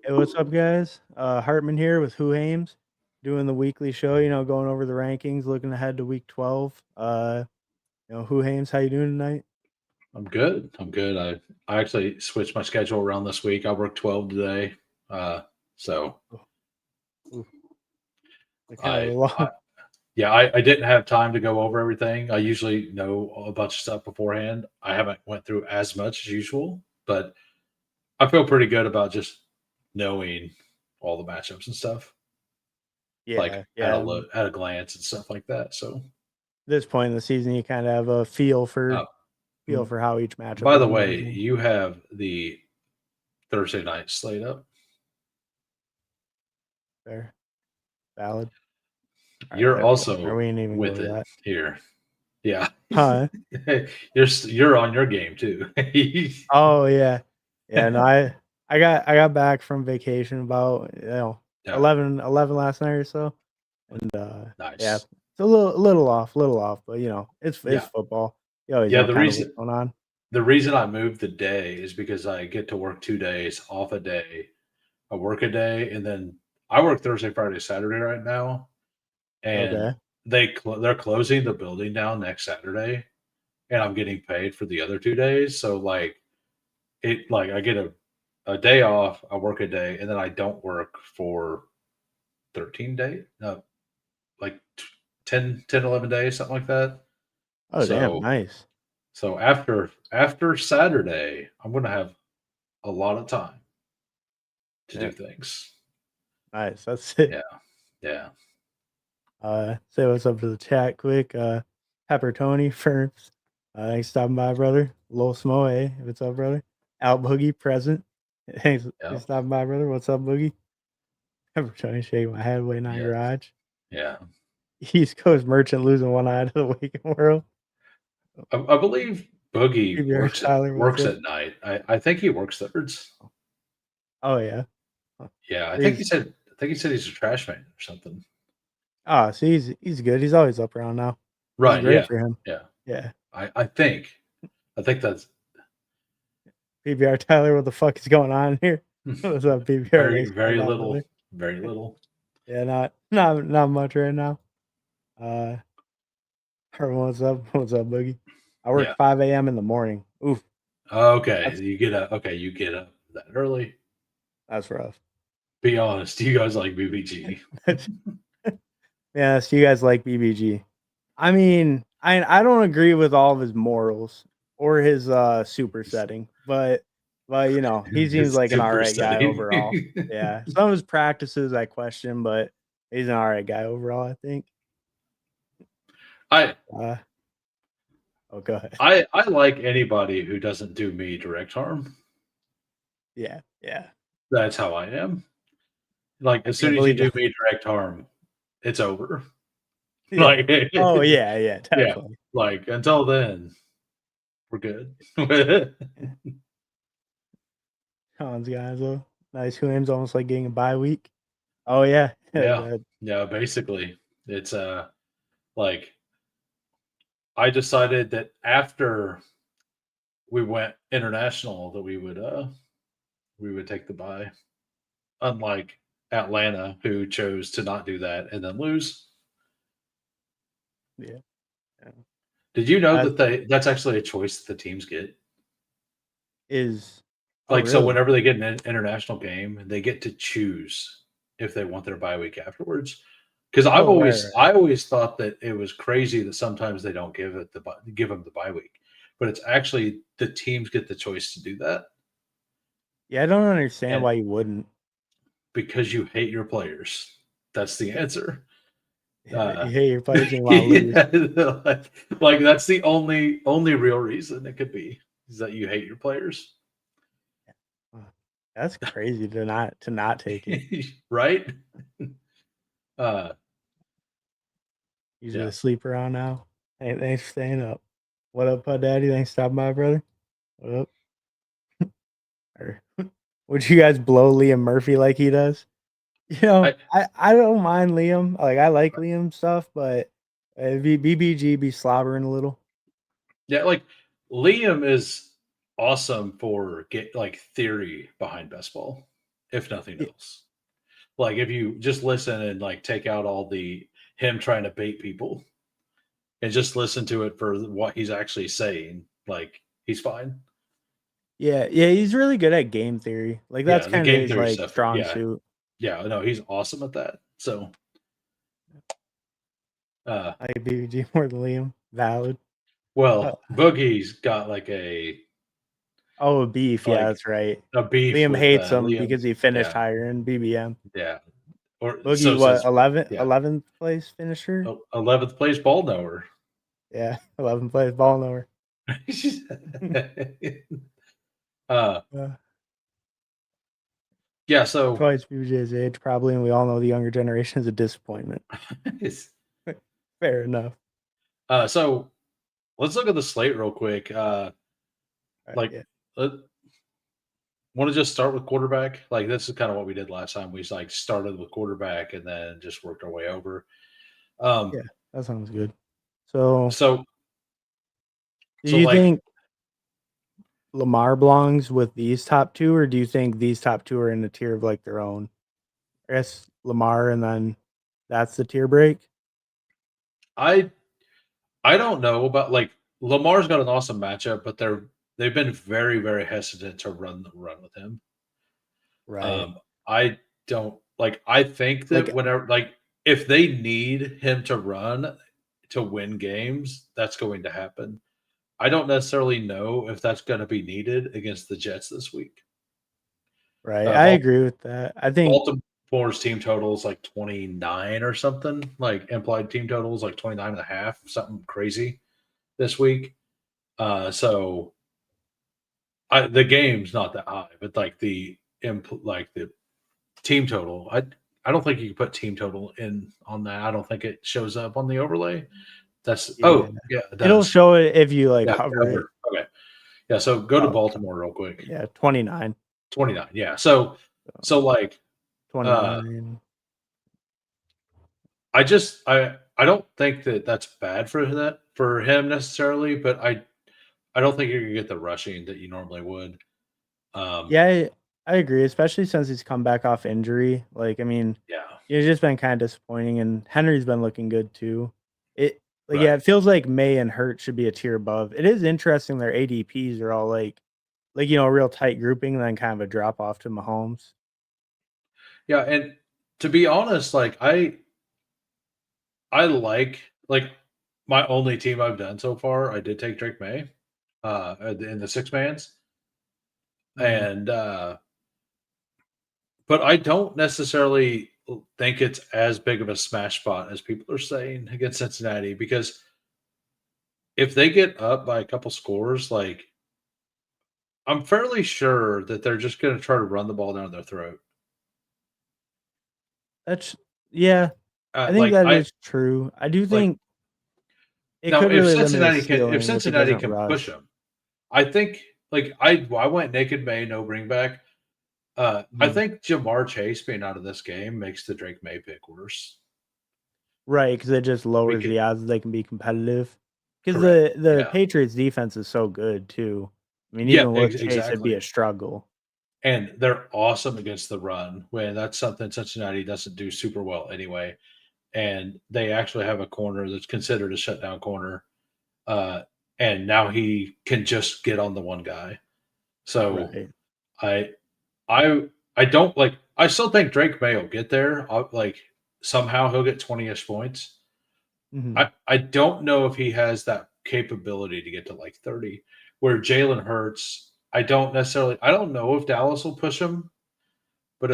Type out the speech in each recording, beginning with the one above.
Hey, what's up, guys? Hartman here with Hoohames, doing the weekly show. Going over the rankings, looking ahead to week 12. Hoohames, how you doing tonight? I'm good. I'm good. I actually switched my schedule around this week. I work 12 today. Uh, so Oh, oof, the kind of a I, long. I yeah, I didn't have time to go over everything. I usually know a bunch of stuff beforehand. I haven't went through as much as usual, but I feel pretty good about just knowing all the matchups and stuff, like Yeah, at yeah. at a glance and stuff like that. So, This point in the season, you kind of have a feel uh, for how each matchup by is the and way, everything. you have the Thursday night slate up. Fair, valid. All right, You're there we go. Or also we didn't even go with to it that. here. Yeah. Huh? You're on your game too. Oh yeah, yeah. No, I got back from vacation about Yeah, 11 last night or so. And, yeah, nice. it's a little off, but, it's Yeah. football. You always Yeah, know kinda what's going on. the reason I moved the day is because I get to work 2 days, off a day, I work a day, and then I work Thursday, Friday, Saturday right now, and Okay. they're closing the building down next Saturday, and I'm getting paid for the other 2 days, so, I get a day off, I work a day, and then I don't work for 13 days? No, like 10, 11 days, something like that. Oh, damn, So nice. after Saturday, I'm gonna have a lot of time to do Yeah, things. nice, that's it. Yeah, yeah, Say what's up to the chat quick, Pepper Tony, Ferns, thanks for stopping by, brother. Lil Smo, hey, what's up, brother? Out Boogie, present. Thanks yeah, for stopping by, brother. What's up, Boogie? Pepper Tony, shaking my head, waiting on yeah, garage. yeah. East Coast merchant losing one eye to the waking world. I believe Boogie PBR Tyler, what's works up? at night. I think he works thirds. Oh, yeah. Huh. Yeah, He's I think he said he's a trash man or something. so he's good. He's always up around now. This is Right, great yeah, for him. yeah. Yeah. I think that's PBR Tyler, what the fuck is going on here? What's up, PBR? very, Thanks for stopping very by, little, brother. very little. Yeah, not much right now. Uh Herman, what's up? What's up, Boogie? I work Yeah. 5 a.m. in the morning. Oof, Okay, that's you get up that early. that's rough. Be honest, you guys like BBG. Yeah, so you guys like BBG. I mean, I don't agree with all of his morals or his super setting, but he seems It's like an all super right guy steady. overall. Yeah. Some of his practices I question, but he's an all right guy overall, I think. I Uh oh, go ahead. I like anybody who doesn't do me direct harm. Yeah, yeah. That's how I am. Like I as soon can't as you believe do that. me direct harm, it's over. Yeah. Like Oh yeah, yeah, yeah, definitely. like until then, we're good. Yeah. Collins guys though. Nice Williams almost like getting a bye week. Oh yeah. Yeah. That- Yeah, basically. It's like I decided that after we went international that we would take the bye. Unlike Atlanta, who chose to not do that and then lose. yeah. Yeah. Did you know That that that's actually a choice that the teams get? is oh Like, so really? whenever they get an international game, they get to choose if they want their bye week afterwards. Because Oh, right, right. I always thought that it was crazy that sometimes they don't give them the bye week, but it's actually the teams get the choice to do that, Yeah, I don't understand and why you wouldn't. because you hate your players, that's the answer. Yeah, Uh, you hate your players and you wanna lose. yeah, like that's the only real reason it could be is that you hate your players, Uh, That's crazy to not take it. right? Uh, Usually yeah, a sleeper on now. Hey, thanks for staying up. What up, Pud Daddy? Thanks for stopping by, brother. What up? Or would you guys blow Liam Murphy like he does? I I don't mind Liam. Like I like Liam stuff, but BBG be slobbering a little. yeah, like Liam is awesome for get like theory behind best ball, if nothing Y- else. Like if you just listen and like take out all the him trying to bait people and just listen to it for what he's actually saying, like he's fine. Yeah, yeah, he's really good at game theory. Like that's Yeah, the kind of game his theory like stuff. strong Yeah, suit. yeah, no, he's awesome at that. So, uh, I like BBG more than Liam. Valid. Uh, well, Boogie's got like a oh, beef. Yeah, like that's right. a beef Liam with hates him Liam. because he finished Yeah, higher in BBM. yeah. Or Boogie, so what says, 11th yeah, 11th place finisher? 11th place ball knower. Yeah, 11th place ball knower. uh, Uh, yeah. So, twice BBJ's age, probably, and we all know the younger generation is a disappointment. Fair enough. so let's look at the slate real quick. Like, Yeah, uh, want to just start with quarterback? Like, this is kind of what we did last time. We like started with quarterback and then just worked our way over. Um, yeah, that sounds good. So, so, do so you like, think Lamar belongs with these top two, or do you think these top two are in a tier of like their own? I guess Lamar, and then that's the tier break. I I don't know about like Lamar's got an awesome matchup, but they've been very very hesitant to run with him. Right. Um, I don't like. I think Like, that whenever like if they need him to run to win games, that's going to happen. I don't necessarily know if that's going to be needed against the Jets this week. right. Uh, I Bal- agree with that. I think, Baltimore's team total is like 29 or something, like implied team total is like 29 and a half, something crazy this week. So the game's not that high, but like like the team total, I don't think you can put team total in on that. I don't think it shows up on the overlay. That's yeah, yeah, it it'll does. show it if you like Yeah, hover it. cover. Okay. Yeah, so go to Oh, Baltimore real quick. yeah, 29. 29. Yeah. So So like 29. I don't think that that's bad for him necessarily, but I don't think you're gonna get the rushing that you normally would. Um, Yeah, I agree, especially since he's come back off injury. Like, I mean, yeah, it's just been kind of disappointing, and Henry's been looking good too. It like yeah, right. it feels like May and Hurt should be a tier above. It is interesting their ADPs are all like a real tight grouping, and then kind of a drop off to Mahomes. Yeah, and to be honest, like I like my only team I've done so far, I did take Drake May in the six mans. Mhm. And but I don't necessarily think it's as big of a smash spot as people are saying against Cincinnati because if they get up by a couple scores, like I'm fairly sure that they're just going to try to run the ball down their throat. That's yeah, I think Like that I is true. I do like think it now could really limit his If ceiling if he Cincinnati doesn't can push rush. them, I think like I went naked May no bring back. I Mhm. think Jamar Chase being out of this game makes the Drake May pick worse. Right, because it just lowers Because the odds they can be competitive. Because correct, the yeah, Patriots defense is so good too. I mean, yeah, even with Chase, it'd be exactly. a struggle. And they're awesome against the run when that's something Cincinnati doesn't do super well anyway. And they actually have a corner that's considered a shutdown corner. Uh, and now he can just get on the one guy. So Right. I I don't like I still think Drake May will get there. Like somehow he'll get 20-ish points. Mhm. I don't know if he has that capability to get to like 30. Where Jalen Hurts, I don't know if Dallas will push him, but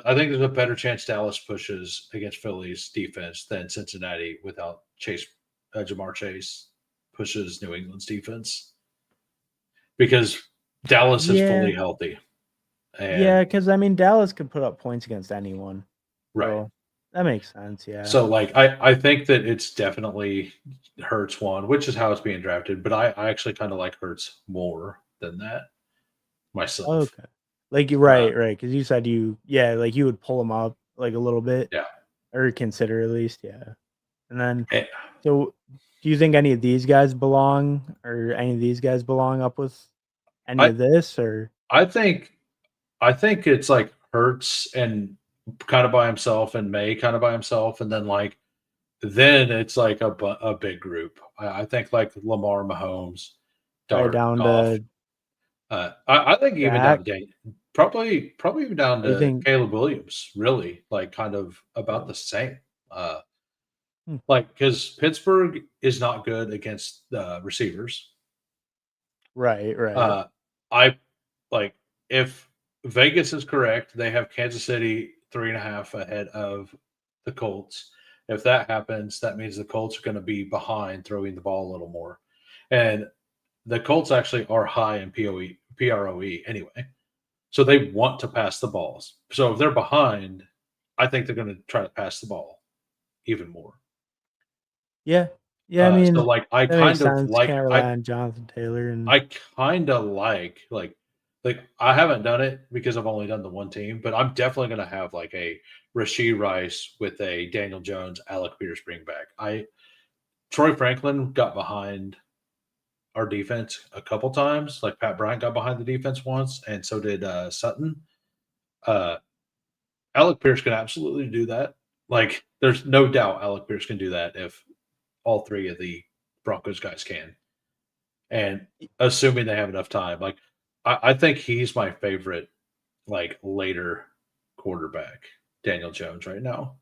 I think there's a better chance Dallas pushes against Philly's defense than Cincinnati without Jamar Chase pushes New England's defense because Dallas is fully Yeah. healthy Yeah, and because I mean, Dallas could put up points against anyone, right. so that makes sense, yeah. So like I think that it's definitely Hurts one, which is how it's being drafted. But I actually kind of like Hurts more than that myself. Okay. Like, you're Uh, right, because you said like, you would pull them up, like, a little bit, yeah. or consider at least, yeah. And then Eh, so, do you think any of these guys belong or any of these guys belong up with any I of this, or I think it's like Hurts and kind of by himself, and May kind of by himself, and then it's like a big group. I think like Lamar, Mahomes, Right Dart, down Goff. to I think even down to Dak. Daniel, probably even down You to think? Caleb Williams. Really, like kind of about Really? the same. Uh, Hmm. like because Pittsburgh is not good against receivers. Right, right. Uh, I like if Vegas is correct, they have Kansas City 3.5 ahead of the Colts. If that happens, that means the Colts are going to be behind throwing the ball a little more. And the Colts actually are high in PROE anyway. So they want to pass the balls. So if they're behind, I think they're going to try to pass the ball even more. Yeah. Yeah, I mean, I that makes kind of sense. like Can't rely on Jonathan Taylor and I kind of like I haven't done it because I've only done the one team, but I'm definitely going to have like a Rasheed Rice with a Daniel Jones, Alec Pierce bring back. I Troy Franklin got behind our defense a couple times. Like Pat Bryant got behind the defense once, and so did Sutton. Uh, Alec Pierce can absolutely do that. Like, there's no doubt Alec Pierce can do that if all three of the Broncos guys can. And assuming they have enough time, like I think he's my favorite, like later quarterback, Daniel Jones, right now.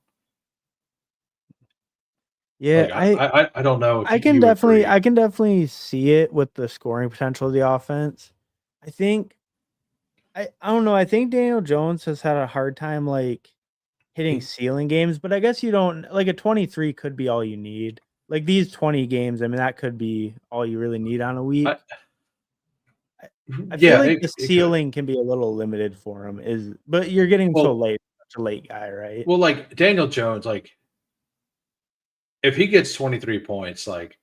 yeah, Like I don't know if I can you definitely agree. I can definitely see it with the scoring potential of the offense. I think I don't know, I think Daniel Jones has had a hard time like hitting He, ceiling games, but I guess you don't like a 23 could be all you need. Like these 20 games, I mean that could be all you really need on a I, week. I, I feel yeah, like the it could. ceiling can be a little limited for him is but you're getting so Well, late, such a late guy, right? like Daniel Jones, like if he gets 23 points, like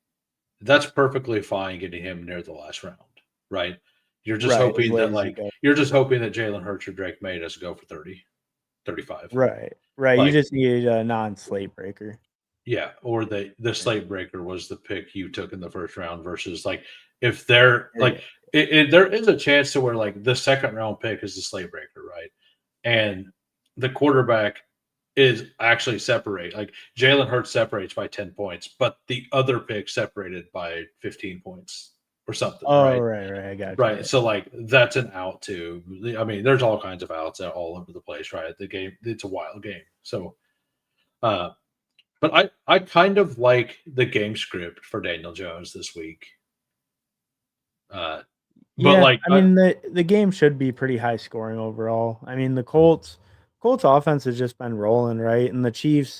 that's perfectly fine getting him near the last round, right? Right, as late as you go. You're just hoping that Jalen Hurts or Drake May doesn't go for 30, 35. Right, right, you Like, just need a non-slate breaker. yeah, or the Right. slate breaker was the pick you took in the first round versus like if they're Yeah, there is a chance to where like the second round pick is the slate breaker, right? And the quarterback is actually separate. Like Jalen Hurts separates by 10 points, but the other pick separated by 15 points or something, oh, right? right, right, I got you, Right. yeah. So like that's an out too. I mean, there's all kinds of outs all over the place, right? The game, it's a wild game. So uh but I kind of like the game script for Daniel Jones this week. Uh but Yeah, like I mean, the game should be pretty high scoring overall. I mean, the Colts offense has just been rolling, right? And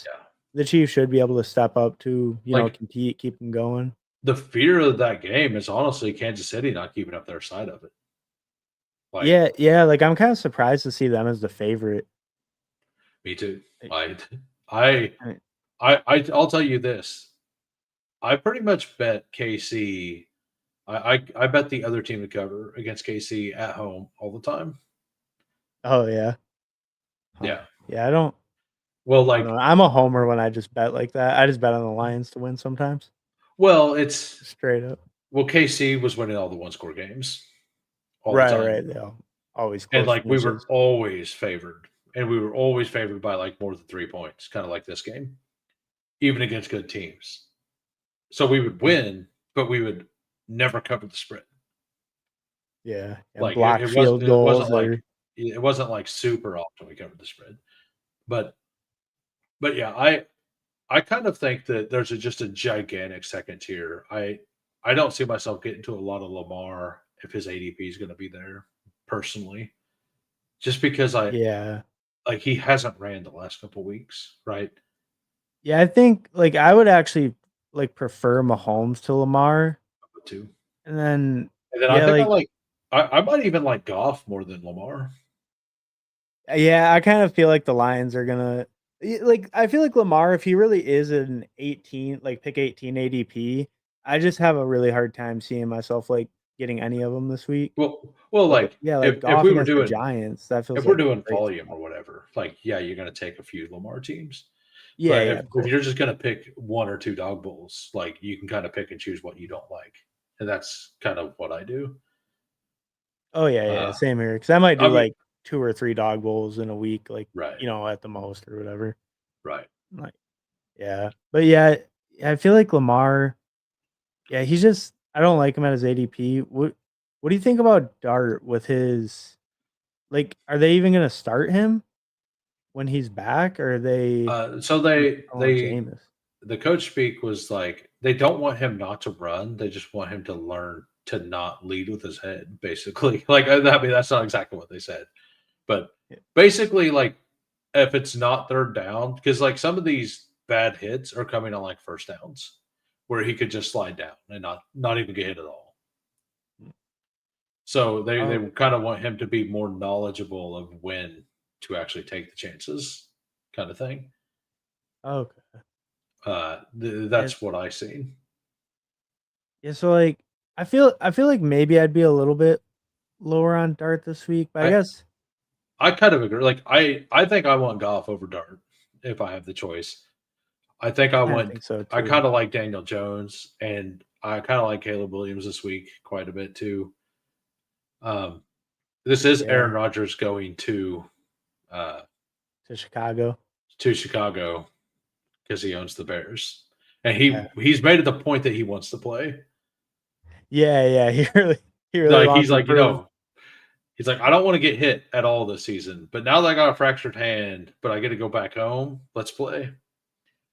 yeah, the Chiefs should be able to step up to, like compete, keep them going. the fear of that game is honestly Kansas City not keeping up their side of it. Like Yeah, yeah, like, I'm kinda surprised to see them as the favorite. me too. Eh, I I I mean I'll tell you this. I pretty much bet KC. I bet the other team to cover against KC at home all the time. oh, yeah? Huh. Yeah. Yeah, Well, I don't know. I'm a homer when I just bet like that. I just bet on the Lions to win sometimes, well, it's straight up. KC was winning all the one score games all the Right, time. right, they always And close like we were finishes. always favored. And we were always favored by like more than 3 points, kind of like this game, even against good teams. So we would Mm, win, but we would never cover the spread. yeah, and Like block field goals or it wasn't like super often we covered the spread. But yeah, I kind of think that there's just a gigantic second tier. I don't see myself getting to a lot of Lamar if his ADP is going to be there personally, just because yeah. he hasn't ran the last couple weeks, right? Yeah, I think, like, I would actually, like, prefer Mahomes to Lamar, Too. and then And then I yeah, think like I might even like Goff more than Lamar. yeah, I kind of feel like the Lions are gonna like, I feel like Lamar, if he really is an 18, like, pick 18 ADP, I just have a really hard time seeing myself, like, getting any of them this week. Well, But, like yeah, like, if Goff we were against the doing Giants, that feels if we're like a doing great volume spot. or whatever, like yeah, you're going to take a few Lamar teams. Yeah, But yeah, of if course. you're just going to pick one or two dog bowls, like you can kind of pick and choose what you don't like, and that's kind of what I do. Oh, yeah, yeah, Uh, same here. Because I might I do, mean, like, 2 or 3 dog bowls in a week, like, Right. at the most or whatever. Right. Like, yeah. But yeah, I feel like Lamar, yeah, he's just I don't like him at his ADP. What do you think about Dart with his like, are they even gonna start him when he's back, or are they So gonna they throw on they Jameis? the coach speak was like they don't want him not to run. They just want him to learn to not lead with his head, basically. Like I mean, that's not exactly what they said, but Yeah. basically, like if it's not third down, because like some of these bad hits are coming on like first downs, where he could just slide down and not even get hit at all. So they Oh, kind of want him to be more knowledgeable of when to actually take the chances, kind of thing. okay. Yeah, That's what I seen. yeah, so, like, I feel like maybe I'd be a little bit lower on Dart this week, but I I guess I kind of agree. Like I think I want Goff over Dart if I have the choice. I think I kinda think so I too. kind of like Daniel Jones and I kind of like Caleb Williams this week quite a bit too. Um, this is Yeah, Aaron Rodgers going uh, to Chicago. to Chicago because he owns the Bears, and Yeah. he's made it the point that he wants to play. Yeah, yeah, he really Like wants he's to like prove. he's like I don't want to get hit at all this season, but now that I got a fractured hand, but I get to go back home, let's play.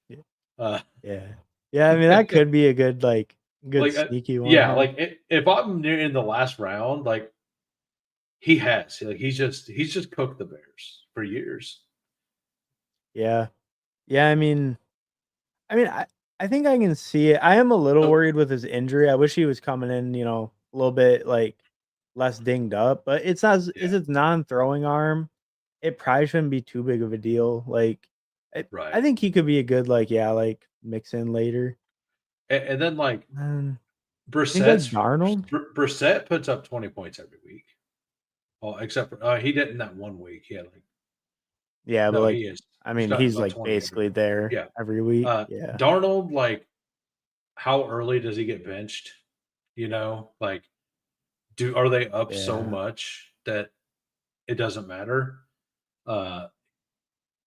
Yeah. Uh, Yeah. Yeah, I mean, that could be a good, like, good like sneaky one, yeah, huh? like if I'm near in the last round, like he's just cooked the Bears for years. Yeah. Yeah, I think I can see it. I am a little So worried with his injury. I wish he was coming in, a little bit, like, less dinged up, but it's not yeah, is his non-throwing arm, it probably shouldn't be too big of a deal, like, I right. think he could be a good, like, yeah, like, mix in later. And then like Um, you think like Darnold? Brissett puts up 20 points every week. Oh, except for he didn't that one week. He had like Yeah, but, no, like, he is. I He's mean, gotten he's, about like, 20 every basically week. there Yeah. every week. Yeah. Darnold, like, how early does he get benched? You know, like, do are they up so Yeah. much that it doesn't matter? Uh,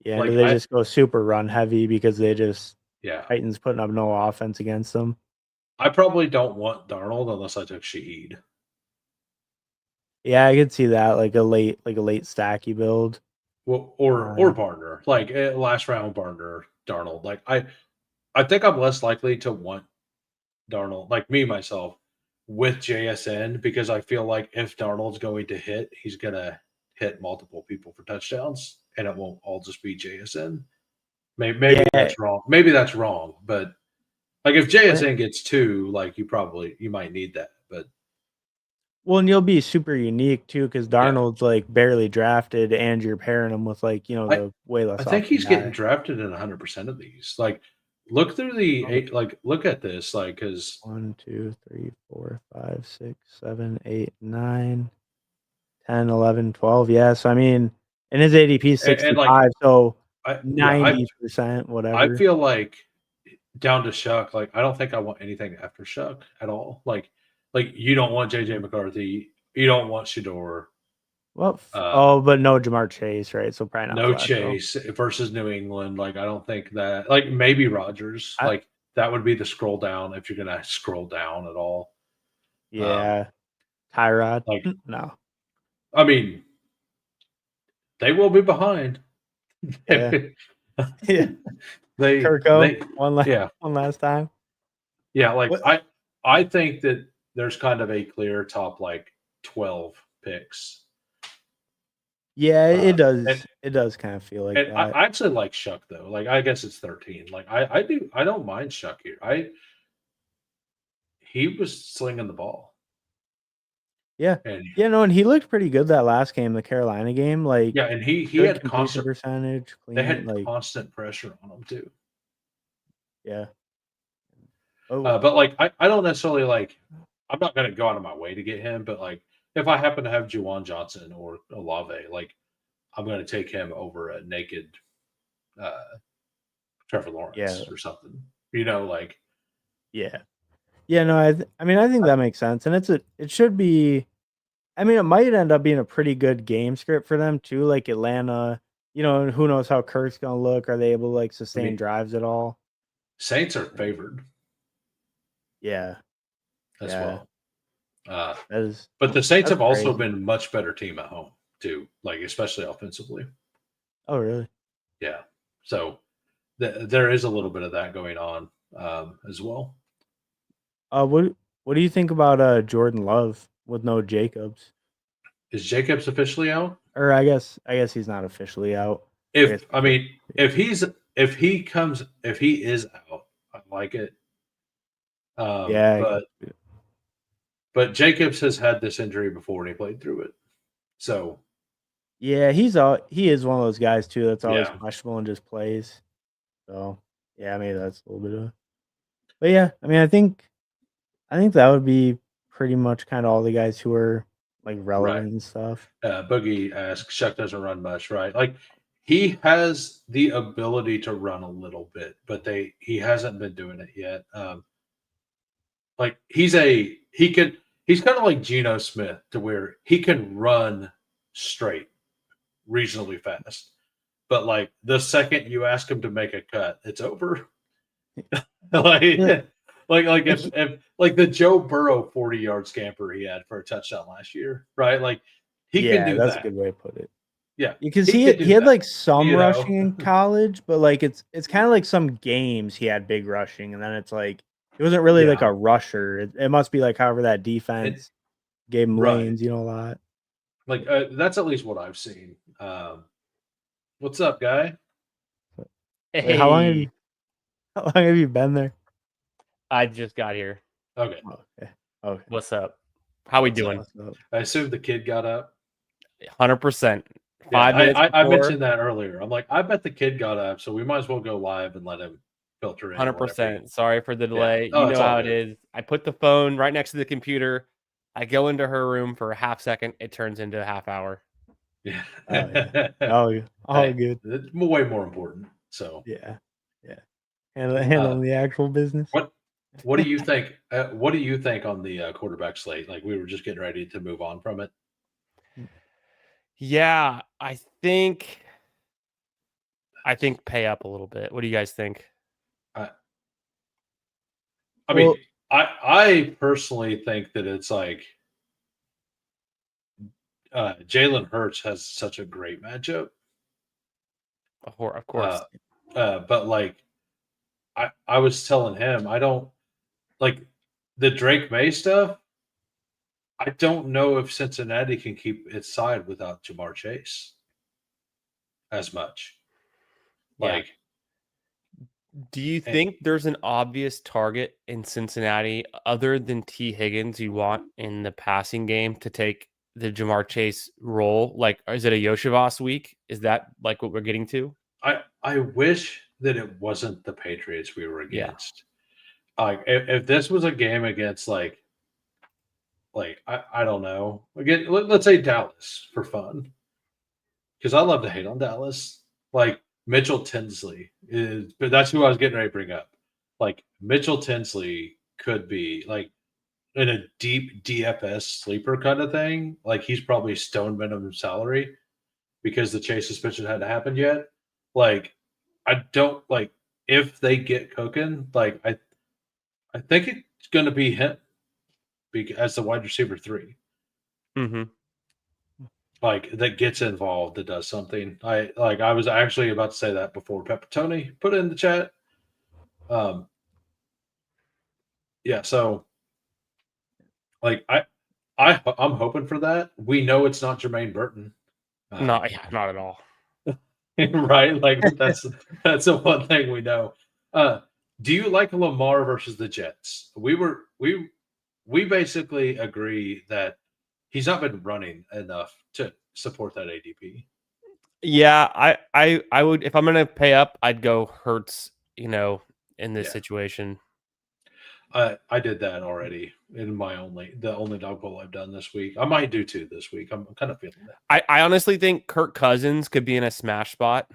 Yeah, and do like they just go super run heavy because they just yeah, Titans putting up no offense against them? I probably don't want Darnold unless I took Shaheed. Yeah, I could see that, like a late stacky build. Well, or Um, Barner, like last round Barner, Darnold. Like I think I'm less likely to want Darnold, like me myself, with JSN because I feel like if Darnold's going to hit, he's gonna hit multiple people for touchdowns, and it won't all just be JSN. Maybe yeah, that's wrong. Maybe that's wrong, but like if well JSN gets two, like you might need that. But well, and you'll be super unique too, because yeah, Darnold's, like, barely drafted, and you're pairing him with, like, I the way I less think often he's getting guy. drafted in 100% of these. Like look through the Oh, eight. Like look at this. Like because 1, 2, 3, 4, 5, 6, 7, 8, 9, 10, 11, 12. Yeah, so, I mean, and his ADP is and like 65, so I yeah 90%, I whatever. feel like down to Shuck, like, I don't think I want anything after Shuck at all. Like you don't want JJ Mhm. McCarthy, you don't want Shador, Well, uh, but no Jamar Chase, right? So probably not no Flacco. Chase versus New England. Like, I don't think that like maybe Rogers, I like that would be the scroll down if you're gonna scroll down at all. Um, Yeah, Tyrod. like No. I mean, they will be behind. Yeah. Yeah. Kirko, They one last yeah. one last time. Yeah, like What I think that there's kind of a clear top like 12 picks. Yeah, it And does it does kind of feel like that. I actually like Shuck though. Like I guess it's 13. Like I don't mind Shuck here. I he was slinging the ball. Yeah. And Yeah, no, and he looked pretty good that last game, the Carolina game, like, yeah, and he good had completion constant percentage, they clean, had like, constant pressure on him too. yeah. Oh, But like I don't necessarily like I'm not gonna go out of my way to get him, but like if I happen to have Juwan Johnson or Olave, like I'm gonna take him over a naked uh Trevor yeah. Lawrence or something. You know, like Yeah. Yeah, no, I mean, I think I, that makes sense, and it should be I mean, it might end up being a pretty good game script for them too. Like Atlanta, who knows how Kirk's gonna look? Are they able to like I sustain mean, drives at all? Saints are favored Yeah, as yeah, well. Uh, that is but the Saints that's have also crazy. been much better team at home too, like especially offensively. Oh, really? Yeah. So there is a little bit of that going on as well. What do you think about Jordan Love with no Jacobs? Is Jacobs officially out? Or I guess he's not officially out. I If guess I he's just mean, if he is out, I like it. yeah, But Jacobs has had this injury before and he played through it. So yeah, he is one of those guys too that's always yeah, questionable and just plays. So yeah, maybe that's a little bit of. But yeah, I mean, I think that would be pretty much kind of all the guys who are like right. relevant and stuff. Boogie asks, Shuck doesn't run much, right? Like he has the ability to run a little bit, but he hasn't been doing it yet. Like he's kind of like Geno Smith to where he can run straight reasonably fast. But like the second you ask him to make a cut, it's over. like Yeah, like like he- if like the Joe Burrow 40-yard scamper he had for a touchdown last year, right? Like he can yeah, do that's a that. good way to put it. Yeah, Because he he could he do had that. like some You know, rushing in college, but like it's kind of like some games he had big rushing, and then it's like it wasn't really like yeah, a rusher. It must be like however that and defense gave him right. lanes, a lot. Like that's at least what I've seen. What's up, guy? Wait, how long have Hey, you how long have you been there? I just got here. Okay, Oh, okay. Okay. What's up? How we what's doing? up? What's up? I assume the kid got up. 100%. Yeah, 5 minutes I before, mentioned that earlier. I'm like, I bet the kid got up, so we might as well go live and let him filter in whenever he. 100%. Sorry for the Yeah. delay. Oh, You it's know all how it good. is. I put the phone right next to the computer. I go into her room for a half second. It turns into a half hour. Yeah. Oh yeah. All Hey, good. it's way more important. So, Yeah. Yeah. Handling the actual business. what what do you think? What do you think on the quarterback slate? Like we were just getting ready to move on from it. Yeah, I think pay up a little bit. What do you guys think? I, I mean, Well, I personally think that it's like Jalen Hurts has such a great matchup. Of Uh, course. but like I was telling him, I don't like the Drake May stuff. I don't know if Cincinnati can keep its side without Jamar Chase as much. Yeah. Like, Do you eh, think there's an obvious target in Cincinnati other than T. Higgins you want in the passing game to take the Jamar Chase role? Like, is it a Yoshivas week? Is that like what we're getting to? I wish that it wasn't the Patriots we were Yeah. against. Like, if this was a game against I don't know, again, let's say Dallas for fun, because I love to hate on Dallas. Like Mitchell Tinsley is, but that's who I was getting ready to bring up. Like Mitchell Tinsley could be like in a deep DFS sleeper kind of thing. Like he's probably stone minimum salary because the Chase suspension hadn't happened yet. Like I don't like if they get cooking. Like I think it's going to be him as the wide receiver 3. Mm-hmm. Like that gets involved, that does something. I was actually about to say that before Pepperoni put it in the chat. Um, yeah, so like I'm hoping for that. We know it's not Jermaine Burton, Not at all. right? Like that's the one thing we know. Uh, do you like Lamar versus the Jets? We basically agree that he's not been running enough to support that ADP. Yeah, I would if I'm gonna pay up, I'd go Hertz. In this Yeah. situation. I did that already in the only dog poll I've done this week. I might do 2 this week. I'm kind of feeling that. I honestly think Kirk Cousins could be in a smash spot.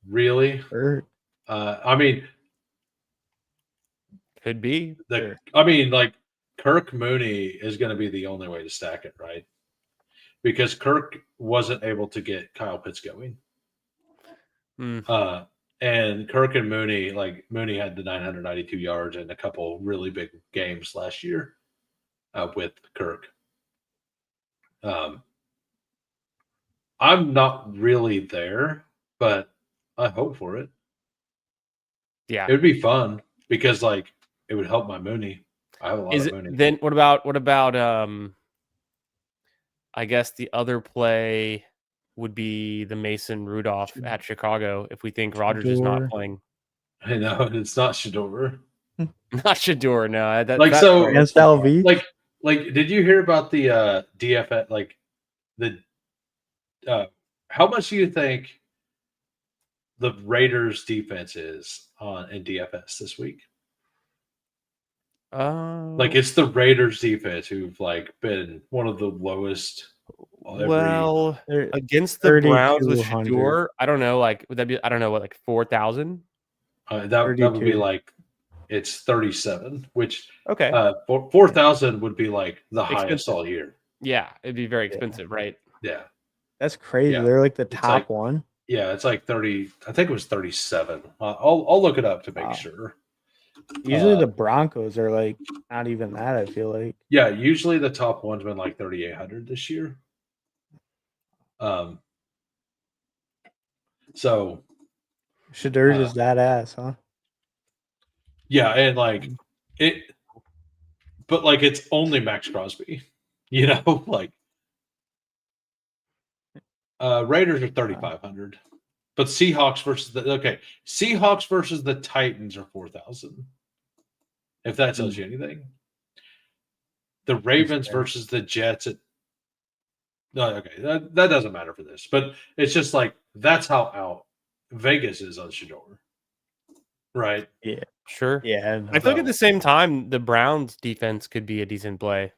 Really? Sure. I mean, Could be. Sure. like Kirk Mooney is going to be the only way to stack it, right? Because Kirk wasn't able to get Kyle Pitts going. Mm. And Kirk and Mooney, like Mooney had the 992 yards and a couple really big games last year with Kirk. I'm not really there, but I hope for it. Yeah. It would be fun because like it would help my Mooney. I have a lot Is of it Mooney. then? What about I guess the other play would be the Mason Rudolph at Chicago if we think Rodgers is not Shador. playing. I know it's not Shador. Not Shador, no. Like that's so, Against LV? like did you hear about the DFS? Like the how much do you think the Raiders defense is in DFS this week? Like it's the Raiders defense who've like been one of the lowest. well, They're against the Browns with 3,200. Shador, I don't know. Like, would that be? I don't know what, like 4,000. That would be 32. like it's 37, which Okay, 4,000 would be like the highest expensive. all year. Yeah, it'd be very expensive, right? Yeah, That's crazy. Yeah. They're like the It's top like- one. yeah, it's like 30. I think it was 37. I'll look it up to make Wow. sure. Usually the Broncos are like not even that, I feel like. Yeah, usually the top one's been like 3,800 this year. So Shadur's is that ass, huh? yeah, and like it, but like it's only Max Crosby, you know, like Raiders are 3,500, but Seahawks versus the Titans are 4,000. If that tells you anything, the Ravens fair. versus the Jets at okay, that doesn't matter for this, but it's just like that's how out Vegas is on Shador, right? Yeah. Sure. Yeah. I feel like at the same time, the Browns defense could be a decent play.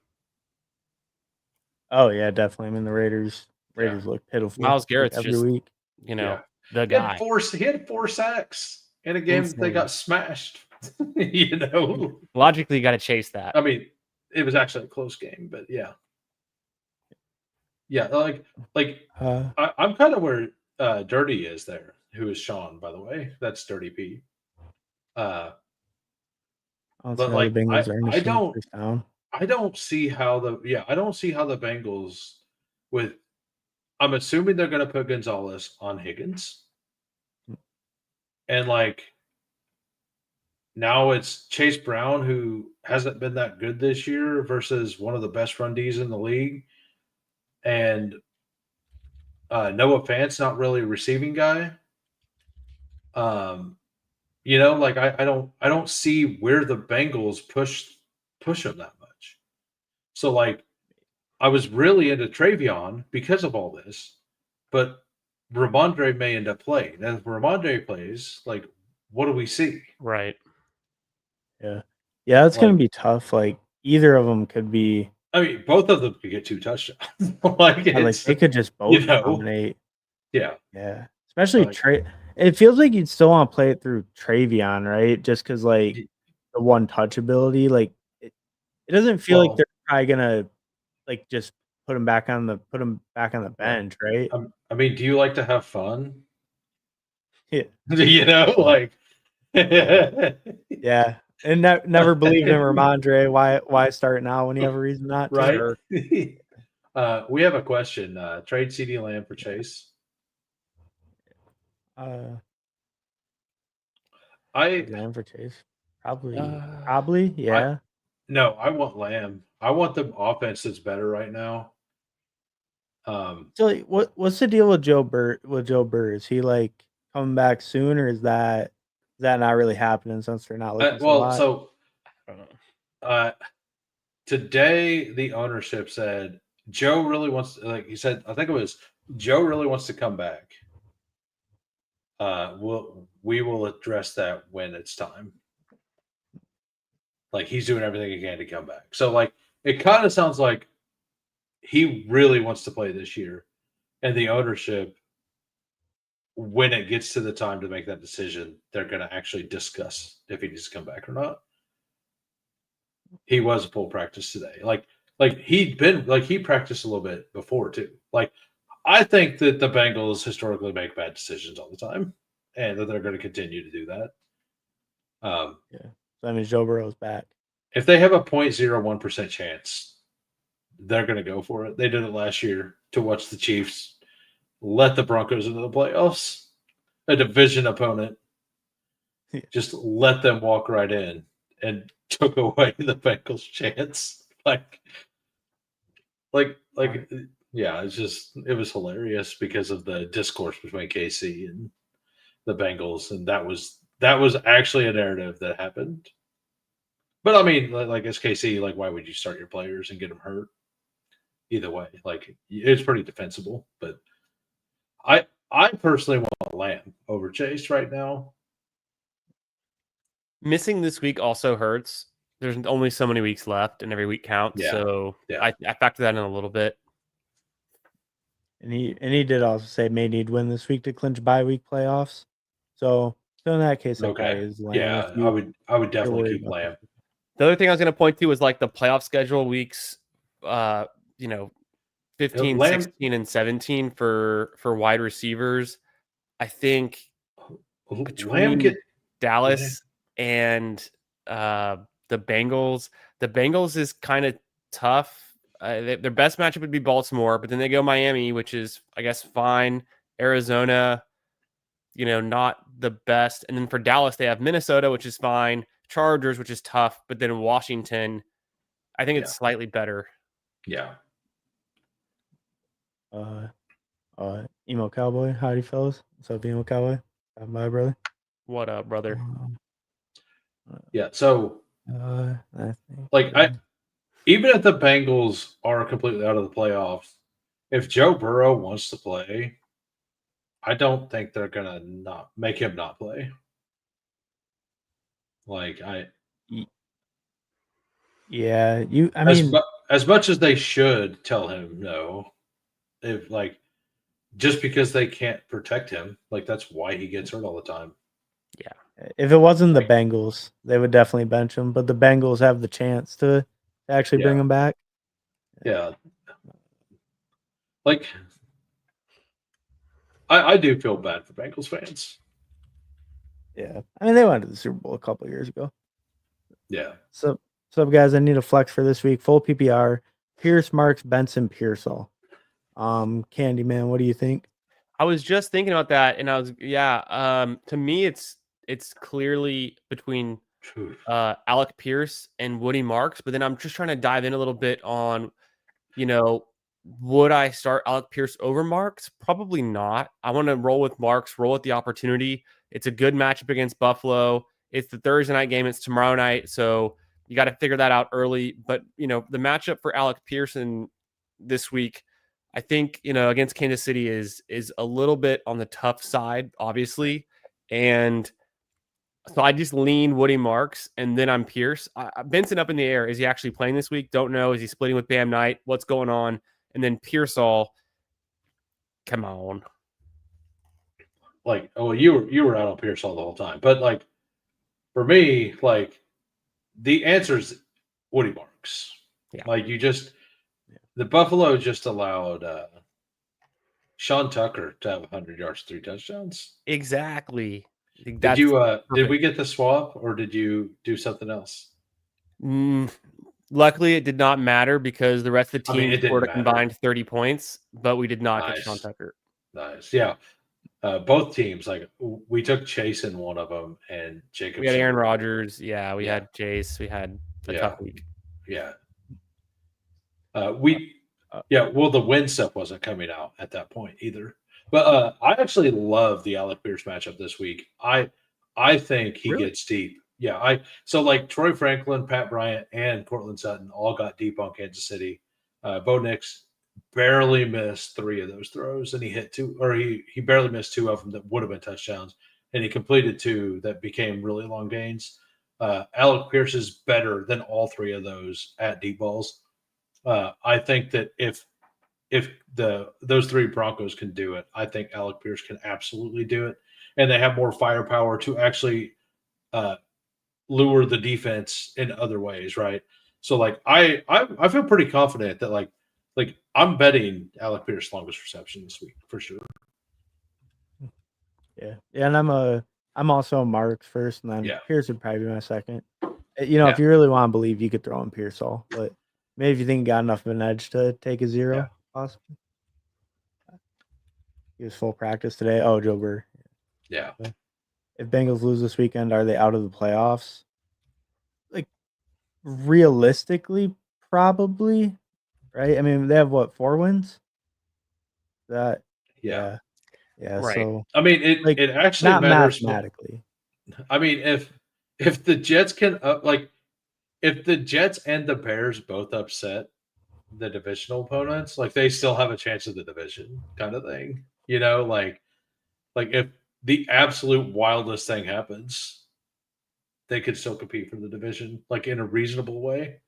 Oh yeah, definitely. I mean the Raiders look pitiful. Myles Garrett's every just, week. The guy. He had four sacks in a game that they Insane. got smashed. You know, Logically, you got to chase that. I mean, it was actually a close game, but yeah, I'm kind of where Dirty is there. Who is Sean, by the way? That's Dirty P. But like, the Bengals are I don't, first down. I don't see how the Bengals with. I'm assuming they're going to put Gonzalez on Higgins, and like now it's Chase Brown who hasn't been that good this year versus one of the best run Ds in the league, and Noah Fant's not really a receiving guy. You know, like I don't see where the Bengals push him that much. So like I was really into Travion because of all this, but Ramondre may end up playing. And if Ramondre plays, like what do we see? Right. Yeah. Yeah, that's gonna be tough. Like either of them could be I mean, both of them could get 2 touchdowns. like they could just both dominate. Yeah. Yeah. Especially it feels like you'd still want to play it through Travion, right? Just because like the one touch ability, like it doesn't feel like they're probably gonna like just put him back on the bench, right? I mean, do you like to have fun? Yeah. You know, like yeah. And never believed in Ramondre. Why start now when you have a reason not to? Right. We have a question. Trade CeeDee Lamb for Chase. Lamb for Chase. Probably, yeah. No, I want Lamb. I want the offense that's better right now. So what's the deal with Joe Burr? Is he like coming back soon, or is that not really happening since they're not looking so today the ownership said Joe really wants he said, I think it was Joe really wants to come back. We will address that when it's time. Like he's doing everything he can to come back. So like it kind of sounds like he really wants to play this year, and the ownership, when it gets to the time to make that decision, they're going to actually discuss if he needs to come back or not. he was a full practice today. Like he practiced a little bit before too. Like I think that the Bengals historically make bad decisions all the time, and that they're going to continue to do that. Yeah. So that means Joe Burrow's back. If they have a 0.01% chance, they're going to go for it. They did it last year to watch the Chiefs let the Broncos into the playoffs, a division opponent. Yeah. Just let them walk right in and took away the Bengals' chance. Yeah, it was hilarious because of the discourse between KC and the Bengals, and that was actually a narrative that happened. But I mean, like as KC, like why would you start your players and get them hurt? Either way, like it's pretty defensible. But I personally want Lamb over Chase right now. Missing this week also hurts. There's only so many weeks left, and every week counts. Yeah. So Yeah. I factor that in a little bit. And he did also say may need win this week to clinch bye week playoffs. So in that case, it probably is Lamb. Yeah, I would definitely keep Lamb. The other thing I was going to point to was like the playoff schedule weeks, 15, Lamb, 16, and 17 for wide receivers. I think between Dallas and the Bengals is kind of tough. Their best matchup would be Baltimore, but then they go Miami, which is, I guess, fine. Arizona, not the best. And then for Dallas, they have Minnesota, which is fine. Chargers, which is tough. But then Washington, I think it's slightly better. Yeah. Emo Cowboy, howdy fellas. What's up, Emo Cowboy? Bye, brother. What up, brother? Yeah. So, even if the Bengals are completely out of the playoffs, if Joe Burrow wants to play, I don't think they're gonna not make him not play. As much as they should tell him no, if just because they can't protect him, that's why he gets hurt all the time. Yeah. If it wasn't the Bengals, they would definitely bench him, but the Bengals have the chance to actually bring him back. Yeah. I do feel bad for Bengals fans. Yeah. I mean, they went to the Super Bowl a couple years ago. Yeah. So guys, I need a flex for this week. Full PPR. Pierce, Marks, Benson, Pearsall. Candyman, what do you think? I was just thinking about that, and I was to me it's clearly between Alec Pierce and Woody Marks, but then I'm just trying to dive in a little bit on, would I start Alec Pierce over Marks? Probably not. I want to roll with Marks, roll with the opportunity. It's a good matchup against Buffalo. It's the Thursday night game. It's tomorrow night, so you got to figure that out early. But the matchup for Alec Pearson this week, I think against Kansas City is a little bit on the tough side, obviously, and so I just lean Woody Marks, and then I'm Pierce. Benson up in the air. Is he actually playing this week? Don't know. Is he splitting with Bam Knight? What's going on? And then Pearsall. Come on. You were out on Pearsall the whole time, but for me, the answer is Woody Marks. Yeah. The Buffalo just allowed Sean Tucker to have 100 yards, 3 touchdowns. Exactly. Did we get the swap, or did you do something else? Luckily, it did not matter because the rest of the team scored a combined 30 points, but we did not get Sean Tucker. Nice. Yeah. Both teams, we took Chase in one of them, and Jacobson. We had Aaron Rodgers. Yeah, we had Chase. We had a tough week. Yeah. Well, the win stuff wasn't coming out at that point either. But I actually love the Alec Pierce matchup this week. I think he gets deep. Yeah, Troy Franklin, Pat Bryant, and Cortland Sutton all got deep on Kansas City. Bo Nix barely missed 3 of those throws, and he hit 2, or he barely missed 2 of them that would have been touchdowns, and he completed 2 that became really long gains. Alec Pierce is better than all 3 of those at deep balls. I think that if those 3 Broncos can do it, I think Alec Pierce can absolutely do it, and they have more firepower to actually lure the defense in other ways, right? So like I feel pretty confident that like I'm betting Alec Pierce longest reception this week for sure. Yeah, and I'm also a Marks first, and then Yeah. Pierce would probably be my second. If Yeah. you really want to believe, you could throw in Pearsall, but maybe if you think you got enough of an edge to take a zero, possibly. He was full practice today. Oh, Joe Burr. Yeah. If Bengals lose this weekend, are they out of the playoffs? Like realistically, probably. Right? I mean, they have what, 4 wins? That Yeah. yeah. Right. So I mean, like it actually not matters. mathematically. I mean, if the Jets can if the Jets and the Bears both upset the divisional opponents, like they still have a chance of the division, kind of thing. You know, like if the absolute wildest thing happens, they could still compete for the division, like in a reasonable way.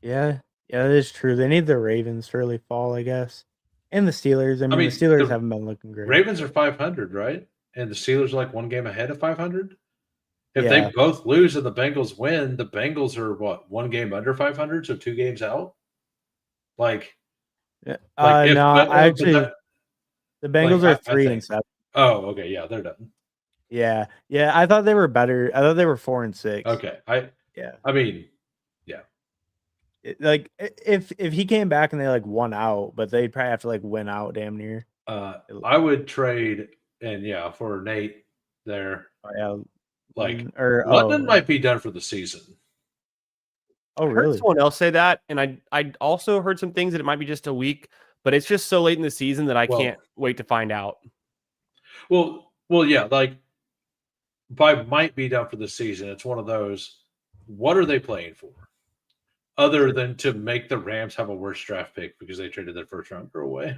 Yeah, that is true. They need the Ravens to really fall, I guess, and the Steelers. I mean, the mean, Steelers the haven't been looking great. Ravens are 500, right? And the Steelers are like one game ahead of 500. If they Yeah, both lose and the Bengals win, the Bengals are what, one game under 500, so 2 games out. Like if no, but, I but actually that, the Bengals are I 3 think. and 7. Oh, okay, yeah, they're done. Yeah, I thought they were better. I thought they were 4 and 6. Okay, Yeah, I mean, yeah, like if he came back and they like won out, but they'd probably have to like win out damn near. I would trade and for Nate there. Oh, yeah, Like or London might be done for the season. Oh, I heard really? someone else say that, and I also heard some things that it might be just a week, but it's just so late in the season that I can't wait to find out. Well, yeah, like by might be done for the season. It's one of those. What are they playing for? Other than to make the Rams have a worse draft pick because they traded their first rounder away.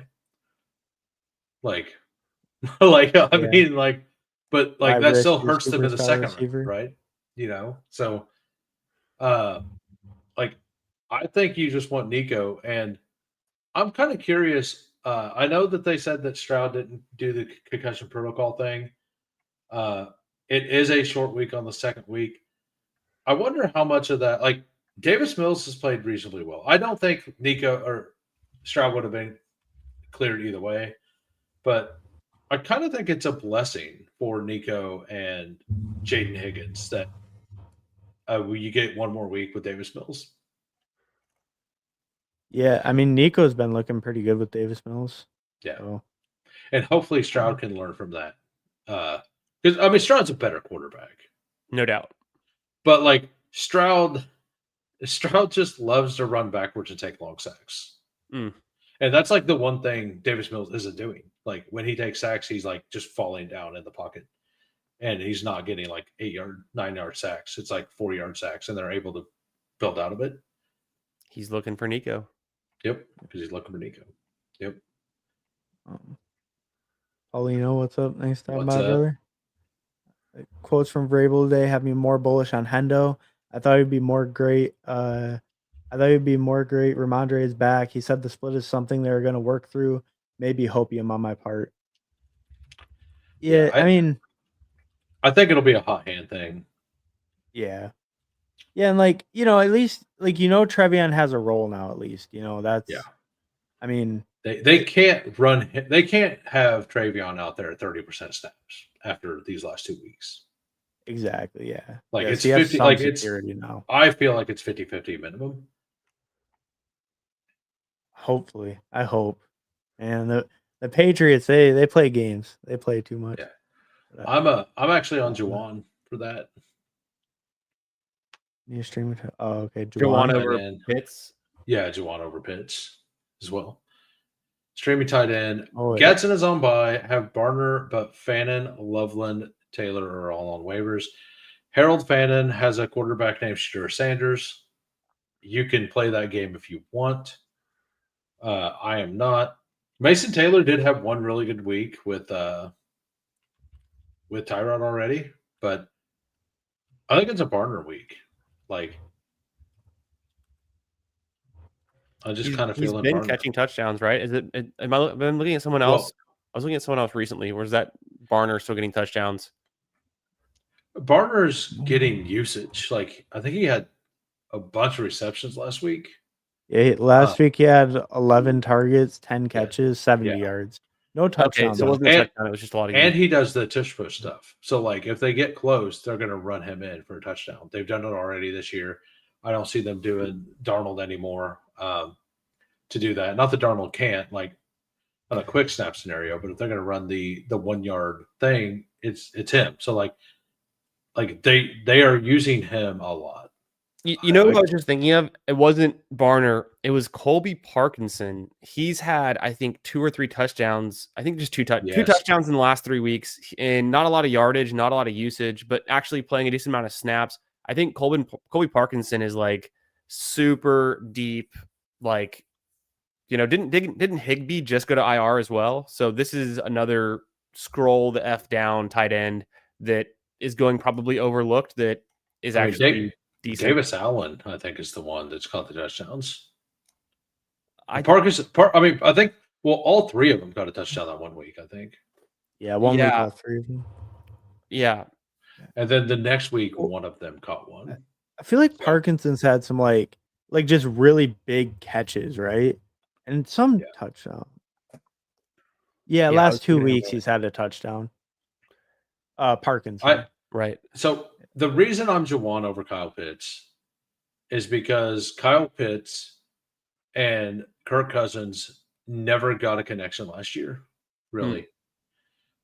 Like, I mean, but Why that risk still your hurts them in the superstar second receiver? round, right? You know, so I think you just want Nico, and I'm kind of curious. I know that they said that Stroud didn't do the concussion protocol thing. It is a short week on the second week. I wonder how much of that, like Davis Mills has played reasonably well. I don't think Nico or Stroud would have been cleared either way, but I kind of think it's a blessing for Nico and Jaden Higgins that you get one more week with Davis Mills. Yeah, I mean Nico's been looking pretty good with Davis Mills. Yeah, so. and hopefully Stroud can learn from that. Because I mean Stroud's a better quarterback, No doubt. but like Stroud just loves to run backwards and take long sacks. Mm. And that's like the one thing Davis Mills isn't doing. Like when he takes sacks, he's like just falling down in the pocket. And he's not getting like 8-yard, 9-yard sacks. It's like 4-yard sacks, and they're able to build out of it. He's looking for Nico. Yep, because he's looking for Nico. Yep. Paulino, what's up? Nice talking What's about up? brother. Quotes from Vrabel today have me more bullish on Hendo. I thought he'd be more great. Ramondre is back. He said the split is something they're going to work through. Maybe hopium on my part. Yeah, I mean, I think it'll be a hot hand thing. Yeah, and like at least Trevion has a role now. At least that's. Yeah. I mean, they can't run. They can't have Travion out there at 30% snaps after these last 2 weeks. Exactly. Yeah. Like it's so 50. Like security now. I feel like it's 50-50 minimum. Hopefully, I hope. And the Patriots, they play games. They play too much. Yeah. I'm actually on Juwan for that. You stream it. Oh, okay. Juwan over Pitts. Yeah, Juwan over Pitts as well. Streaming tight end. Oh, Gadsden is on bye. Have Barner, but Fannin, Loveland, Taylor are all on waivers. Harold Fannin has a quarterback named Shedeur Sanders. You can play that game if you want. I am not. Mason Taylor did have one really good week with Tyrod already, but I think it's a Barner week. Like, I just kind of feel he's been Barner catching touchdowns, right? Is it? Am I been looking at someone else? I was looking at someone else recently. Where's that Barner still getting touchdowns? Barner's getting usage. Like I think he had a bunch of receptions last week. Yeah, last week he had 11 targets, 10 Yeah. catches, 70 Yeah. yards. No Okay, touchdowns. so it wasn't a touchdown. It was just a lot of And use. he does the tush push stuff. So like if they get close, they're going to run him in for a touchdown. They've done it already this year. I don't see them doing Darnold anymore to do that. Not that Darnold can't, like on a quick snap scenario, but if they're going to run the 1 yard thing, it's him. So like they are using him a lot. You know what I was just thinking of? It wasn't Barner. It was Colby Parkinson. He's had, I think, 2 or 3 touchdowns. I think just two touchdowns in the last 3 weeks, and not a lot of yardage, not a lot of usage, but actually playing a decent amount of snaps. I think Colby Parkinson is like super deep. Like, didn't Higbee just go to IR as well? So this is another scroll the F down tight end that is going probably overlooked. That is actually decent. Davis Allen, I think, is the one that's caught the touchdowns. I think, all 3 of them got a touchdown that 1 week, I think. Yeah, one week, all 3 of them. Yeah. And then the next week, one of them caught one. I feel like Parkinson's had some like just really big catches, right? And some touchdown. Yeah, last 2 weeks he's had a touchdown. Parkinson. Right. So the reason I'm Juwan over Kyle Pitts is because Kyle Pitts and Kirk Cousins never got a connection last year. Really.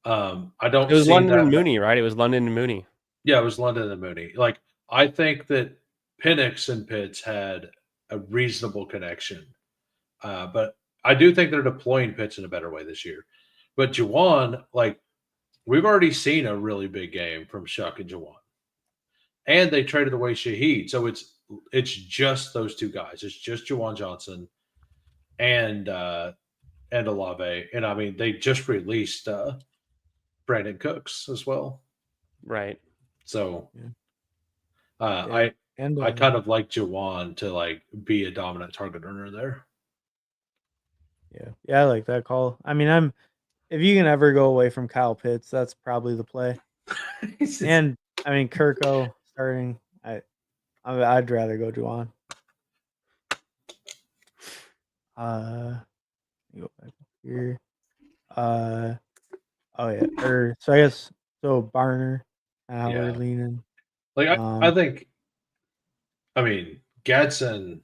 I don't. It was London and Mooney, right? It was London and Mooney. Yeah, it was London and Mooney. Like I think that Penix and Pitts had a reasonable connection, but I do think they're deploying Pitts in a better way this year. But Juwan, like we've already seen a really big game from Shuck and Juwan, and they traded away Shaheed, so it's just those 2 guys. It's just Juwan Johnson and Olave, and I mean they just released Brandon Cooks as well, right? So I kind of like Juwan to like be a dominant target earner there. Yeah, I like that call. I mean, if you can ever go away from Kyle Pitts, that's probably the play. And I mean, Kirko starting, I'd rather go Juwan. Go back here. Oh yeah, so I guess Barner. We're leaning. Like I think. I mean, Gadsden.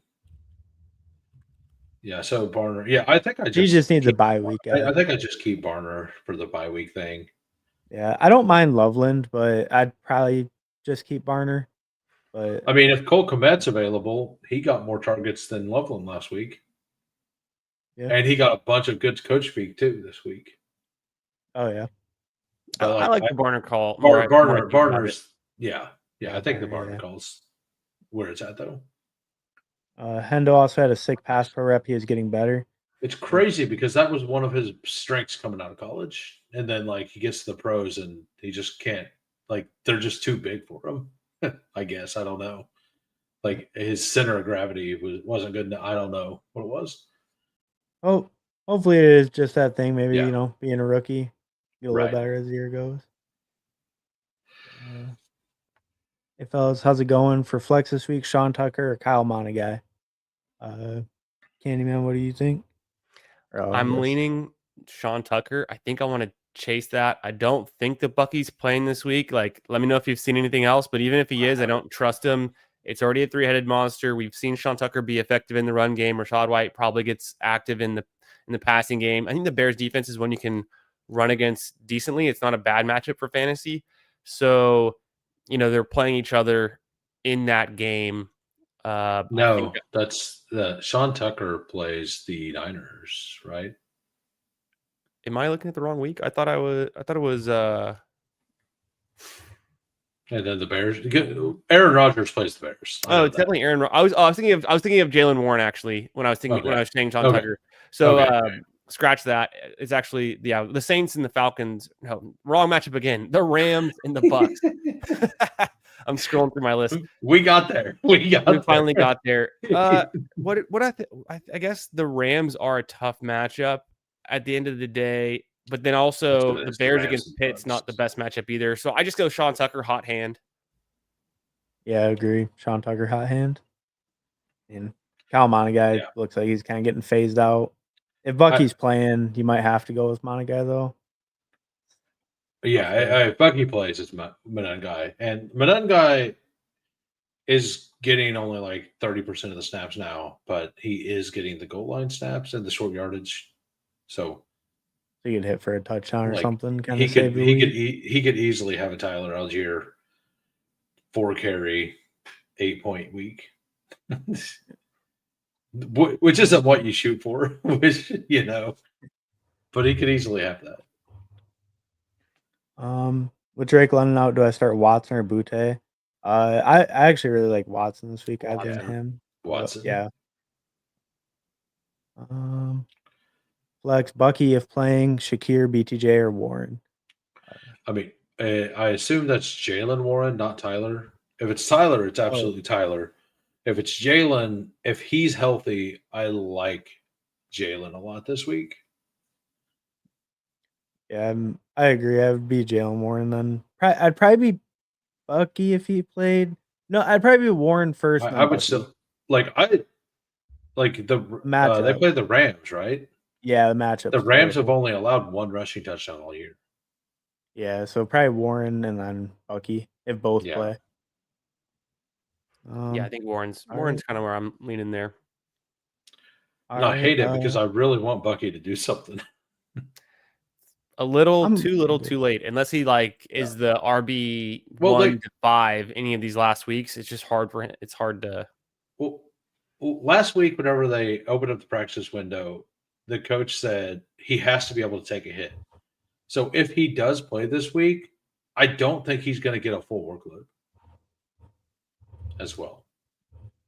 Yeah, so Barner. Yeah, I think he just needs a bye week. I think I just keep Barner for the bye week thing. Yeah, I don't mind Loveland, but I'd probably just keep Barner. But I mean, if Cole Kmet's available, he got more targets than Loveland last week. Yeah. And he got a bunch of good coach speak too this week. Oh yeah. I like the Barner call. Barner's I think the Barner call's where it's at though. Hendo also had a sick pass pro rep. He was getting better. It's crazy because that was one of his strengths coming out of college, and then like he gets to the pros and he just can't. Like they're just too big for him. I guess I don't know. Like his center of gravity wasn't good enough. I don't know what it was. Oh, hopefully it is just that thing. Maybe being a rookie, get a little better as the year goes. Hey fellas, how's it going for flex this week? Sean Tucker or Kyle Monaghan? Candyman, what do you think? I'm leaning Sean Tucker. I think I want to chase that. I don't think the Bucky's playing this week. Like, let me know if you've seen anything else. But even if he is, I don't trust him. It's already a 3-headed monster. We've seen Sean Tucker be effective in the run game. Rashad White probably gets active in the passing game. I think the Bears defense is one you can run against decently. It's not a bad matchup for fantasy. So, they're playing each other in that game. No, that's Sean Tucker plays the Niners, right? Am I looking at the wrong week? I thought it was. And then the Bears. Aaron Rodgers plays the Bears. It's definitely Aaron. I was thinking of Jalen Warren actually when I was saying Sean Tucker. So scratch that. It's actually the Saints and the Falcons. No, wrong matchup again. The Rams and the Bucks. I'm scrolling through my list. We got there. We finally got there. I guess the Rams are a tough matchup. At the end of the day, But then also the It's the Bears Rams against and Pitt's Bucks. not the best matchup either. So I just go Sean Tucker, hot hand. Yeah, I agree. Sean Tucker, hot hand. And Kyle Monagai Yeah. looks like he's kind of getting phased out. If Bucky's playing, you might have to go with Monagai though. Yeah, Bucky plays as Menengai, and Menengai is getting only like 30% of the snaps now, but he is getting the goal line snaps and the short yardage. So So you could hit for a touchdown or like something, kind he of could save the he could week. he could easily have a Tyler Algier 4-carry 8-point week, which isn't what you shoot for, which but he could easily have that. With Drake London out, do I start Watson or Butte? I actually really like Watson this week. I'd Watson. than him. Watson. Yeah. Flex Bucky if playing Shakir, BTJ, or Warren. I mean, I assume that's Jalen Warren, not Tyler. If it's Tyler, it's absolutely Tyler. If it's Jalen, if he's healthy, I like Jalen a lot this week. Yeah, I agree. I would be Jalen Warren then. I'd probably be Bucky if he played. No, I'd probably be Warren first. I Then would Bucky. still like they Matchup. play the Rams, right? Yeah, the matchup. The Rams have only allowed one rushing touchdown all year. Yeah, so probably Warren and then Bucky if both Yeah. play. Yeah, I think Warren's right. kind of where I'm leaning there. I hate it because I really want Bucky to do something. A little too late. Unless he is the RB 1 to 5 any of these last weeks, it's just hard for him. It's hard to. Well, last week, whenever they opened up the practice window, the coach said he has to be able to take a hit. So if he does play this week, I don't think he's going to get a full workload as well.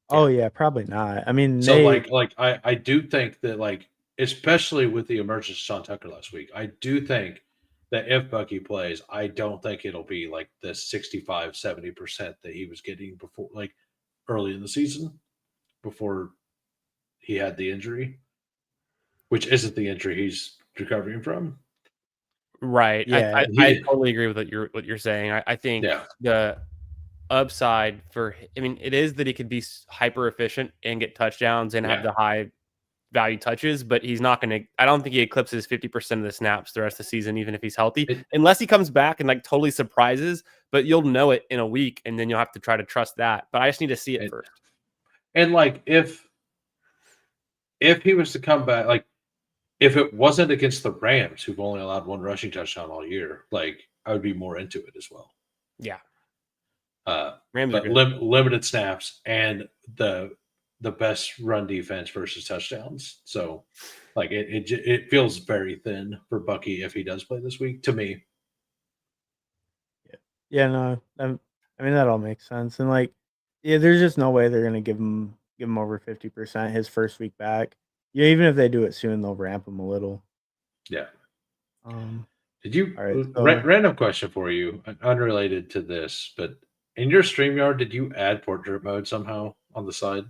Oh yeah, probably not. I mean, so I do think that especially with the emergence of Sean Tucker last week, I do think that if Bucky plays, I don't think it'll be like the 65-70% that he was getting before, like early in the season before he had the injury, which isn't the injury he's recovering from. Right. Yeah, I totally agree with what you're saying. I think the upside it is that he could be hyper efficient and get touchdowns and have the high value touches, but he's not going to. I don't think he eclipses 50% of the snaps the rest of the season, even if he's healthy, unless he comes back and totally surprises. But you'll know it in a week, and then you'll have to try to trust that. But I just need to see it first. And if he was to come back, if it wasn't against the Rams, who've only allowed one rushing touchdown all year, I would be more into it as well. Yeah. Rams but limited snaps and the best run defense versus touchdowns. So it feels very thin for Bucky if he does play this week to me. Yeah, no, I mean that all makes sense. And there's just no way they're gonna give him over 50% his first week back. Yeah, even if they do it soon, they'll ramp him a little. Yeah. Did you? All right. Random question for you, unrelated to this, but in your StreamYard, did you add portrait mode somehow on the side?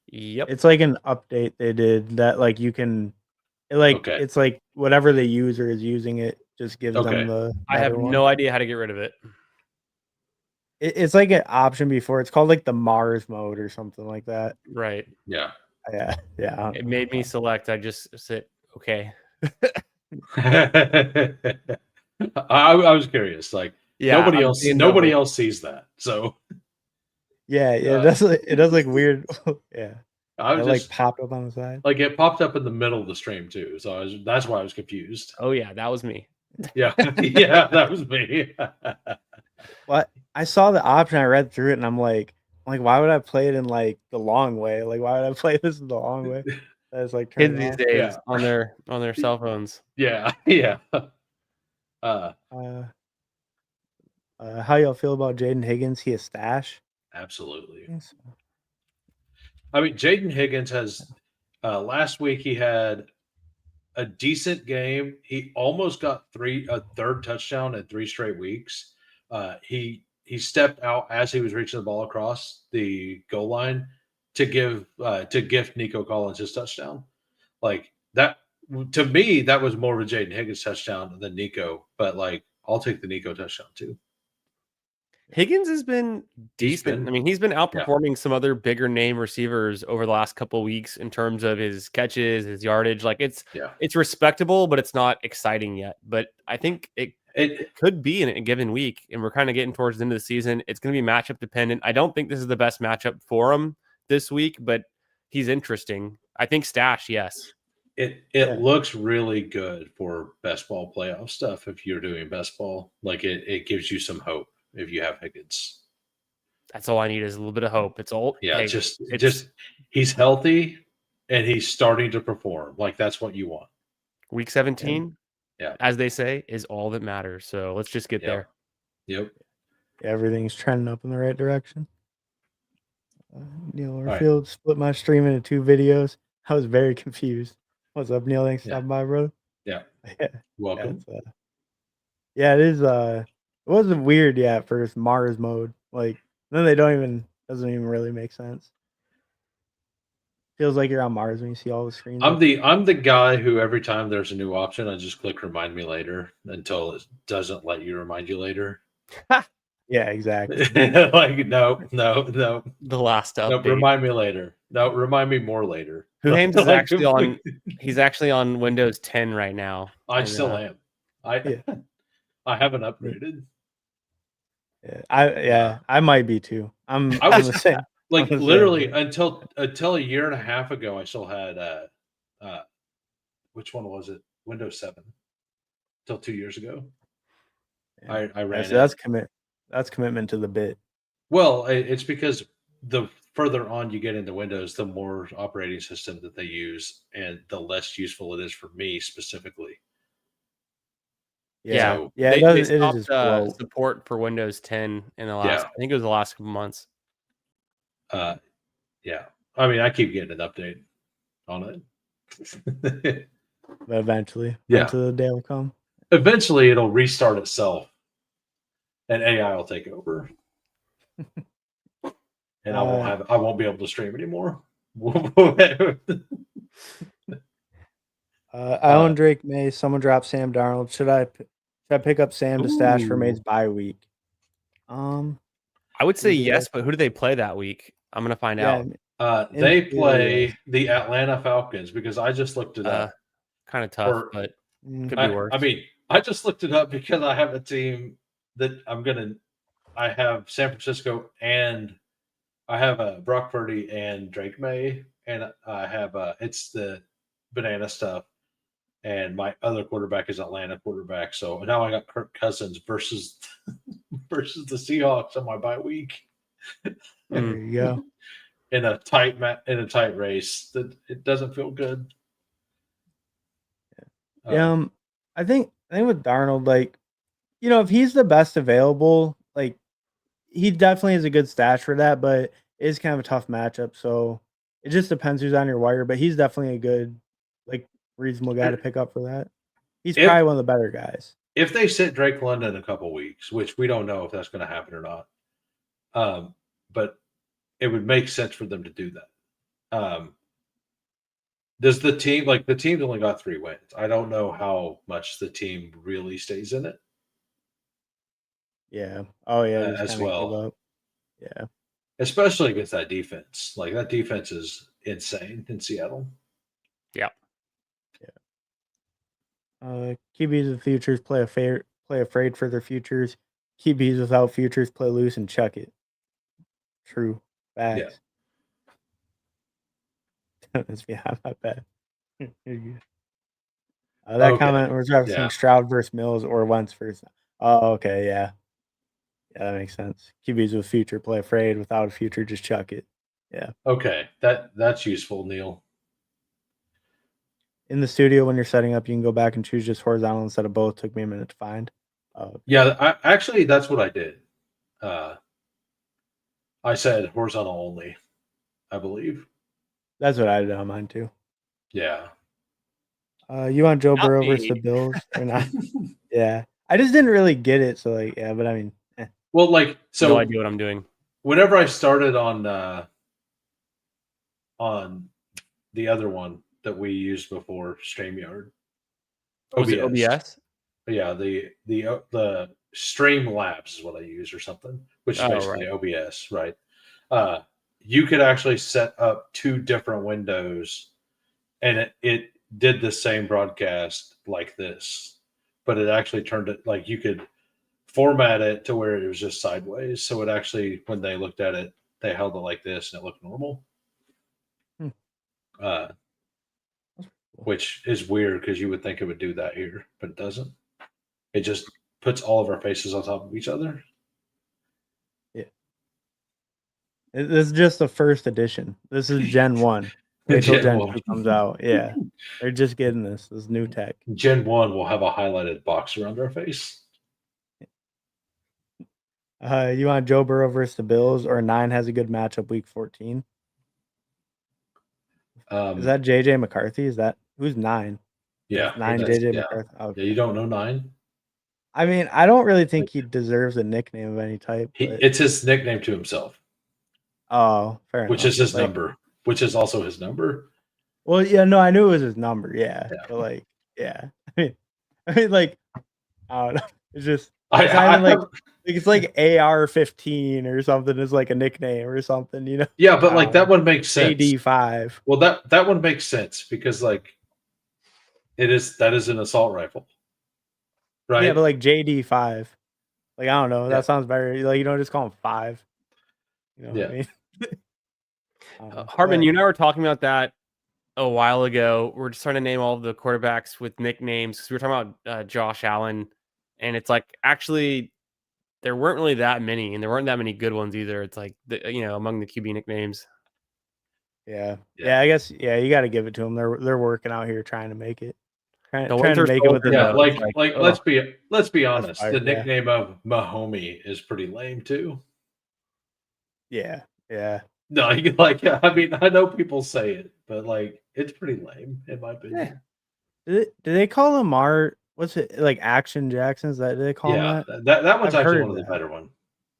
Yep. It's like an update they did that you can. It's like whatever the user is using it just gives them the. I have no idea how to get rid of it. It's like an option before. It's called the Mars mode or something like that. Right. Yeah. Yeah. It made me select. I just said, okay. I was curious. Nobody else sees that. So. Yeah. It does look weird. Yeah. It popped up on the side. It popped up in the middle of the stream too. So that's why I was confused. Oh yeah, that was me. Yeah. Yeah, that was me. Well, I saw the option, I read through it, and I'm like, why would I play it in the long way? Why would I play this in the long way? That's kids these days on their cell phones. Yeah. How y'all feel about Jaden Higgins? He a stash? Absolutely. I mean, Jaden Higgins has last week he had a decent game. He almost got a third touchdown in 3 straight weeks. He stepped out as he was reaching the ball across the goal line to gift Nico Collins his touchdown. That to me, that was more of a Jaden Higgins touchdown than Nico, but like I'll take the Nico touchdown too. Higgins has been He's decent. been- I mean, he's been Yeah. outperforming some other bigger name receivers over the last couple of weeks in terms of his catches, his yardage. Like Yeah. it's respectable, but it's not exciting yet. But I think it It could be in a given week, and we're kind of getting towards the end of the season. It's going to be matchup dependent. I don't think this is the best matchup for him this week, but he's interesting. I think stash, yes. it Yeah. looks really good for best ball playoff stuff if you're doing best ball. Like it gives you some hope if you have Higgins. That's all I need is a little bit of hope. It's all Yeah, hey, just it's he's healthy and he's starting to perform. Like that's what you want. week 17. Yeah. As they say, is all that matters. So let's just get Yep. there. Yep. Everything's trending up in the right direction. Neil right. Orfield split my stream into 2 videos. I was very confused. What's up, Neil? Thanks for stopping by, bro. Yeah. Yeah, Welcome. yeah, it is. It wasn't weird at first. Mars mode, like then they doesn't even really make sense. Feels like you're on Mars when you see all the screens. I'm the guy who every time there's a new option, I just click remind me later until it doesn't let you remind you later. Yeah, exactly. Like no. The last No, update. remind me later. No, remind me more later. Hoohames is Like, actually on. He's actually on Windows 10 right now. I And, still am. I haven't upgraded. Yeah, I might be too. I was I'm the same. like I'm the same. literally until a year and a half ago, I still had which one was it? Windows 7. Till 2 years ago. Yeah. I ran So that's commitment to the bit. Well, it's because the further on you get into Windows, the more operating system that they use, and the less useful it is for me specifically. Yeah, So, Yeah, they it stopped is slow. support for Windows 10 in the last. Yeah. I think it was the last couple months. Yeah. I mean, I keep getting an update on it. But eventually Yeah. the day will come. Eventually, it'll restart itself, and AI will take over, and I won't be able to stream anymore. I own Drake May. Someone dropped Sam Darnold. Should I pick up Sam to stash for May's bye week? I would say yes, but who do they play that week? I'm gonna find out. They play the Atlanta Falcons because I just looked it up. Kind of tough, but could be worse. I mean, I just looked it up because I have a team that I have San Francisco and I have Brock Purdy and Drake May, and I have it's the banana stuff, and my other quarterback is Atlanta quarterback. So now I got Kirk Cousins versus the Seahawks on my bye week. There you go. In a tight race, that it doesn't feel good. I think with Darnold, like, if he's the best available, like, he definitely is a good stash for that, but it is kind of a tough matchup. So it just depends who's on your wire, but he's definitely a good, like, reasonable guy to pick up for that. He's probably one of the better guys. If they sit Drake London a couple weeks, which we don't know if that's going to happen or not, but it would make sense for them to do that. Does the team's only got 3 wins? I don't know how much the team really stays in it. Yeah. Oh yeah. As well. Yeah. Especially against that defense. Like that defense is insane in Seattle. Yeah. QBs with futures play afraid for their futures. QBs without futures play loose and chuck it. True. Facts. Yeah, I'm not bad. That comment was referencing Stroud versus Mills or Wentz versus. Oh, okay, yeah. Yeah, that makes sense. QBs with future play afraid, without a future, just chuck it. Yeah. Okay, that's useful, Neil. In the studio, when you're setting up, you can go back and choose just horizontal instead of both. Took me a minute to find. Yeah, actually, that's what I did. I said horizontal only, I believe. That's what I did on mine too. Yeah. You want Joe Burrow versus the Bills or not? Yeah, I just didn't really get it. So like, yeah, but I mean, well, like, so no idea what I'm doing. Whenever I started on the other one, that we used before, StreamYard. Was it OBS? Yeah, the Stream Labs is what I use or something, which is Oh, basically right. OBS, right? You could actually set up 2 different windows, and it did the same broadcast like this, but it actually turned it like you could format it to where it was just sideways. So it actually, when they looked at it, they held it like this, and it looked normal. Hmm. Uh, which is weird because you would think it would do that here, but it doesn't. It just puts all of our faces on top of each other. Yeah. This is just the first edition. This is Gen 1. Wait till Gen 2 comes out. Yeah. They're just getting this new tech. Gen 1 will have a highlighted box around our face. You want Joe Burrow versus the Bills, or 9 has a good matchup week 14? Is that JJ McCarthy? Is that who's 9? Yeah, 9 JJ McCarthy. Okay. Yeah, you don't know 9? I mean, I don't really think he deserves a nickname of any type. But... It's his nickname to himself. Oh, fair enough. Which is his number. Which is also his number. Well, yeah, no, I knew it was his number. Yeah. But like, yeah. I mean, like, I don't know. It's just it's not even like it's like AR-15 or something is like a nickname or something, you know? Yeah, but like that one makes sense. AD5. Well, that one makes sense because like that is an assault rifle. Right? Yeah, but like JD5. Like, I don't know. That sounds better. Like, you don't just call him 5. You know what I mean? Hartman, you and I were talking about that a while ago. We're just trying to name all the quarterbacks with nicknames because we were talking about Josh Allen, and it's like actually there weren't really that many, and there weren't that many good ones either. It's like among the QB nicknames. Yeah, I guess you got to give it to them. They're working out here trying to make it. Trying to make it with the let's be honest. The nickname of Hoohames is pretty lame too. Yeah. No, like I mean, I know people say it, but like it's pretty lame in my opinion. Do they call Lamar? What's it like? Action Jackson's that? Do they call him that? That one's actually one of the better ones.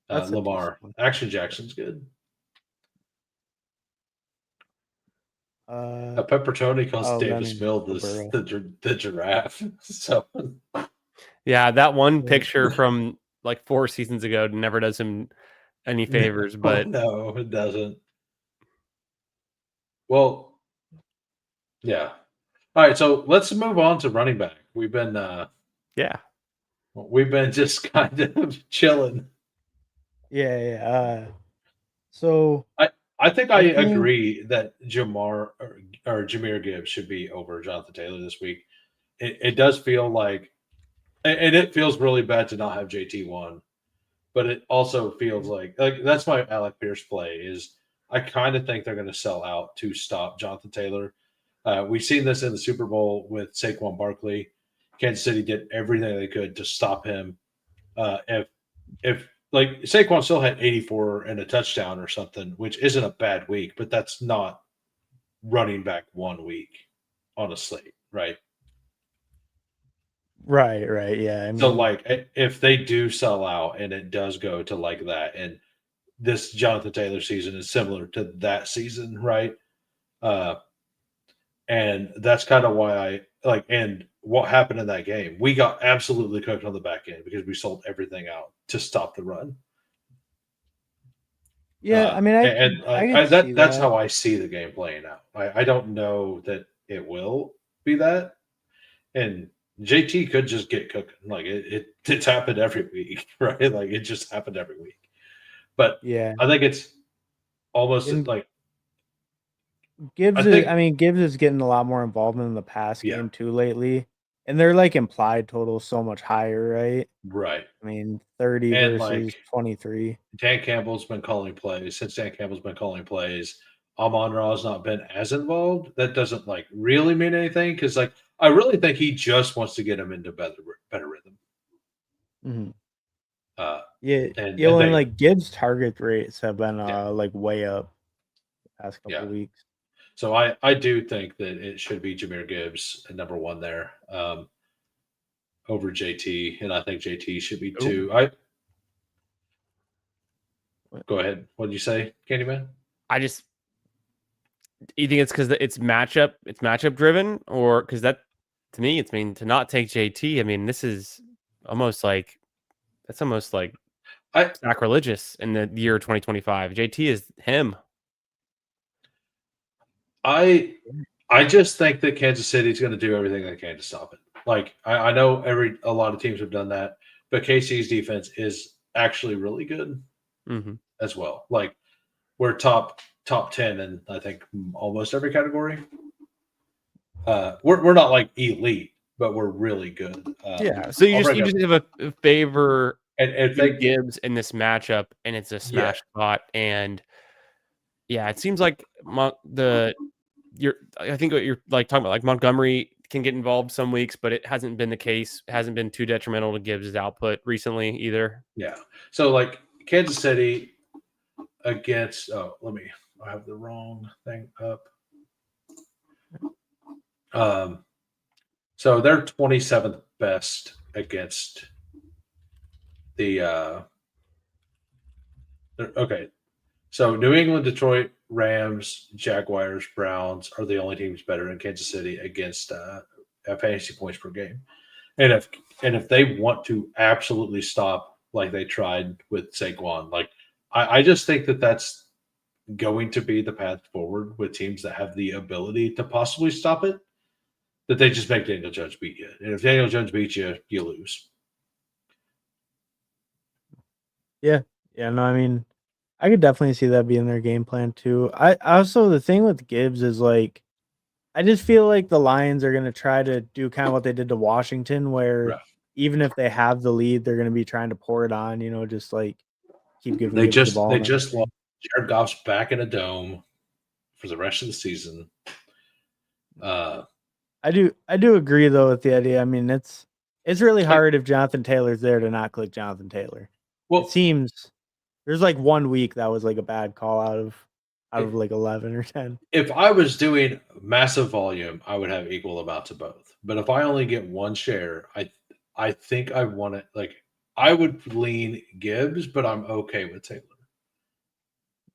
Lamar Action Jackson's good. Pepperoni calls Davis Mills the giraffe. So yeah, that one picture from like 4 seasons ago never does him any favors, but no, it doesn't. Well, yeah. All right, so let's move on to running back. We've been just kind of chilling. Yeah. So I think I agree that Jamar or Jahmyr Gibbs should be over Jonathan Taylor this week. It does feel like, and it feels really bad to not have JT1, but it also feels like that's my Alec Pierce play is I kind of think they're going to sell out to stop Jonathan Taylor. We've seen this in the Super Bowl with Saquon Barkley. Kansas City did everything they could to stop him. If like Saquon still had 84 and a touchdown or something, which isn't a bad week, but that's not running back 1 week on a slate, right? Right. Yeah. I mean, so like if they do sell out and it does go to like that, and this Jonathan Taylor season is similar to that season, right? And that's kind of why I like, and what happened in that game, we got absolutely cooked on the back end because we sold everything out to stop the run. Yeah, I mean, that's how I see the game playing out. I don't know that it will be that, and JT could just get cooking. Like it's happened every week, right? Like it just happened every week. But yeah, I think it's almost like Gibbs is getting a lot more involvement in the pass game too lately, and they're like implied totals so much higher, right? Right. I mean, 30 and versus 23. Dan Campbell's been calling plays. Since Dan Campbell's been calling plays, Amon-Ra has not been as involved. That doesn't like really mean anything because like I really think he just wants to get him into better rhythm. Mm-hmm. And like Gibbs' target rates have been like way up the past couple weeks. So I do think that it should be Jahmyr Gibbs at number 1 there over JT, and I think JT should be 2. Go ahead. What did you say, Candyman? you think it's because it's matchup driven, or because that to me, it's to not take JT. I mean, this is almost like that's almost like I sacrilegious in the year 2025. JT is him. I just think that Kansas City's going to do everything they can to stop it. Like I know a lot of teams have done that, but KC's defense is actually really good as well. Like we're top 10 in I think almost every category. We're not like elite, but we're really good. Yeah. So you just have a favor and they Gibbs in this matchup, and it's a smash spot. And yeah, it seems like I think what you're like talking about, like Montgomery can get involved some weeks, but it hasn't been the case. It hasn't been too detrimental to Gibbs' output recently either. Yeah. So like Kansas City against I have the wrong thing up. So they're 27th best against the okay. So New England, Detroit, Rams, Jaguars, Browns are the only teams better than Kansas City against fantasy points per game. And if they want to absolutely stop like they tried with Saquon, like I just think that that's going to be the path forward with teams that have the ability to possibly stop it, that they just make Daniel Jones beat you. And if Daniel Jones beats you, you lose. Yeah. Yeah, no, I mean, I could definitely see that being their game plan too. I also, the thing with Gibbs is like, I just feel like the Lions are going to try to do kind of what they did to Washington, where even if they have the lead, they're going to be trying to pour it on, just like keep giving Gibbs the ball. They just lost Jared Goff's back in a dome for the rest of the season. I do agree though with the idea. I mean, it's really hard if Jonathan Taylor's there to not click Jonathan Taylor. Well, it seems there's like 1 week that was like a bad call out of like 11 or 10. If I was doing massive volume, I would have equal amounts of both. But if I only get one share, I think I want it. Like I would lean Gibbs, but I'm okay with Taylor.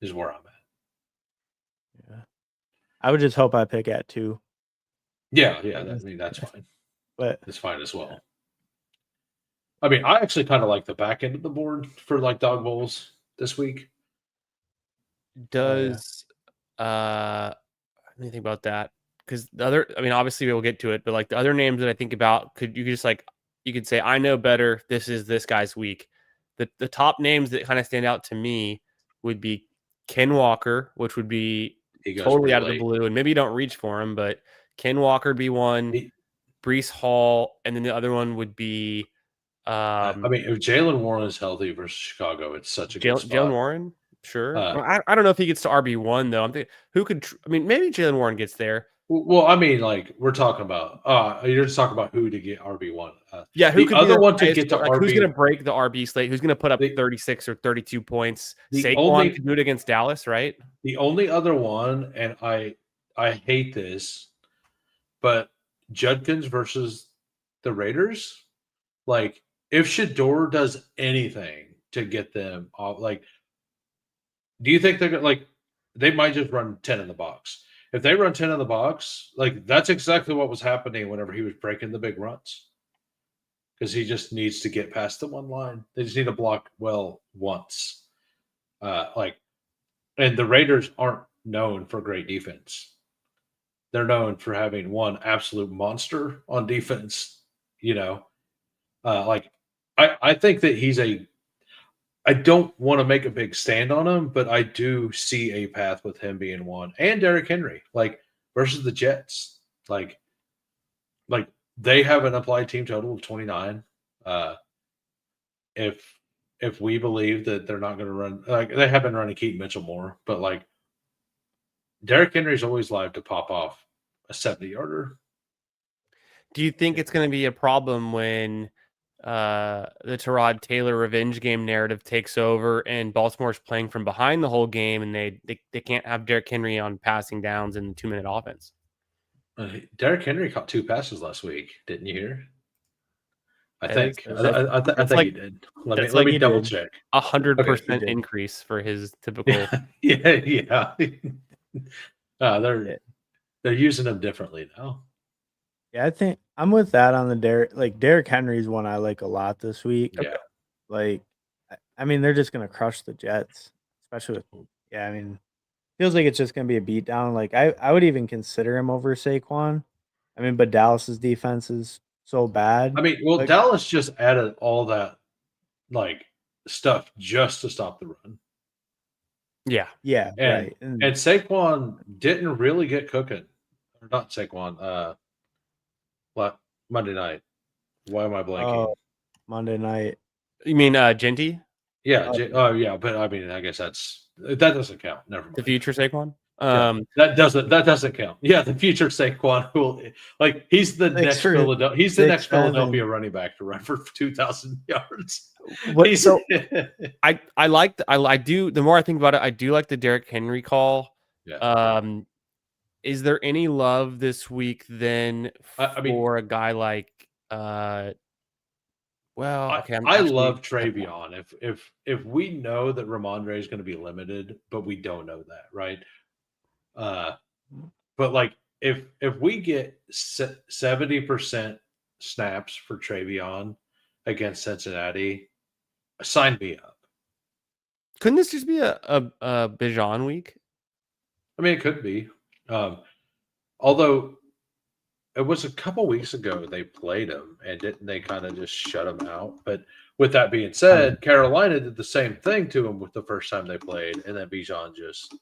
Is where I'm at. Yeah, I would just hope I pick at 2. Yeah. That's fine. But it's fine as well. I mean, I actually kind of like the back end of the board for like dog bowls this week. Does let me think about that, because the other, I mean, obviously we'll get to it, but like the other names that I think about, you could say I know better. This is this guy's week. The top names that kind of stand out to me would be Ken Walker, which would be totally out of the blue, and maybe you don't reach for him, but Ken Walker would be one. Breece Hall, and then the other one would be. I mean, if Jaylen Warren is healthy versus Chicago, it's such a good spot. Jaylen Warren, sure. I don't know if he gets to RB1 though. I'm thinking who could. I mean, maybe Jaylen Warren gets there. Well, I mean, like we're talking about. You're just talking about who to get RB1. Yeah, who could other one to get to RB? Who's going to break the RB slate? Who's going to put up 36 or 32 points? Saquon can do it against Dallas, right? The only other one, and I hate this, but Judkins versus the Raiders, like. If Shador does anything to get them off, like, do you think they're going to, like, they might just run 10 in the box? If they run 10 in the box, like, that's exactly what was happening whenever he was breaking the big runs. Because he just needs to get past the one line. They just need to block well once. And the Raiders aren't known for great defense. They're known for having one absolute monster on defense, I think that I don't want to make a big stand on him, but I do see a path with him being one, and Derrick Henry, like versus the Jets, like they have an applied team total of 29. If we believe that they're not going to run, like they have been running Keaton Mitchell more, but like Derrick Henry's always live to pop off a 70-yarder. Do you think it's going to be a problem when the Tyrod Taylor revenge game narrative takes over and Baltimore's playing from behind the whole game, and they can't have Derrick Henry on passing downs in the 2-minute offense? Derrick Henry caught 2 passes last week. Didn't you hear? I think he did. Let me double check. 100% increase for his typical. Yeah. They're using them differently now. Yeah, I think I'm with that on the Derrick Henry's one I like a lot this week. Yeah. Like, I mean, they're just gonna crush the Jets, especially with I mean, feels like it's just gonna be a beatdown. Like I would even consider him over Saquon. I mean, but Dallas's defense is so bad. I mean, well, Like, Dallas just added all that like stuff just to stop the run. Yeah. yeah, And right. and Saquon didn't really get cooking. Or not Saquon, what Monday night. Why am I blanking? Oh, Monday night. You mean Genty, Yeah, Oh, yeah, but I mean, I guess that doesn't count. Never the mind. future Saquon? Yeah, that doesn't count. Yeah, the future Saquon will like he's the next 6'7". Philadelphia running back to run for 2,000 yards. What? He's So I like I do, the more I think about it, I do like the Derrick Henry call. yeah. Is there any love this week then I mean, for a guy like well, okay, I'm I actually love Travion. If we know that Ramondre is going to be limited, but we don't know that, right? But like if we get 70% snaps for Travion against Cincinnati, sign me up. couldn't this just be a Bijan week? I mean, it could be. Although it was a couple weeks ago they played him, and didn't they kind of just shut him out? But with that being said, Carolina did the same thing to him with the first time they played, and then Bijan just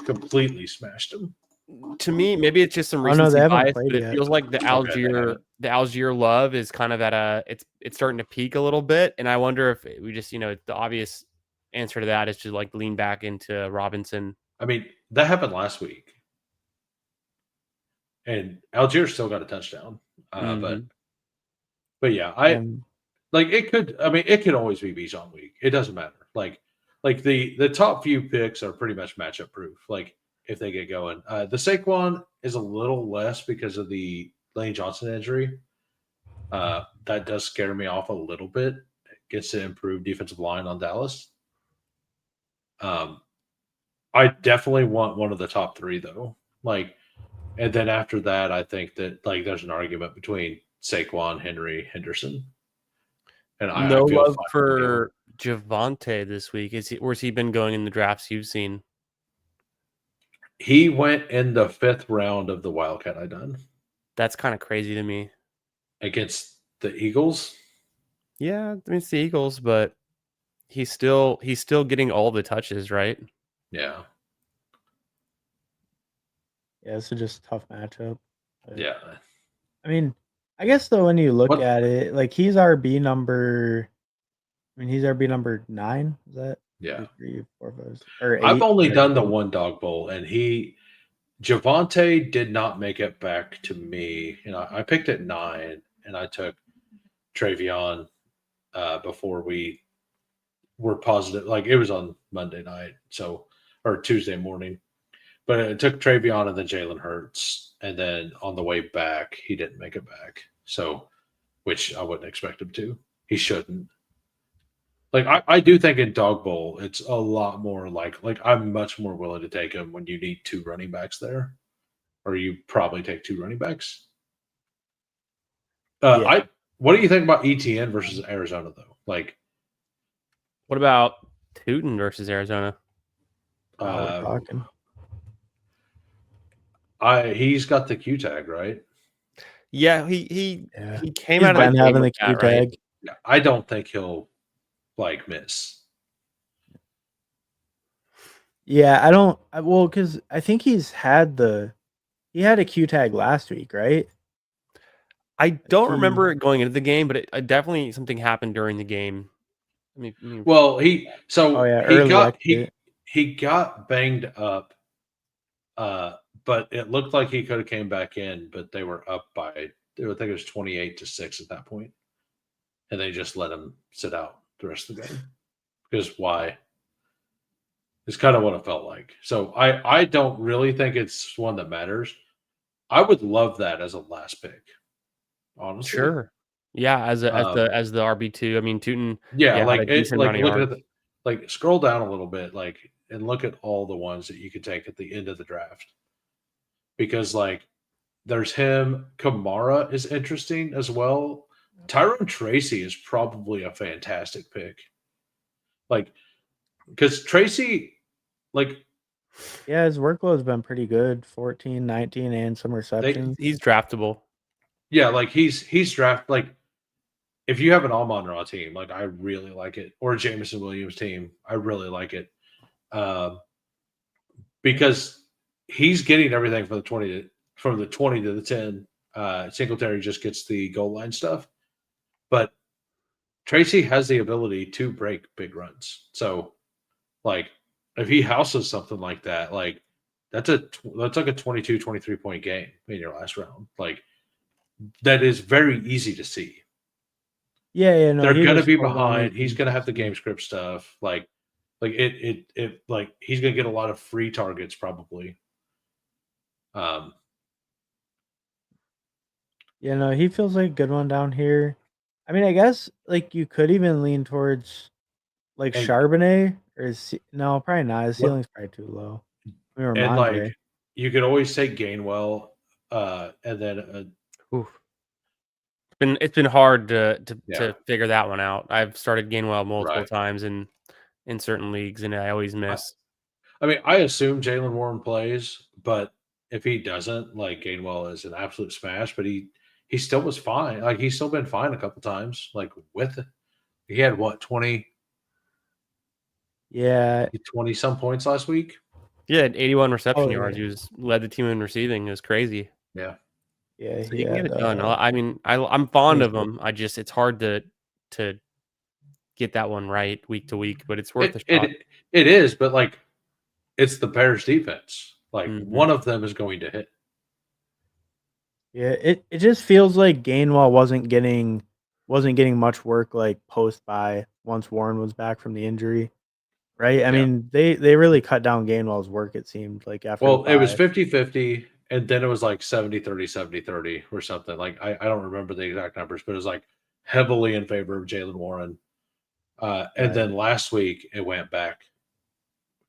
completely smashed him. To me, maybe it's just some Oh, no, recency they haven't bias, played but it yet. feels like the Algier love is kind of at it's starting to peak a little bit, and I wonder if we just the obvious answer to that is to like lean back into Robinson. I mean, that happened last week, and Algier still got a touchdown. But yeah, like it could. I mean, it could always be Bijan week. It doesn't matter. Like the top few picks are pretty much matchup proof. Like if they get going, the Saquon is a little less because of the Lane Johnson injury. That does scare me off a little bit. It gets to improve defensive line on Dallas. I definitely want one of the top three though. Like, and then after that, I think that like there's an argument between Saquon, Henry, Henderson, and No I feel love fine for Javonte this week. Where's he been going in the drafts you've seen? He went in the 5th round of the Wildcat I done That's kind of crazy to me. against the Eagles. Yeah, I mean it's the Eagles, but he's still getting all the touches, right? Yeah. Yeah, it's just a tough matchup. Yeah. I mean, I guess though when you look at it, like he's RB number. I mean, he's RB number 9. Is that? Yeah. 2, 3, 4, 5, or 8? I've only done the one dog bowl, and Javonte did not make it back to me. I picked at 9, and I took Travion before we were positive. Like it was on Monday night, or Tuesday morning. But it took Travion and then Jalen Hurts, and then on the way back, he didn't make it back. So, which I wouldn't expect him to. He shouldn't. Like I do think in dog bowl, it's a lot more like I'm much more willing to take him when you need 2 running backs there, or you probably take 2 running backs. Yeah. What do you think about ETN versus Arizona though? Like, what about Tootin versus Arizona? We're talking. He's got the Q tag, right? Yeah, he came He's out of been the having game the with Q that, tag. right? Yeah, I don't think he'll like miss. Yeah, I don't. Well, because I think he had a Q tag last week, right? I don't remember it going into the game, but it definitely something happened during the game. Well, he got banged up, but it looked like he could have came back in, but they were up by I think it was 28-6 at that point, and they just let him sit out the rest of the game. Because why? It's kind of what it felt like. So I don't really think it's one that matters. I would love that as a last pick, honestly. Sure. Yeah, as the RB2. I mean, Tootin. Yeah, had a decent look yards. at scroll down a little bit, and look at all the ones that you could take at the end of the draft. because like there's him. Kamara is interesting as well. Tyrone Tracy is probably a fantastic pick. Like, because Tracy, like, Yeah, his workload's been pretty good. 14, 19, and some they, receptions. He's draftable. yeah, like he's draft like if you have an Amon Ra team, like I really like it, or a Jameson Williams team, I really like it, because he's getting everything from the 20 to the 10. Singletary just gets the goal line stuff, but Tracy has the ability to break big runs. So, like, if he houses something like that, like that's like a 22, 23 point game in your last round. Like that is very easy to see. Yeah, no, They're he gonna was be 41, behind. He's 18, gonna have the 16. game script stuff. Like like he's gonna get a lot of free targets probably. Um, Yeah, no, he feels like a good one down here. I mean, I guess like you could even lean towards like and Charbonnet or no, probably not. His what ceiling's probably too low. I mean, and Ramondre. like you could always take Gainwell, and then Oof. It's been hard to yeah, figure that one out. I've started Gainwell multiple right. times in certain leagues, and I always miss. I mean, I assume Jalen Warren plays, but if he doesn't, like Gainwell is an absolute smash. But he still was fine. Like he's still been fine a couple times. Like with he had what 20 Yeah. 20 some points last week. Yeah, 81 reception Oh yards. yeah. He led the team in receiving. It was crazy. Yeah, Yeah, So he he can get had it done. I mean, I'm fond of 26. him. It's hard to get that one right week to week, but it's worth a it shot. it is. But like it's the Bears defense. Like Mhm. one of them is going to hit. Yeah, it just feels like Gainwell wasn't getting much work like post by once Warren was back from the injury. Right? I Yeah. mean, they really cut down Gainwell's work, it seemed like after the Well, it was bye. 50-50, and then it was like 70-30, 70-30 or something. Like I don't remember the exact numbers, but it was like heavily in favor of Jalen Warren. And then Right. last week it went back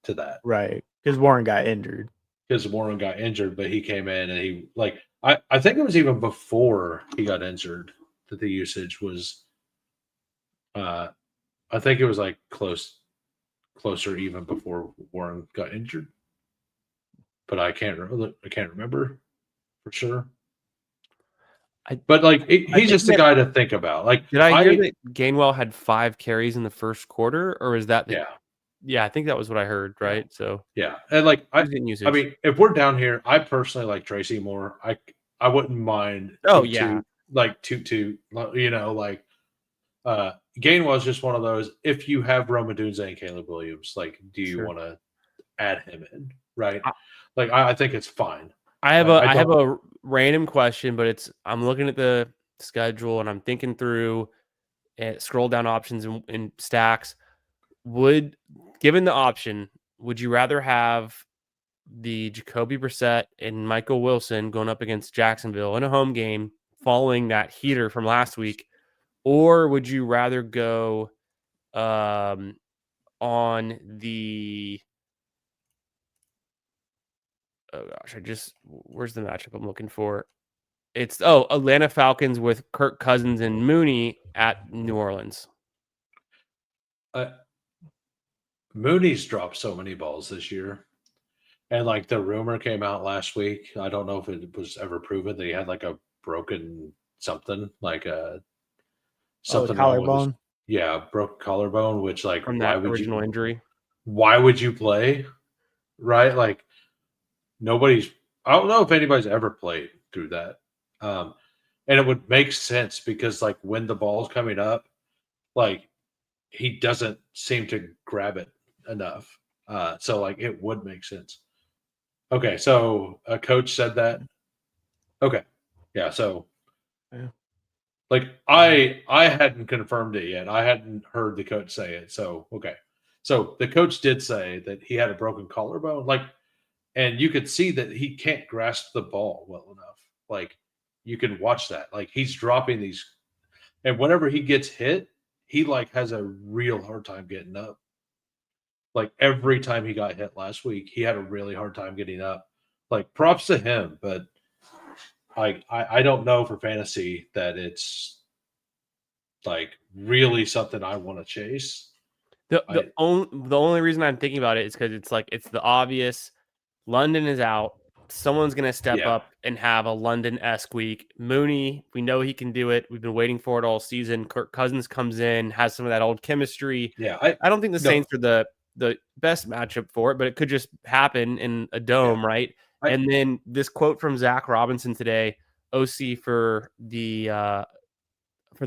to that Right. Because Warren got injured. because Warren got injured, but he came in and he like I think it was even before he got injured that the usage was I think it was like closer even before Warren got injured. But I can't remember for sure. But like I he's think just a that guy to think about. Like Did I hear that Gainwell had 5 carries in the first quarter, or is that the yeah. Yeah, I think that was what I heard, Yeah. right? So Yeah, and like he's getting usage. I mean, if we're down here, I personally like Tracy more. I wouldn't mind Oh, toot yeah. toot, like toot, you know, like Gainwell is just one of those. If you have Roma Dunze and Caleb Williams, like, do you Sure. want to add him in? Right? I Like, I think it's fine. I have Like, I I have don't. a random question, but I'm looking at the schedule and I'm thinking through scroll down options and stacks. Given the option, would you rather have the Jacoby Brissett and Michael Wilson going up against Jacksonville in a home game following that heater from last week? Or would you rather go on the oh gosh, where's the matchup I'm looking for? It's Atlanta Falcons with Kirk Cousins and Mooney at New Orleans. Mooney's dropped so many balls this year. And like the rumor came out last week. I don't know if it was ever proven that he had like a broken something, like oh, something wrong with his collarbone. broke collarbone, which like From that original injury. why would you play? Right? Like I don't know if anybody's ever played through that. And it would make sense because like when the ball's coming up, like he doesn't seem to grab it enough. So like it would make sense. Okay, so a coach said that. Okay. Yeah, so Yeah. like I hadn't confirmed it yet. I hadn't heard the coach say it. So okay. So the coach did say that he had a broken collarbone. Like, and you could see that he can't grasp the ball well enough. Like you can watch that. Like he's dropping these, and whenever he gets hit, he like has a real hard time getting up. Like every time he got hit last week, he had a really hard time getting up. like props to him, but I don't know for fantasy that it's like really something I want to chase. The only reason I'm thinking about it is because it's the obvious. London is out. Someone's going to step Yeah. up and have a London-esque week. Mooney, we know he can do it. We've been waiting for it all season. Kirk Cousins comes in, has some of that old chemistry. Yeah, I don't think the no, Saints are the best matchup for it, but it could just happen in a dome, right? And then this quote from Zach Robinson today, OC for the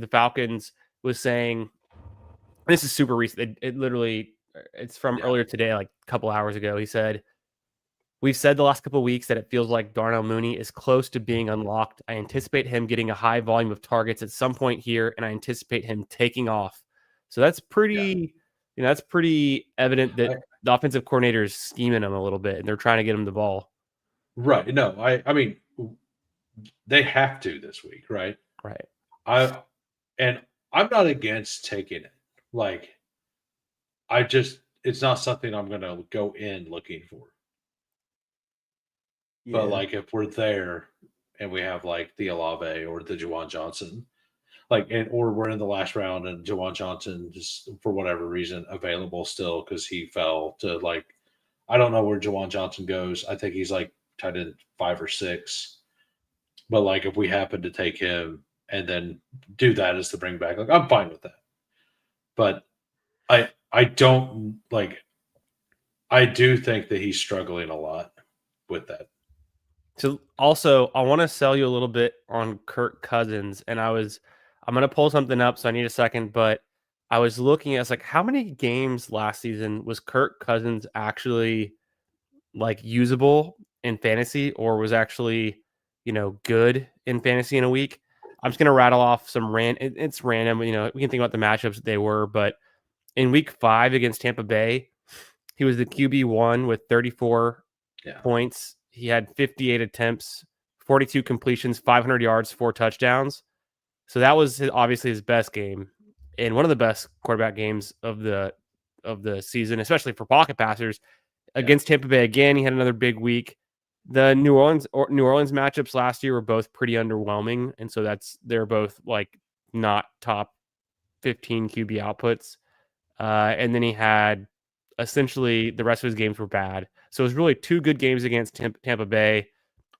Falcons, was saying, this is super recent. It literally, it's from earlier today, like a couple hours ago. He said, "We've said the last couple of weeks that it feels like Darnell Mooney is close to being unlocked. I anticipate him getting a high volume of targets at some point here, and I anticipate him taking off." So that's pretty, that's pretty evident that the offensive coordinator is scheming him a little bit, and they're trying to get him the ball. Right. No, I mean, they have to this week, right? Right. And I'm not against taking it. Like, it's not something I'm going to go in looking for. Yeah. But like, if we're there and we have like the Olave or the Juwan Johnson, like, or we're in the last round and Juwan Johnson just for whatever reason available still because he fell to like, I don't know where Juwan Johnson goes. I think he's like tight end 5 or 6. But like, if we happen to take him and then do that as the bring back, like, I'm fine with that. But I don't like. I do think that he's struggling a lot with that. So also, I want to sell you a little bit on Kirk Cousins, and I'm going to pull something up, so I need a second, but I was looking at, like, how many games last season was Kirk Cousins actually like usable in fantasy, or was actually, good in fantasy in a week? I'm just going to rattle off some it's random, we can think about the matchups that they were, but in week 5 against Tampa Bay, he was the QB1 with 34 points. He had 58 attempts, 42 completions, 500 yards, 4 touchdowns. So that was obviously his best game and one of the best quarterback games of the season, especially for pocket passers. Against Tampa Bay again, he had another big week. The New Orleans matchups last year were both pretty underwhelming, and so they're both like not top 15 QB outputs. And then he had essentially the rest of his games were bad. So it was really 2 good games against Tampa Bay.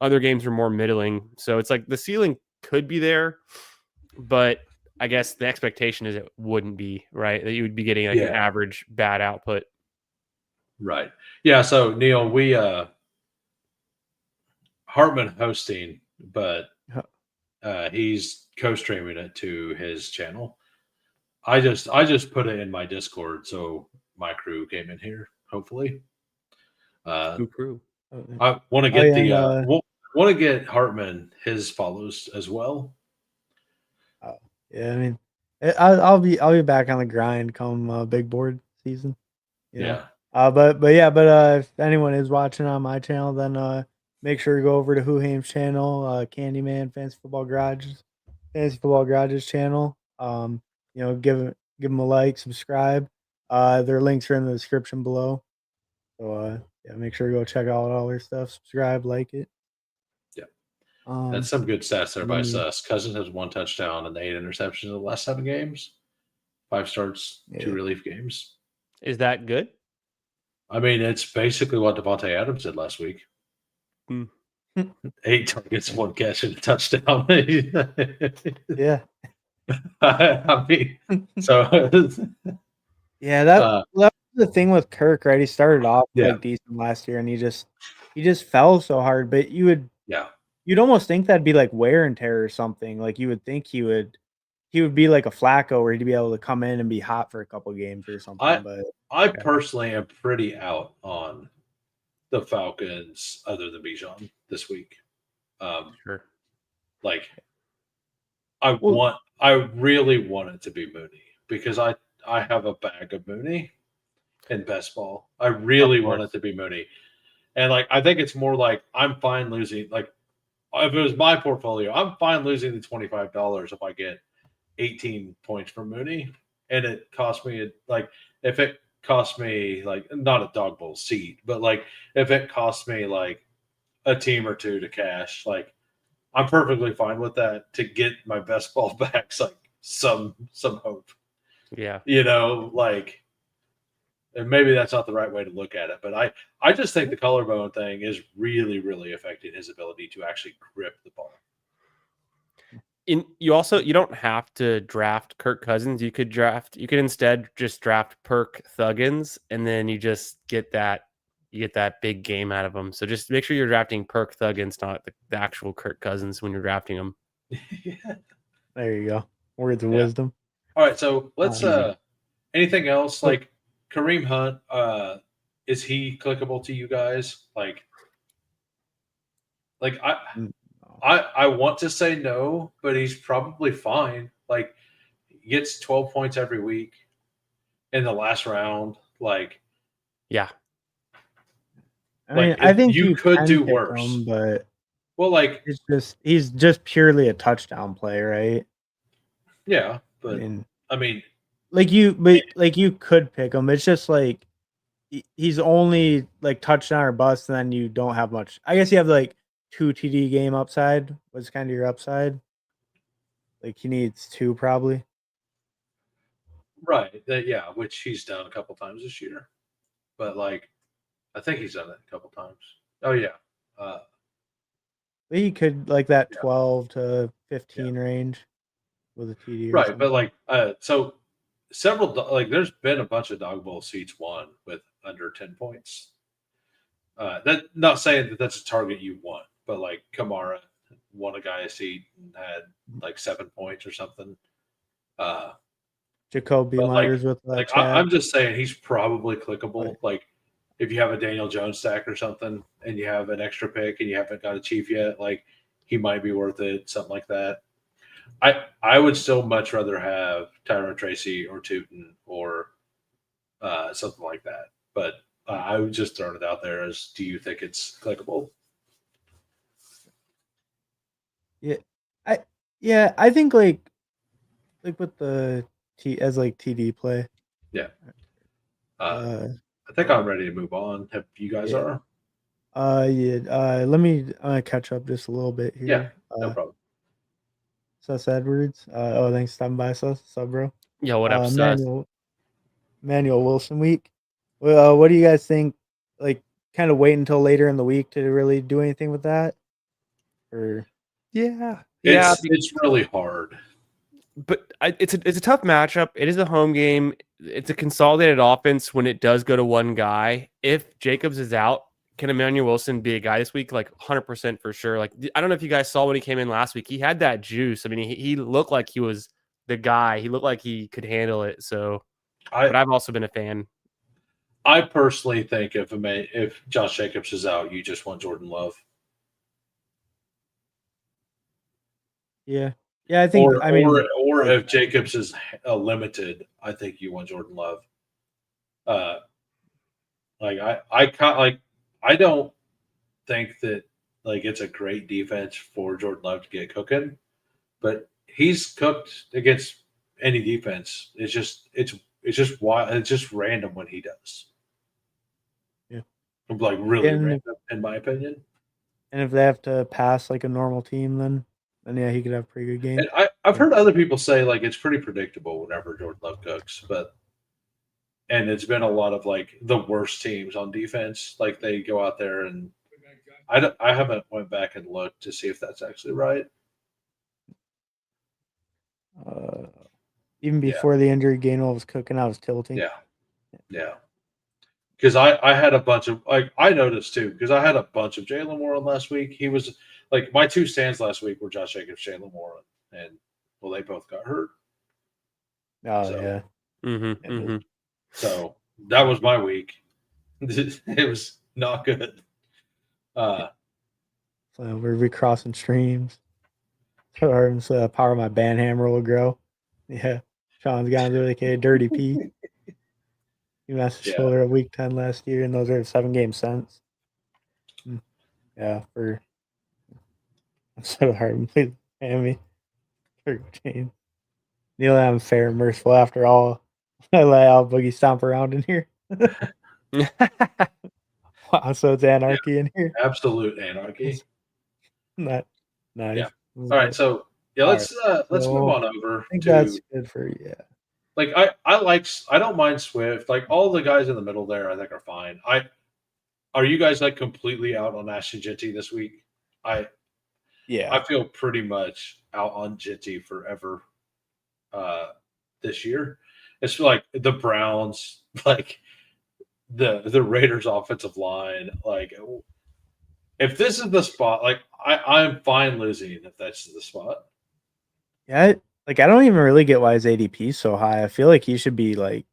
Other games were more middling. So it's like the ceiling could be there, but I guess the expectation is it wouldn't be, right? That you would be getting like an average bad output. Right. Yeah. So Neil, we Hartman hosting, but he's co-streaming it to his channel. I just put it in my Discord, so my crew came in here. Hopefully, crew. I want to get want to get Hartman his follows as well. Yeah, I mean, I'll be back on the grind come big board season. Yeah. But if anyone is watching on my channel, then make sure to go over to Hoohames channel, Candyman Fantasy Football Garages channel. Give them a like, subscribe. Their links are in the description below. So make sure to go check out all their stuff. Subscribe, like it. Yeah. That's some good stats there by Sus. Cousins has 1 touchdown and 8 interceptions in the last 7 games. 5 starts, 2 relief games. Is that good? I mean, it's basically what Devontae Adams did last week. 8 targets, 1 catch, and a touchdown. Yeah. I mean, so yeah, that was the thing with Kirk, right? He started off like decent last year, and he just fell so hard. But you'd almost think that'd be like wear and tear or something. Like you would think he would be like a Flacco, where he'd be able to come in and be hot for a couple games or something. I personally am pretty out on the Falcons, other than Bijan this week. Sure. Like, I really want it to be Mooney because I have a bag of Mooney in best ball. I really want it to be Mooney. And like, I think it's more like I'm fine losing. Like, if it was my portfolio, I'm fine losing the $25 if I get 18 points from Mooney. And it cost me if it cost me like not a dog bowl seat, but like if it cost me like a team or two to cash. Like I'm perfectly fine with that to get my best ball backs. Like some hope, Yeah. like. And maybe that's not the right way to look at it, but I just think the collarbone thing is really, really affecting his ability to actually grip the ball. You don't have to draft Kirk Cousins. You could instead just draft Perk Thuggins, and then you get that big game out of him. So just make sure you're drafting Perk Thuggins, not the actual Kirk Cousins when you're drafting him. Yeah. There you go. Words of Yeah. wisdom. All right, so let's anything else Look. like Kareem Hunt, is he clickable to you guys? Like I want to say no, but he's probably fine. Like he gets 12 points every week in the last round. Like Yeah. I mean, I think you could can do pick worse. him, but Well, like he's just purely a touchdown play, right? yeah, but I mean you could pick him. It's just like he's only like touchdown or bust, and then you don't have much. I guess you have like 2 TD game upside. What's kind of your upside? Like he needs 2 probably. right. Yeah, which he's done a couple times this year. But like I think he's done it a couple times. Oh yeah. But he could like that Yeah. 12 to 15 range with a TD. Or Right, something. but like so several like there's been a bunch of dog bowl seats won with under 10 points. That not saying that that's a target you want, but like Kamara won a guy a seat and had like 7 points or something. Jacoby But Myers with that like chat. I'm just saying he's probably clickable. Like if you have a Daniel Jones stack or something and you have an extra pick and you haven't got a chief yet, like he might be worth it, something like that. I would still much rather have Tyrone Tracy or Tootin or something like that. But I would just throw it out there as, do you think it's clickable? I think like with the TD play. Yeah. I think I'm ready to move on. If you guys are. Let me catch up just a little bit here. Yeah, no problem. Sus Edwards. Thanks for stopping by, Sus. What's up, bro? Yeah, what up, Sus? Manuel Wilson week. Well, what do you guys think? Like, kind of wait until later in the week to really do anything with that? Or it's really hard. But it's a tough matchup. It is a home game. It's a consolidated offense when it does go to one guy. If Jacobs is out, can Emmanuel Wilson be a guy this week? Like 100% for sure. Like I don't know if you guys saw when he came in last week. He had that juice. I mean, he looked like he was the guy. He looked like he could handle it. So, but I've also been a fan. I personally think if Josh Jacobs is out, you just want Jordan Love. Yeah, I think. Or if Jacobs is limited, I think you want Jordan Love. I don't think that like it's a great defense for Jordan Love to get cooking, but he's cooked against any defense. It's just wild. It's just random when he does. Yeah, like really random, in my opinion. And if they have to pass like a normal team, then yeah, he could have a pretty good game. And I've heard other people say like it's pretty predictable whenever Jordan Love cooks, and it's been a lot of like the worst teams on defense. Like they go out there and I haven't went back and looked to see if that's actually right. Even before the injury, Gainwell was cooking. I was tilting. Yeah. Because I had a bunch of like I noticed too because I had a bunch of Jalen Warren last week. He was like my 2 stands last week were Josh Jacobs, Jalen Warren, and well they both got hurt. Yeah. Mm-hmm. So that was my week. It was not good. So we're recrossing streams. So power of my band hammer will grow. Yeah. Sean's got really a dirty P. He messed his shoulder at week 10 last year, and those are 7-game cents. Yeah, I'm so hard to play Miami. Neil, I'm fair and merciful after all. I let Al Boogie stomp around in here. So it's anarchy in here. Absolute anarchy. Not nice. Yeah. All right. So All let's move on over I think to that's good for like I don't mind Swift. Like all the guys in the middle there, I think are fine. Are you guys like completely out on Ashton Jitty this week? I yeah. feel pretty much out on Jitty forever this year. It's like the Browns, like the Raiders offensive line. Like if this is the spot, like I'm fine losing if that's the spot. Yeah, I don't even really get why his ADP is so high. I feel like he should be like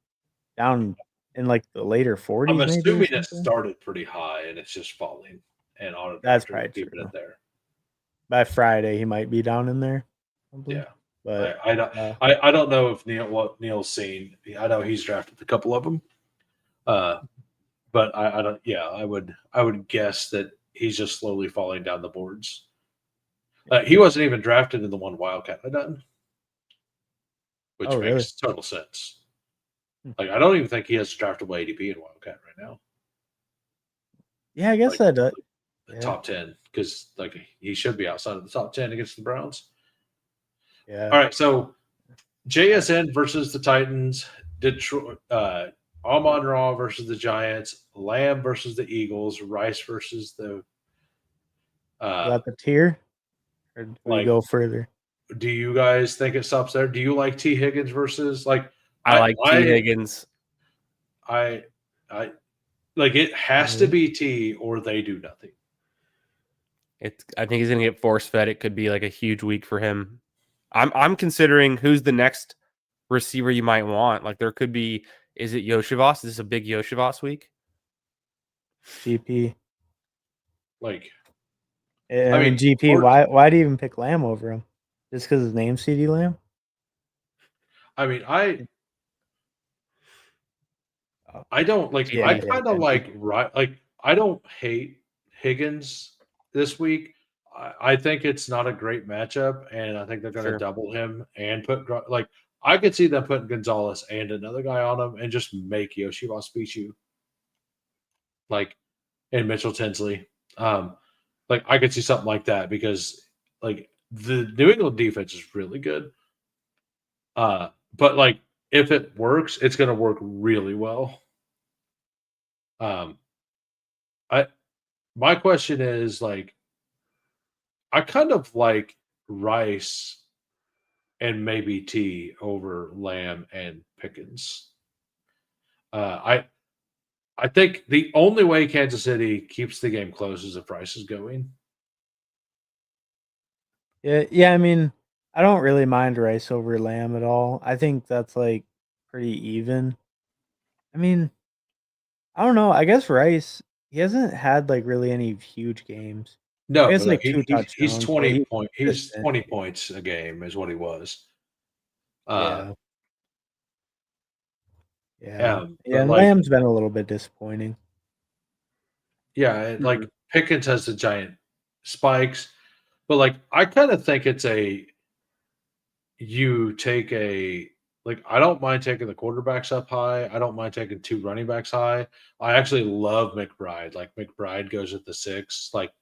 down in like the later I'm 40s maybe or assuming it something. started pretty high and it's just falling, and auto That's drafters are probably keeping true. it there. By Friday he might be down in there. Probably. Yeah, But I don't I don't know if what Neil's seen. I know he's drafted a couple of them, but I don't. Yeah, I would guess that he's just slowly falling down the boards. He wasn't even drafted in the one Wildcat I done, which really? makes total sense. Like I don't even think he has a draftable ADP in Wildcat right now. Yeah, I guess like, that does. The top 10, because like he should be outside of the top 10 against the Browns. Yeah. All right, so JSN versus the Titans, Detroit, Amon-Ra versus the Giants, Lamb versus the Eagles, Rice versus the. Is that the tier? Or do we go further? Do you guys think it stops there? Do you like T. Higgins versus like? I like T. Higgins. I like it has to be T or they do nothing. I think he's gonna get force fed. It could be like a huge week for him. I'm considering who's the next receiver you might want. Like there could be. Is it Yoshivas? Is this a big Yoshivas week? GP. Like, I mean GP. Why do you even pick Lamb over him? Just because his name's CD Lamb? I mean, I don't like. I kind of like right. Like I don't hate Higgins this week. I think it's not a great matchup, and I think they're going to double him and put like I could see them putting Gonzalez and another guy on him and just make Yoshivas beat you, like and Mitchell Tinsley. Like I could see something like that because like the New England defense is really good. But like if it works, it's going to work really well. My question is like, I kind of like Rice and maybe T over Lamb and Pickens. I think the only way Kansas City keeps the game close is if Rice is going. Yeah. I mean, I don't really mind Rice over Lamb at all. I think that's like pretty even. I mean, I don't know. I guess Rice, he hasn't had like really any huge games. No, I guess like he, 2 touchdowns. he's 20 points. He's consistent. 20 points a game is what he was. Yeah. But And like, Lamb's been a little bit disappointing. Yeah, like Pickens has the giant spikes, but like I kind of think it's you take like I don't mind taking the quarterbacks up high. I don't mind taking 2 running backs high. I actually love McBride. Like McBride goes at the 6. Like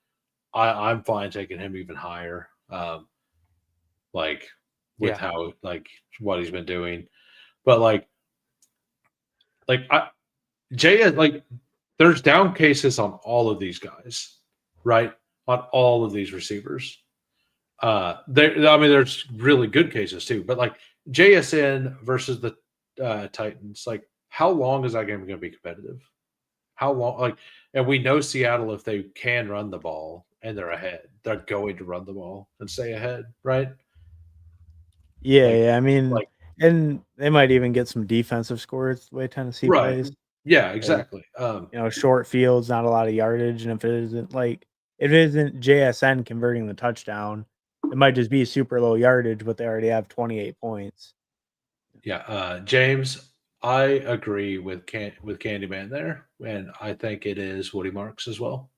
I'm fine taking him even higher. Like with how like what he's been doing, but like there's down cases on all of these guys, right? On all of these receivers. There's really good cases too, but like JSN versus the Titans, like how long is that game going to be competitive? How long? Like, and we know Seattle, if they can run the ball and they're ahead, they're going to run the ball and stay ahead, right? Yeah. I mean, and they might even get some defensive scores the way Tennessee plays. Yeah, exactly. Short fields, not a lot of yardage, and if it isn't JSN converting the touchdown, it might just be super low yardage, but they already have 28 points. Yeah, James, I agree with Candyman there, and I think it is Woody Marks as well.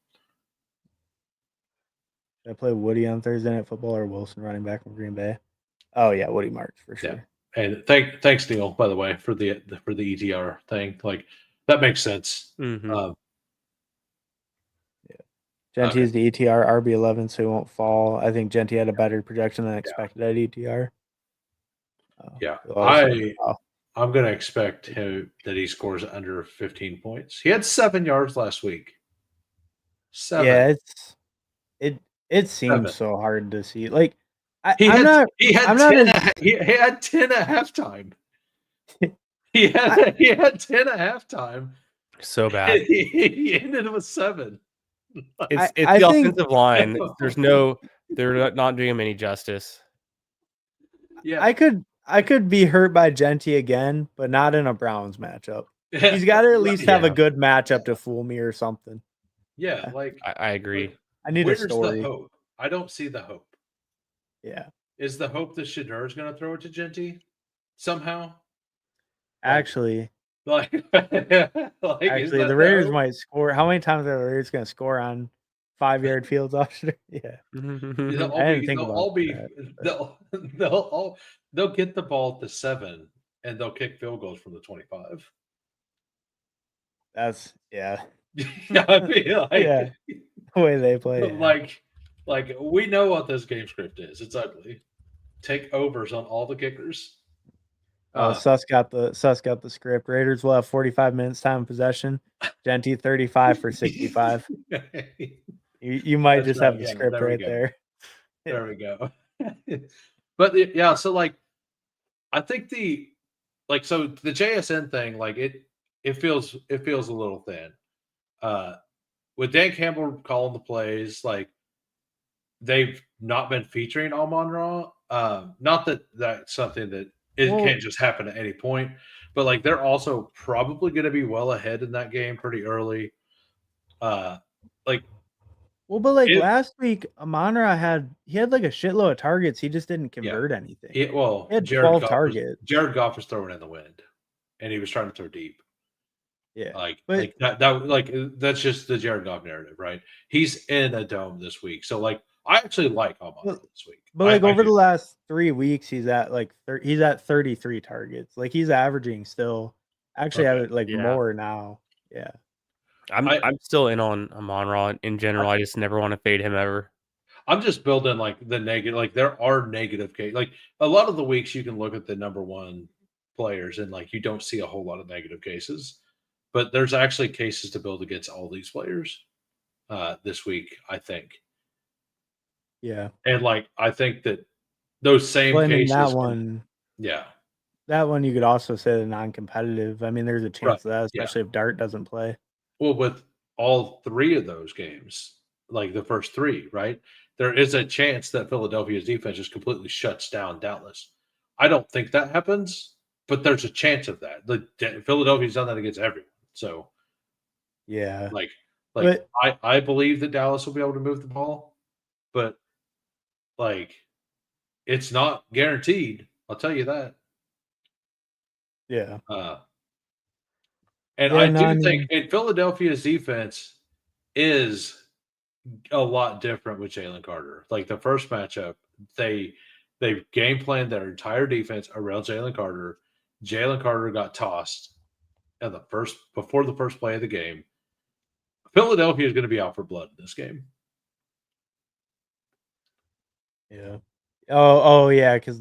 Should I play Woody on Thursday Night Football or Wilson running back from Green Bay? Oh yeah, Woody Marks for sure. Yeah. And thanks Neil, by the way, for the ETR thing. Like that makes sense. Genty Okay. is the ETR RB11, so he won't fall. I think Genty had a better projection than expected at ETR. Yeah, Also, I'm going to expect him that he scores under 15 points. He had 7 yards last week. 7. yeah, it seems 7. so hard to see. Like He I'm had not he had I'm not 10 as he had 10 at halftime. He had 10 at halftime. So bad. He ended with 7. It's I the think offensive line. They're not doing him any justice. Yeah. I could be hurt by Genty again, but not in a Browns matchup. He's got to at least have a good matchup to fool me or something. Yeah, like I agree. like, I need a where's the story. hope? I don't see the hope. Yeah. Is the hope that Shedeur is going to throw it to Genty somehow? Actually, Like, is that the Raiders might score. How many times are the Raiders going to score on 5-yard fields off? Yeah. They'll I didn't think they'll about all be that. they'll get the ball at the 7 and they'll kick field goals from the 25. That's yeah. I mean, like, Yeah. The way they play. like we know what this game script is. It's ugly. Take overs on all the kickers. Suss got the script. Raiders will have 45 minutes time of possession. Genty 35 for 65. You might That's just right. have the Yeah, script there we right go. there. There we go. But yeah, so like I think the JSN thing, like it feels a little thin. With Dan Campbell calling the plays, like they've not been featuring Amon-Ra. Not that that's something that can't just happen at any point, but like they're also probably going to be well ahead in that game pretty early. Like, well, but like last week, Amon-Ra had like a shitload of targets. He just didn't convert anything. He had 12 targets. Jared Goff was throwing in the wind, and he was trying to throw deep. Yeah, like that's just the Jared Goff narrative, right? He's in a dome this week, so like I actually like Amon-Ra this week. But like over the last 3 weeks, he's at like he's at 33 targets. Like he's averaging still, actually, more now. Yeah, I'm still in on Amon-Ra in general. I just never want to fade him ever. I'm just building like the negative. Like there are negative cases. Like a lot of the weeks, you can look at the number one players and like you don't see a whole lot of negative cases, but there's actually cases to build against all these players this week, I think. Yeah, and like I think that those same cases. That one, that one you could also say the non-competitive. I mean, there's a chance of that, especially if Dart doesn't play. Well, with all 3 of those games, like the first 3, right? There is a chance that Philadelphia's defense just completely shuts down Dallas. I don't think that happens, but there's a chance of that. Philadelphia's done that against everyone. So, yeah, but I believe that Dallas will be able to move the ball, but like it's not guaranteed. I'll tell you that. Yeah. And I do think Philadelphia's defense is a lot different with Jalen Carter. Like the first matchup, they game planned their entire defense around Jalen Carter. Jalen Carter got tossed at before the first play of the game. Philadelphia is going to be out for blood in this game. Yeah. Oh yeah, because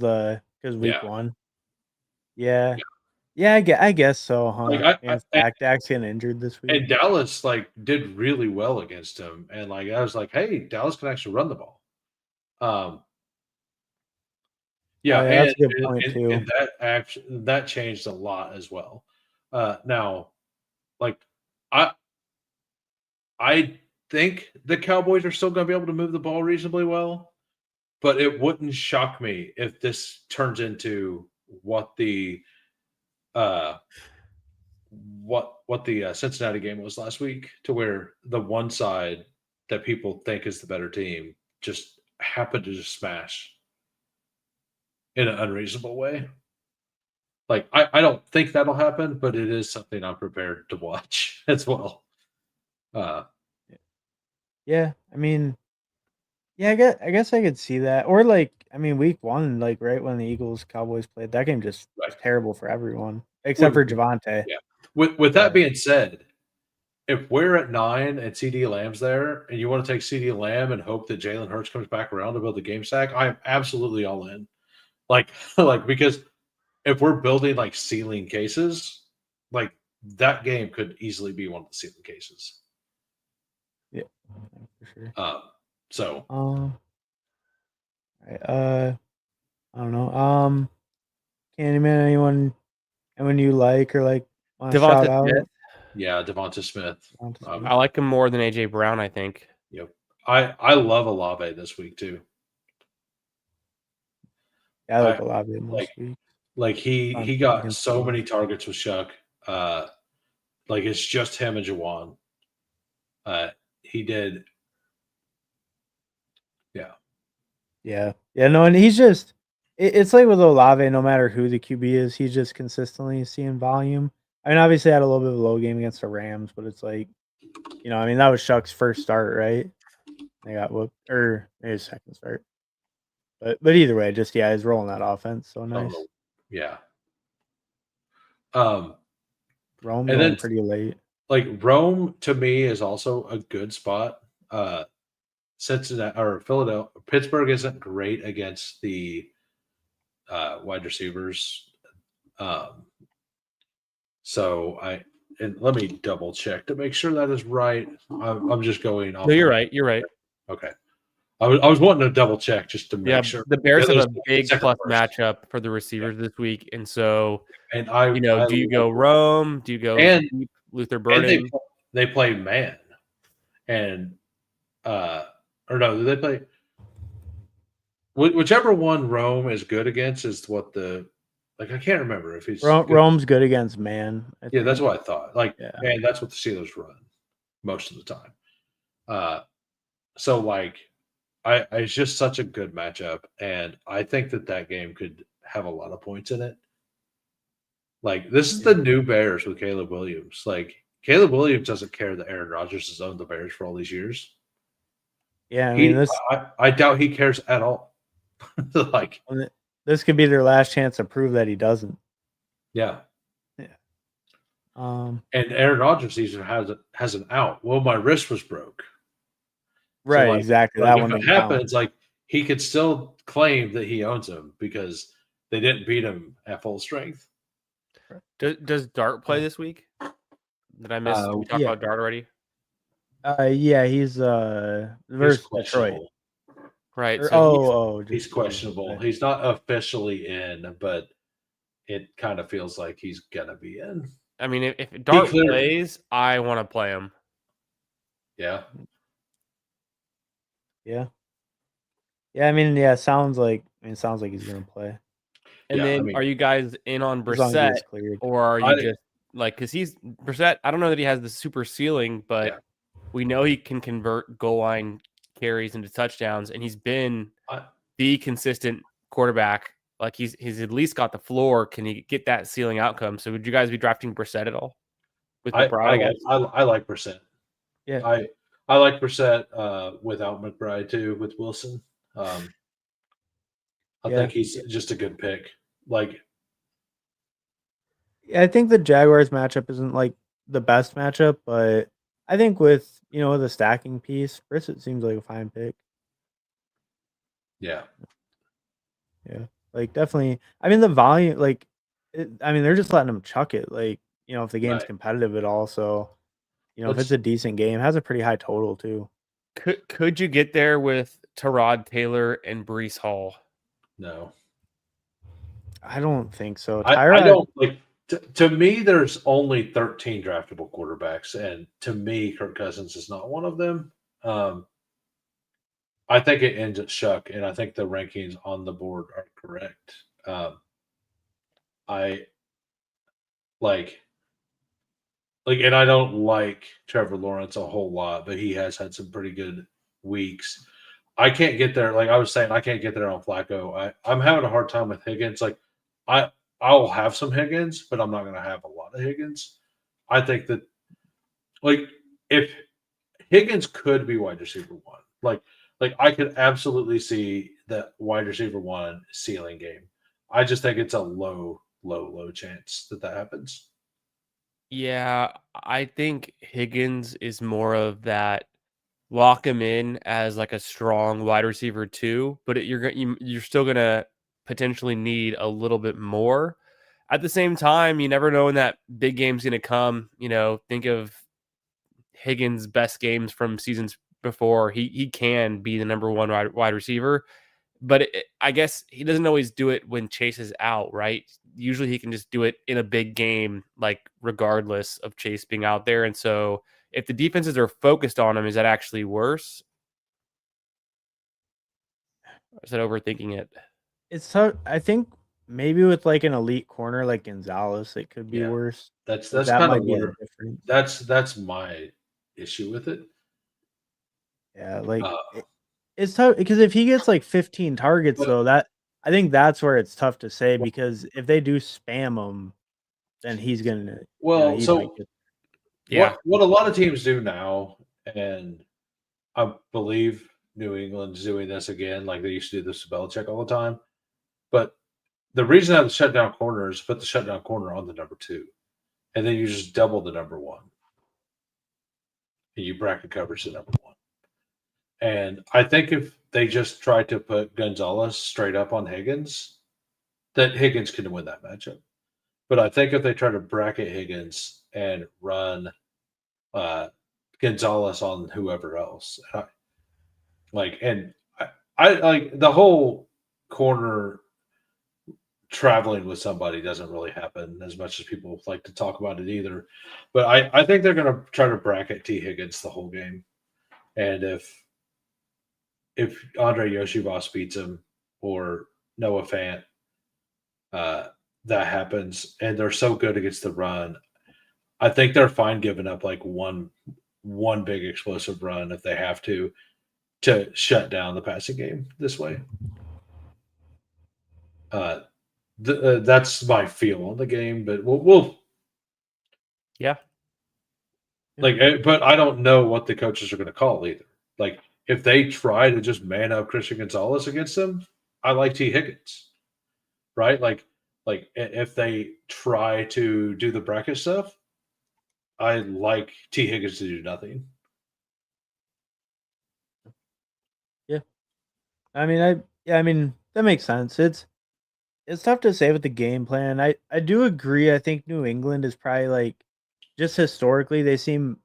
week 1. Yeah. Yeah, I guess so, huh? Like Dak's getting injured this week. And Dallas did really well against him. And I was like, hey, Dallas can actually run the ball. That's a good point too. And that changed a lot as well. Now, I think the Cowboys are still going to be able to move the ball reasonably well, but it wouldn't shock me if this turns into what the Cincinnati game was last week, to where the one side that people think is the better team just happened to just smash in an unreasonable way. Like I don't think that'll happen, but it is something I'm prepared to watch as well. Yeah, I mean, yeah, I guess I could see that. Or week 1, right when the Eagles Cowboys played, that game just was terrible for everyone except for Javonte. Yeah. With that being said, if we're at 9 and CD Lamb's there, and you want to take CD Lamb and hope that Jalen Hurts comes back around to build the game stack, I am absolutely all in. Like because if we're building like ceiling cases, like that game could easily be one of the ceiling cases. Yeah, for sure. So I don't know. Candyman, anyone you like or like want to shout Devonta out? Smith. yeah, Devonta Smith. I like him more than AJ Brown, I think. Yep. I love Olave this week too. Yeah, I like Olave most weeks. Like he got so many targets with Shuck. Like it's just him and Jawan. He did. Yeah. Yeah. Yeah, no, and he's just it's like with Olave, no matter who the QB is, he's just consistently seeing volume. I mean, obviously had a little bit of a low game against the Rams, but it's like, I mean, that was Shuck's first start, right? They got whooped, or maybe his second start. But either way, just he's rolling that offense. So nice. Yeah. Rome and going pretty late. Like Rome to me is also a good spot. Cincinnati or Philadelphia, Pittsburgh isn't great against the wide receivers. So let me double check to make sure that is right. I'm just going off. No, you're right. You're right. Okay. I was wanting to double check just to make sure. The Bears have a big plus matchup for the receivers this week, and so and do you go Rome? Do you go Luther Burden? And they play man, and or no, do they play? Whichever one Rome is good against is what I can't remember if he's Rome's good against man. Yeah, that's what I thought. Man, that's what the Steelers run most of the time. So like. It's just such a good matchup, and I think that game could have a lot of points in it. Like, this is the new Bears with Caleb Williams. Like, Caleb Williams doesn't care that Aaron Rodgers has owned the Bears for all these years. Yeah, I mean, I doubt he cares at all. Like, this could be their last chance to prove that he doesn't. Yeah. Yeah. And Aaron Rodgers even has an out. Well, my wrist was broke. Right, so exactly. That one if it happens, like he could still claim that he owns him because they didn't beat him at full strength. Does Dart play this week? Did I miss? Did we talk about Dart already? Yeah, he's versus Detroit. Right. So he's questionable. He's not officially in, but it kind of feels like he's gonna be in. I mean, if Dart plays, I want to play him. Yeah. Yeah. Yeah, I mean, sounds like he's gonna play. And then are you guys in on Brissett, or are you just like, because he's Brissett? I don't know that he has the super ceiling, but we know he can convert goal line carries into touchdowns, and he's been the consistent quarterback. Like he's at least got the floor. Can he get that ceiling outcome? So would you guys be drafting Brissett at all? With I like Brissett. Yeah, I like Brissett without McBride too, with Wilson. I think he's just a good pick. Like, I think the Jaguars matchup isn't like the best matchup, but I think with with a stacking piece, Brissett seems like a fine pick. Yeah. Yeah, like definitely. I mean, the volume, like, they're just letting him chuck it. Like, if the game's competitive at all, so. If it's a decent game, it has a pretty high total too. Could you get there with Tyrod Taylor and Breece Hall? No, I don't think so. I don't like. To me, there's only 13 draftable quarterbacks, and to me, Kirk Cousins is not one of them. I think it ends at Shuck, and I think the rankings on the board are correct. I like. And I don't like Trevor Lawrence a whole lot, but he has had some pretty good weeks. I can't get there. Like I was saying, I can't get there on Flacco. I'm having a hard time with Higgins. Like I'll have some Higgins, but I'm not going to have a lot of Higgins. I think that if Higgins could be wide receiver one, like I could absolutely see that wide receiver one ceiling game. I just think it's a low chance that happens. Yeah, I think Higgins is more of that lock him in as like a strong wide receiver too, but you're still gonna potentially need a little bit more. At the same time, you never know when that big game's gonna come. Think of Higgins' best games from seasons before. He can be the number one wide receiver, but I guess he doesn't always do it when Chase is out, right? Usually he can just do it in a big game, like regardless of Chase being out there. And so if the defenses are focused on him, is that actually worse? Or is that overthinking it? It's tough. I think maybe with like an elite corner like Gonzalez, it could be Yeah, worse. that's Like that's that kind of might be the where difference. that's my issue with it. Yeah, like Uh, it's tough because if he gets like 15 targets but though, that I think that's where it's tough to say because if they do spam him, then he's gonna, well, he might so get. Yeah. what a lot of teams do now, and I believe New England's doing this again, like they used to do this to Belichick all the time. But the reason I have the shutdown corner is put the shutdown corner on the number two, and then you just double the number one, and you bracket coverage the number one. And I think if they just tried to put Gonzalez straight up on Higgins, that Higgins could win that matchup. But I think if they try to bracket Higgins and run uh, Gonzalez on whoever else, and I like the whole corner traveling with somebody doesn't really happen as much as people like to talk about it either. But I think they're going to try to bracket T Higgins the whole game, and if Andre Yoshivas beats him or Noah Fant, uh, that happens, and they're so good against the run. I think they're fine giving up like one big explosive run if they have to shut down the passing game this way. Uh, that's my feel on the game, but we'll Yeah. but I don't know what the coaches are going to call either. Like if they try to just man up Christian Gonzalez against them, I like T Higgins, right? If they try to do the bracket stuff, I like T Higgins to do nothing. Yeah, I mean, I mean that makes sense. It's tough to say with the game plan. I do agree. I think New England is probably like just historically they seem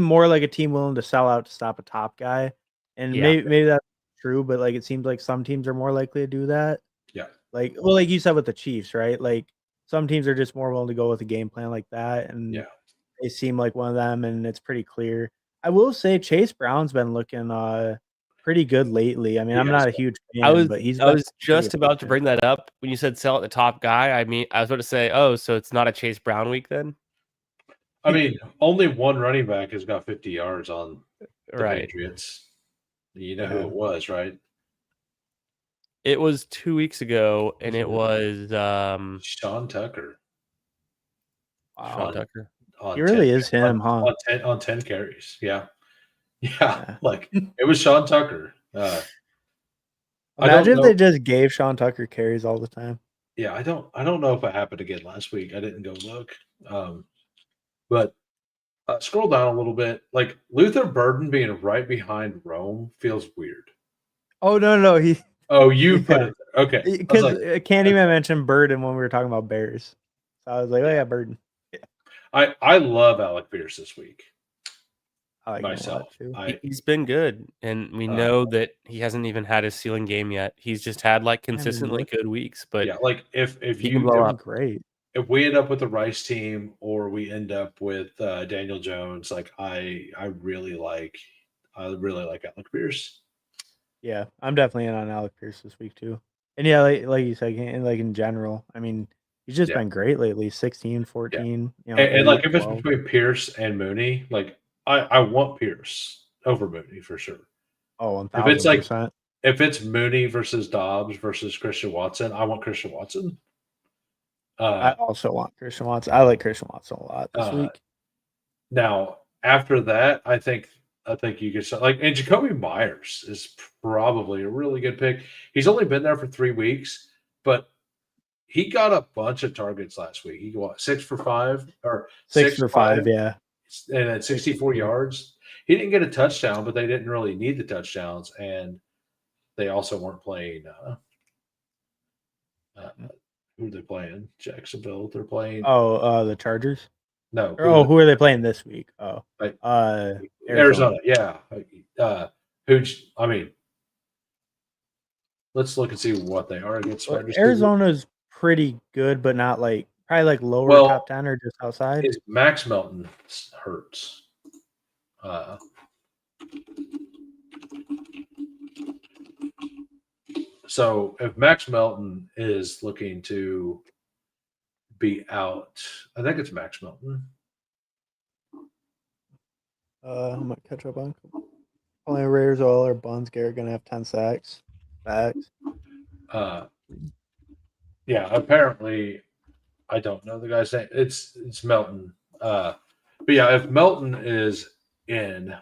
more like a team willing to sell out to stop a top guy, and Yeah. maybe that's true. But like it seems like some teams are more likely to do that. Yeah. Like well, like you said with the Chiefs, right? Like some teams are just more willing to go with a game plan like that, and Yeah. they seem like one of them, and it's pretty clear. I will say Chase Brown's been looking pretty good lately. I mean, He I'm has not a been. huge I fan, was but he's I been was pretty just about to efficient. bring that up when you said sell at the top guy. I mean, I was about to say, oh, so it's not a Chase Brown week then? I mean, only one running back has got 50 yards on the Right. Patriots. You know who Yeah. it was, right? It was 2 weeks ago, and it was Sean Tucker Sean Wow. on Tucker. He on 10 really is him, huh? on 10 carries. Yeah. Yeah. Yeah. Like it was Sean Tucker. I don't Imagine if know. they just gave Sean Tucker carries all the time. Yeah, I don't know if it happened again last week. I didn't go look. But scroll down a little bit. Like Luther Burden being right behind Rome feels weird. Oh, no, he Oh, you put yeah, it okay. I was because like, Candyman mentioned Burden when we were talking about Bears. So I was like, "Oh, yeah. yeah, Burden." Yeah, I love Alec Pierce this week I like him a lot myself. too. He's been good, and we Uh, know that he hasn't even had his ceiling game yet. He's just had like I mean, consistently good weeks, but yeah, like he can blow doing up. great. if we end up with the Rice team or we end up with Daniel Jones, like I really like Alec Pierce. Yeah, I'm definitely in on Alec Pierce this week too. And yeah, like you said, like in general, I mean, he's just Yeah, been great lately. 16, yeah. 14, And 8, like if it's 12. between Pierce and Mooney, like I want Pierce over Mooney for sure. Oh, If it's like 1000%. if it's Mooney versus Dobbs versus Christian Watson, I want Christian Watson. I Uh, also want Christian Watson. I like Christian Watson a lot this uh, week. Now after that, I think you could start like and Jacoby Myers is probably a really good pick. He's only been there for 3 weeks, but he got a bunch of targets last week. He got 6 for 5 or 6 for 5, yeah. and at 64 yards. He didn't get a touchdown, but they didn't really need the touchdowns, and they also weren't playing. Who are they playing? Jacksonville. They're playing. The Chargers. No. Who are they playing this week? Arizona. Yeah. I mean, let's look and see what they are against. Arizona's pretty good, but not like probably like lower top 10 or just outside. Is Max Melton hurts? So if Max Melton is looking to be out, I think it's Max Melton. I might catch up on. Only Raiders all or Buns Garrett gonna have 10 sacks. Facts. Yeah, apparently I don't know the guy's name. It's Melton. But yeah, if Melton is in,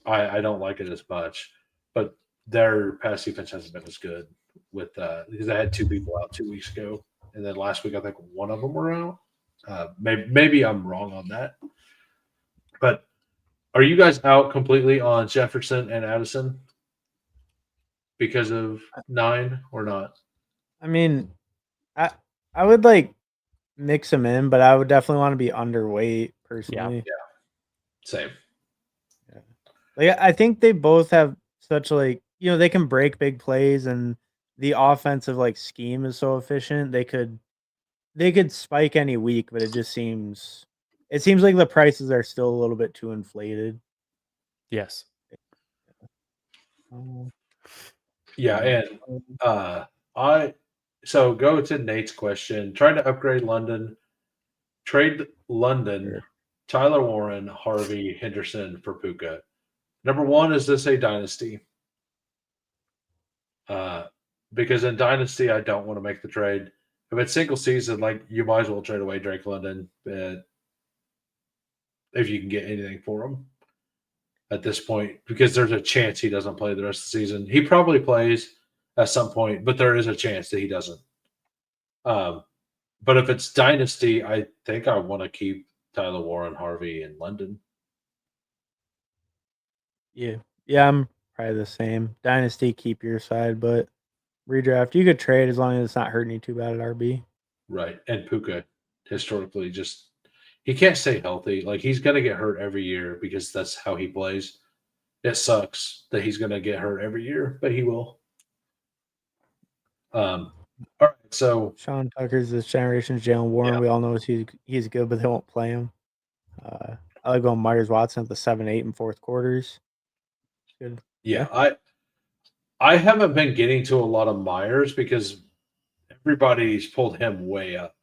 I don't like it as much. But their pass defense hasn't been as good with because I had 2 people out 2 weeks ago, and then last week I think one of them were out. Maybe I'm wrong on that. But are you guys out completely on Jefferson and Addison because of 9 or not? I mean, I would like mix them in, but I would definitely want to be underweight personally. Yeah. Same. Yeah. Like I think they both have such like, they can break big plays, and the offensive like scheme is so efficient. They could spike any week, but it seems like the prices are still a little bit too inflated. Yes. Yeah, and so go to Nate's question. Trying to upgrade London, trade London, Sure. Tyler Warren, Harvey, Henderson for Puka. Number 1, is this a dynasty? Because in dynasty, I don't want to make the trade. If it's single season, like you might as well trade away Drake London, if you can get anything for him at this point, because there's a chance he doesn't play the rest of the season. He probably plays at some point, but there is a chance that he doesn't. But if it's dynasty, I think I want to keep Tyler Warren, Harvey, and London. Yeah, I'm probably the same. Dynasty, keep your side, but redraft, you could trade as long as it's not hurting you too bad at RB. Right, and Puka historically he can't stay healthy. Like he's going to get hurt every year because that's how he plays. It sucks that he's going to get hurt every year, but he will. All right, so Sean Tucker's this generation's Jalen Warren. Yeah. We all know he's good, but they won't play him. I like going Myers Watson at the 7-8 in fourth quarters. Good. Yeah, I haven't been getting to a lot of Myers because everybody's pulled him way up.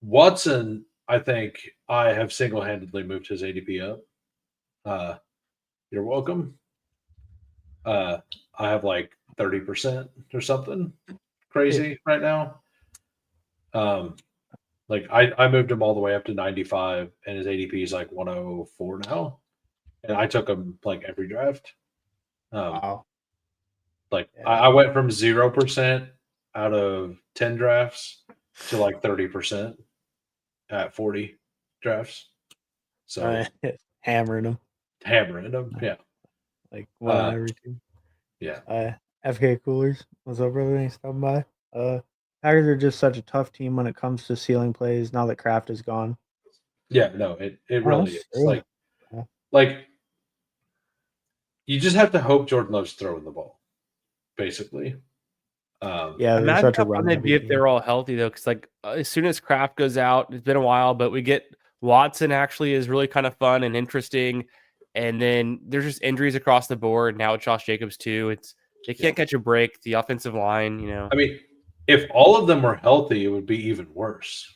Watson, I think I have single-handedly moved his ADP up. You're welcome. I have like 30% or something crazy right now. Like I moved him all the way up to 95, and his ADP is like 104 now. And I took him like every draft. Wow. Like I went from 0% out of 10 drafts to like 30% at 40 drafts. So hammering them. Yeah. Like one every 2. Yeah. FK Coolers. What's up, brother? Thanks for stopping by. Packers are just such a tough team when it comes to ceiling plays now that Kraft is gone. Yeah, no, it really is. Like you just have to hope Jordan Love's throwing the ball, basically. They're such a run. Maybe if they're all healthy though, because like as soon as Kraft goes out, it's been a while, but we get Watson actually is really kind of fun and interesting, and then there's just injuries across the board. Now it's Josh Jacobs too. They can't catch a break. The offensive line, I mean, if all of them were healthy, it would be even worse.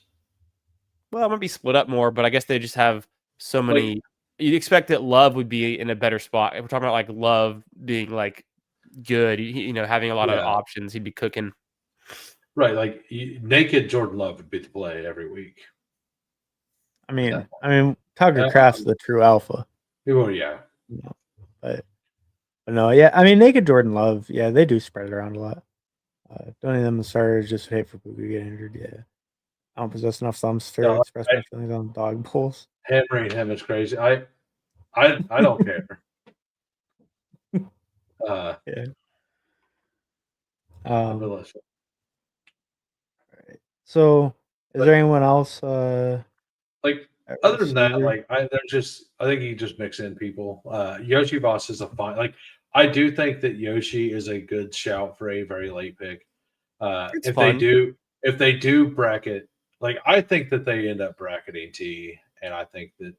Well, it might be split up more, but I guess they just have so many. You'd expect that Love would be in a better spot. If we're talking about like Love being like good, having a lot of options, he'd be cooking. Right, like naked Jordan Love would be the play every week. I mean, Tucker Kraft's the true alpha. Well, yeah. But no, yeah. I mean, naked Jordan Love, they do spread it around a lot. Don't need them to start. Just hate for Puka to get injured. Yeah. I don't possess enough thumbs to No, express my feelings on dog bulls. hammering him is crazy. I don't care. Yeah. I'm Um. realistic. Right. So, is But there anyone else? like At other than that, receiver. I think you just mix in people. Yoshi Boss is a fine I do think that Yoshi is a good shout for a very late pick. It's fun. If they do bracket, like I think that they end up bracketing T, and I think that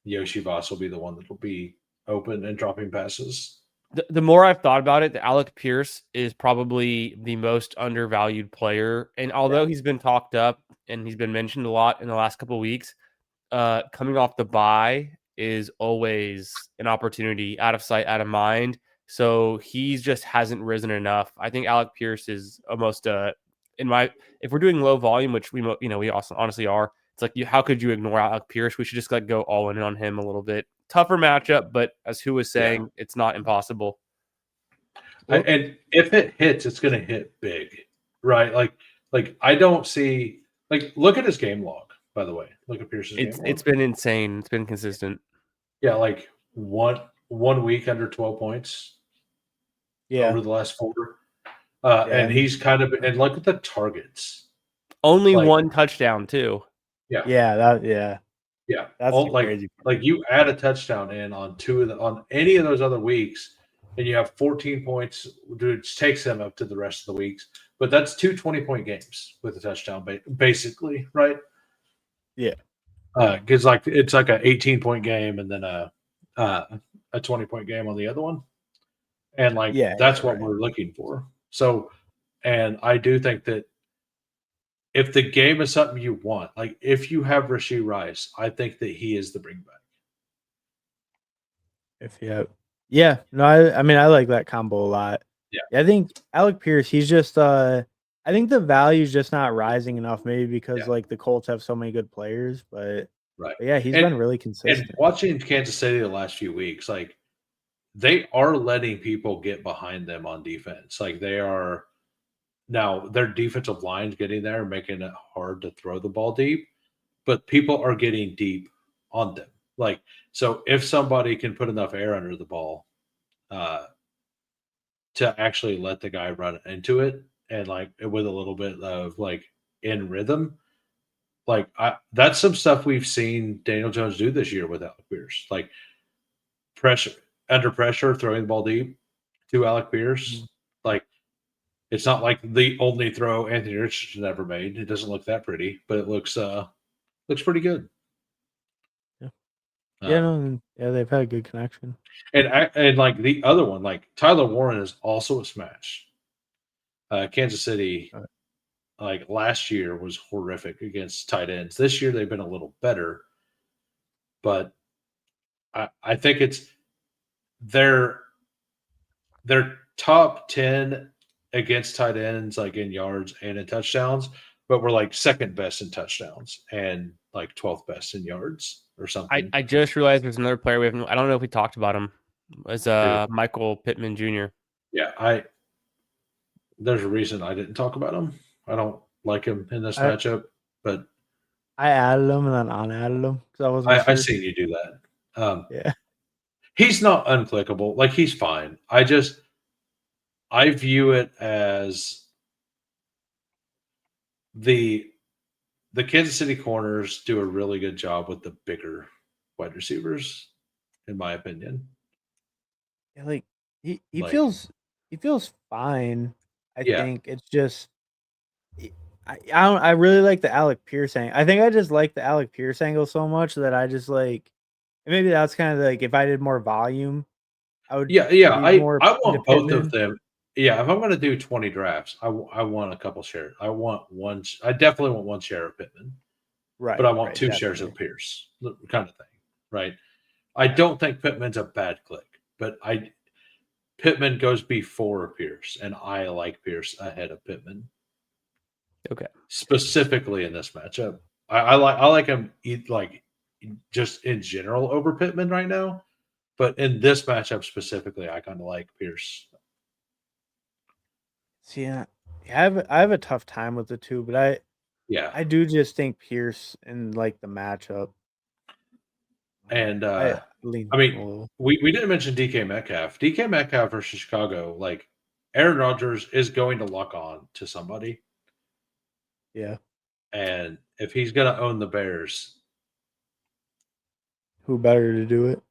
Yoshi Boss will be the one that will be open and dropping passes. The more I've thought about it, the Alec Pierce is probably the most undervalued player. And although he's been talked up and he's been mentioned a lot in the last couple of weeks, coming off the bye is always an opportunity, out of sight, out of mind. So he just hasn't risen enough. I think Alec Pierce is almost if we're doing low volume, which we also honestly are. It's like how could you ignore Alec Pierce? We should just go all in on him a little bit. Tougher matchup, but as who was Yeah. saying, it's not impossible. And if it hits, it's going to hit big, right? Like I don't see look at his game log. By the way, look at Pierce's game log. It's been insane. It's been consistent. Yeah, like one week under 12 points. Yeah. Over the last 4. And he's kind of and look at the targets. Only one touchdown too. Yeah. Yeah. Yeah. That's crazy. Like you add a touchdown in on on any of those other weeks, and you have 14 points, which takes them up to the rest of the weeks. But that's 2 20-point games with a touchdown, basically, right? Yeah. Because it's like an 18-point game and then a 20-point game on the other one, and that's what we're looking for. So, and I do think that if the game is something you want, like if you have Rashee Rice, I think that he is the bring back. No, I mean I like that combo a lot. Yeah. I think Alec Pierce, he's just I think the value is just not rising enough, maybe because like the Colts have so many good players, but yeah, he's been really consistent. And watching Kansas City the last few weeks, like they are letting people get behind them on defense. Like they are now their defensive line's getting there, making it hard to throw the ball deep, but people are getting deep on them. Like, so if somebody can put enough air under the ball to actually let the guy run into it and like with a little bit of like in rhythm, like that's some stuff we've seen Daniel Jones do this year with Alec Pierce. Like under pressure, throwing the ball deep to Alec Pierce. Mm-hmm. Like it's not like the only throw Anthony Richardson ever made. It doesn't look that pretty, but it looks pretty good. Yeah. They've had a good connection. And like the other one, like Tyler Warren is also a smash. Kansas City, like last year was horrific against tight ends. This year they've been a little better, but I think it's their top 10 against tight ends, like in yards and in touchdowns, but we're like second best in touchdowns and like 12th best in yards or something. I just realized there's another player we haven't. I don't know if we talked about him. As Michael Pittman Jr. Yeah, there's a reason I didn't talk about him. I don't like him in this matchup, but I added him and then unadded him because I wasn't sure. I seen you do that. Yeah. He's not unclickable. Like he's fine. I view it as the Kansas City corners do a really good job with the bigger wide receivers, in my opinion. Yeah, like he feels fine. I think it's just I really like the Alec Pierce angle. I think I just like the Alec Pierce angle so much that I just like maybe that's kind of like if I did more volume, I would I want both of them. Yeah, if I'm going to do 20 drafts, I want a couple shares. I definitely want one share of Pittman. Right. But I want 2 shares of Pierce, kind of thing. Right. I don't think Pittman's a bad click, but Pittman goes before Pierce, and I like Pierce ahead of Pittman. Okay. Specifically in this matchup. I like him like just in general over Pittman right now. But in this matchup specifically, I kind of like Pierce. See, I have a tough time with the two, but Yeah, I do just think Pierce and like the matchup. and I I lean a mean, little. we didn't mention DK Metcalf. DK Metcalf versus Chicago, like Aaron Rodgers is going to lock on to somebody, Yeah, and if he's going to own the Bears, who better to do it?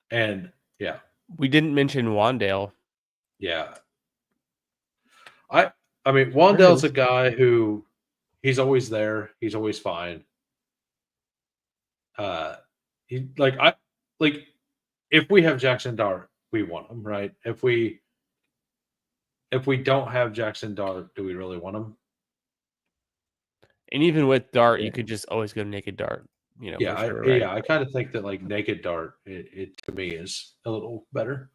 and yeah, We didn't mention Wandale. yeah, I mean, There Wandale's a is. guy who he's always there. He's always fine. Uh, he like if we have Jackson Dart, we want him, right? If we don't have Jackson Dart, do we really want him? And even with Dart, Yeah. you could just always go naked Dart, Yeah, for sure, right? I kind of think that like naked Dart, it to me is a little better.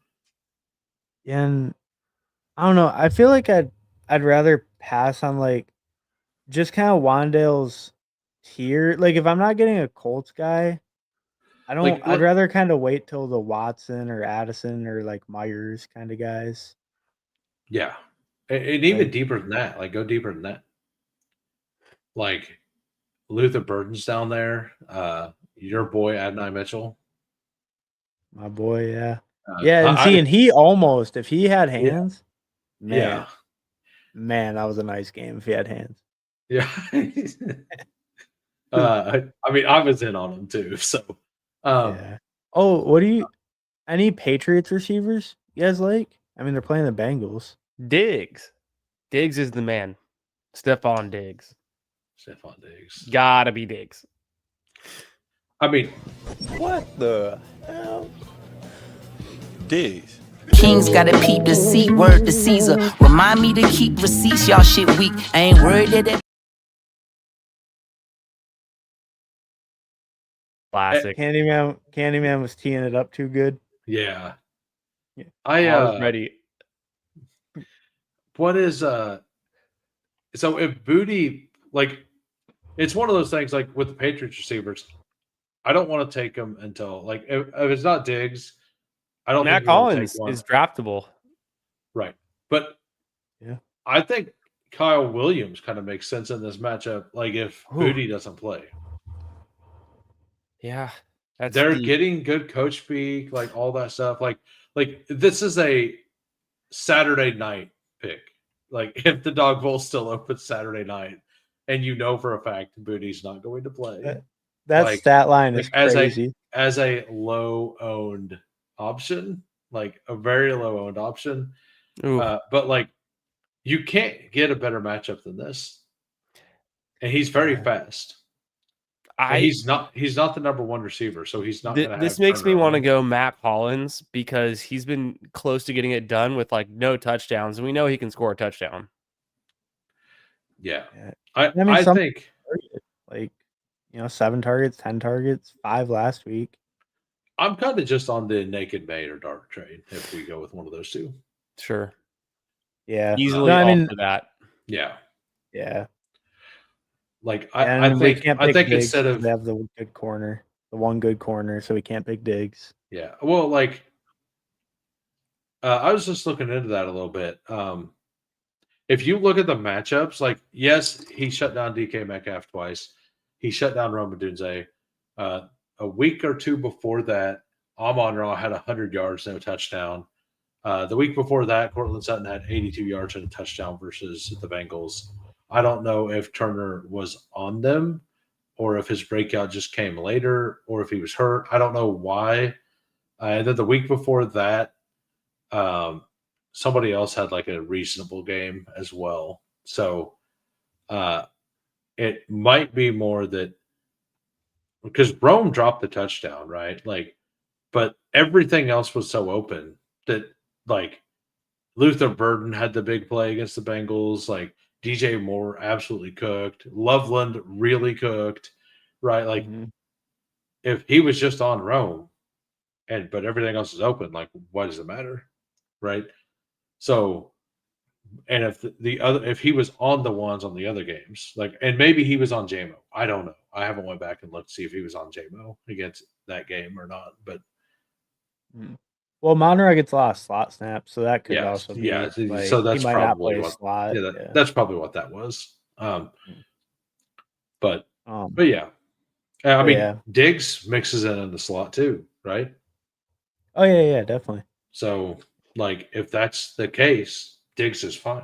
And I don't know. I feel like I'd rather pass on like just kind of Wandale's tier. Like if I'm not getting a Colts guy, Like, I'd rather kind of wait till the Watson or Addison or like Myers kind of guys. yeah, and even Like deeper than that, like go deeper than that. Like Luther Burden's down there. Your boy Adonai Mitchell. my boy, yeah. Uh, Yeah, and see, I and he almost if he had yeah hands, yeah man, man, that was a nice game if he had hands. yeah. I mean, I was in on him too. So, um, Yeah. Oh, what do you any Patriots receivers you guys like? I mean, they're playing the Bengals. Diggs. Diggs is the man. Stephon Diggs. Stephon Diggs. Gotta be Diggs. I mean, What the hell? Diggs. Kings gotta peep the seat, word to Caesar. Remind me to keep receipts, y'all shit weak. I ain't worried that it. Classic. Candyman was teeing it up too good. yeah. Yeah. I was ready. what is so if Booty like it's one of those things like with the Patriots receivers, I don't want to take them until like if it's not Diggs, I don't Matt think you want to take Collins one. is draftable. Right. But Yeah. I think Kyle Williams kind of makes sense in this matchup. Like if Booty doesn't play, Yeah. they're getting good coach speak, like all that stuff. Like this is a Saturday night pick. Like if the dog bowl still open Saturday night, and you know for a fact Booty's not going to play, That like, stat line is as crazy. a low owned option, like a very low owned option. But like you can't get a better matchup than this, and he's very fast. And he's not the number one receiver, so he's not going to have. This makes me Turner want to on. go Matt Collins because he's been close to getting it done with like no touchdowns, and we know he can score a touchdown. Yeah, Yeah. I mean, I think like 7 targets, 10 targets, 5 last week. I'm kind of just on the naked May or dark trade if we go with one of those two. Sure. Yeah. Easily No, I all mean, for that. Yeah. yeah. Like And we can't pick Diggs instead 'cause of they have the good corner, the one good corner, so we can't pick Diggs. yeah, well, like I was just looking into that a little bit. If you look at the matchups, like yes, he shut down DK Metcalf twice. He shut down Roma Dunze. A week or two before that, Amon-Ra had 100 yards, no touchdown. The week before that, Cortland Sutton had 82 yards and a touchdown versus the Bengals. I don't know if Turner was on them or if his breakout just came later or if he was hurt. I don't know why. And then the week before that, somebody else had like a reasonable game as well. So it might be more that because Rome dropped the touchdown, right? Like, but everything else was so open that like Luther Burden had the big play against the Bengals. Like DJ Moore absolutely cooked. Loveland really cooked, right? Like if he was just on Rome, but everything else is open, like why does it matter, right? So, and if he was on the ones on the other games, like, and maybe he was on JMO, I don't know. I haven't went back and looked to see if he was on JMO against that game or not, but Well, Monroe gets a lot of slot snaps, so that could Yes, also be yeah. like So he that's might not probably play what. slot. Yeah, Yeah. that's probably what that was. Mm. But Um, yeah, I but mean, yeah. Diggs mixes in the slot too, right? Oh yeah, definitely. So like, if that's the case, Diggs is fine.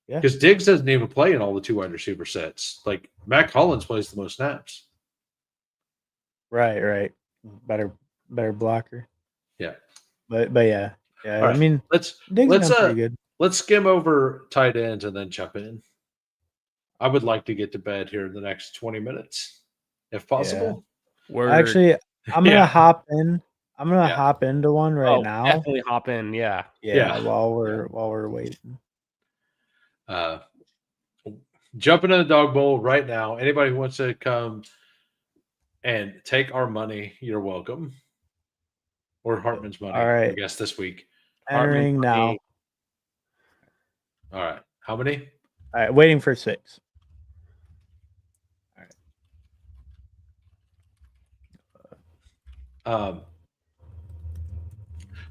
Yeah. Because Diggs doesn't even play in all the 2 wide receiver sets. Like Matt Collins plays the most snaps. Right. Better blocker. Yeah. But yeah. All I right. mean, Let's Diggs let's done pretty good. let's skim over tight ends and then jump in. I would like to get to bed here in the next 20 minutes, if possible. Word. Actually, I'm gonna Yeah. hop in. I'm gonna Yeah. hop into one right Oh, now. definitely hop in. Yeah. Yeah. While we're waiting. Jump into the dog bowl right now. Anybody who wants to come and take our money, you're welcome. Or Hartman's money, All right. I guess, this week. Hartman's Entering now. money. All right. How many? All right, waiting for 6.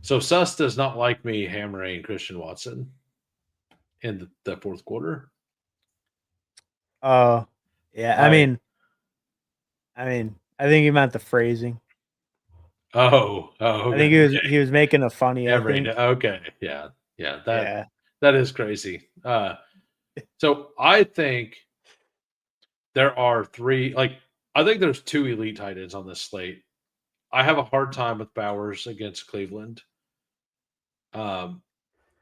So Sus does not like me hammering Christian Watson in the fourth quarter. Yeah. I mean, I think he meant the phrasing. Okay. I think he was making a funny. I think. Okay. Yeah. Yeah. That is crazy. So I think there are 3. Like, I think there's 2 elite tight ends on this slate. I have a hard time with Bowers against Cleveland. Yeah.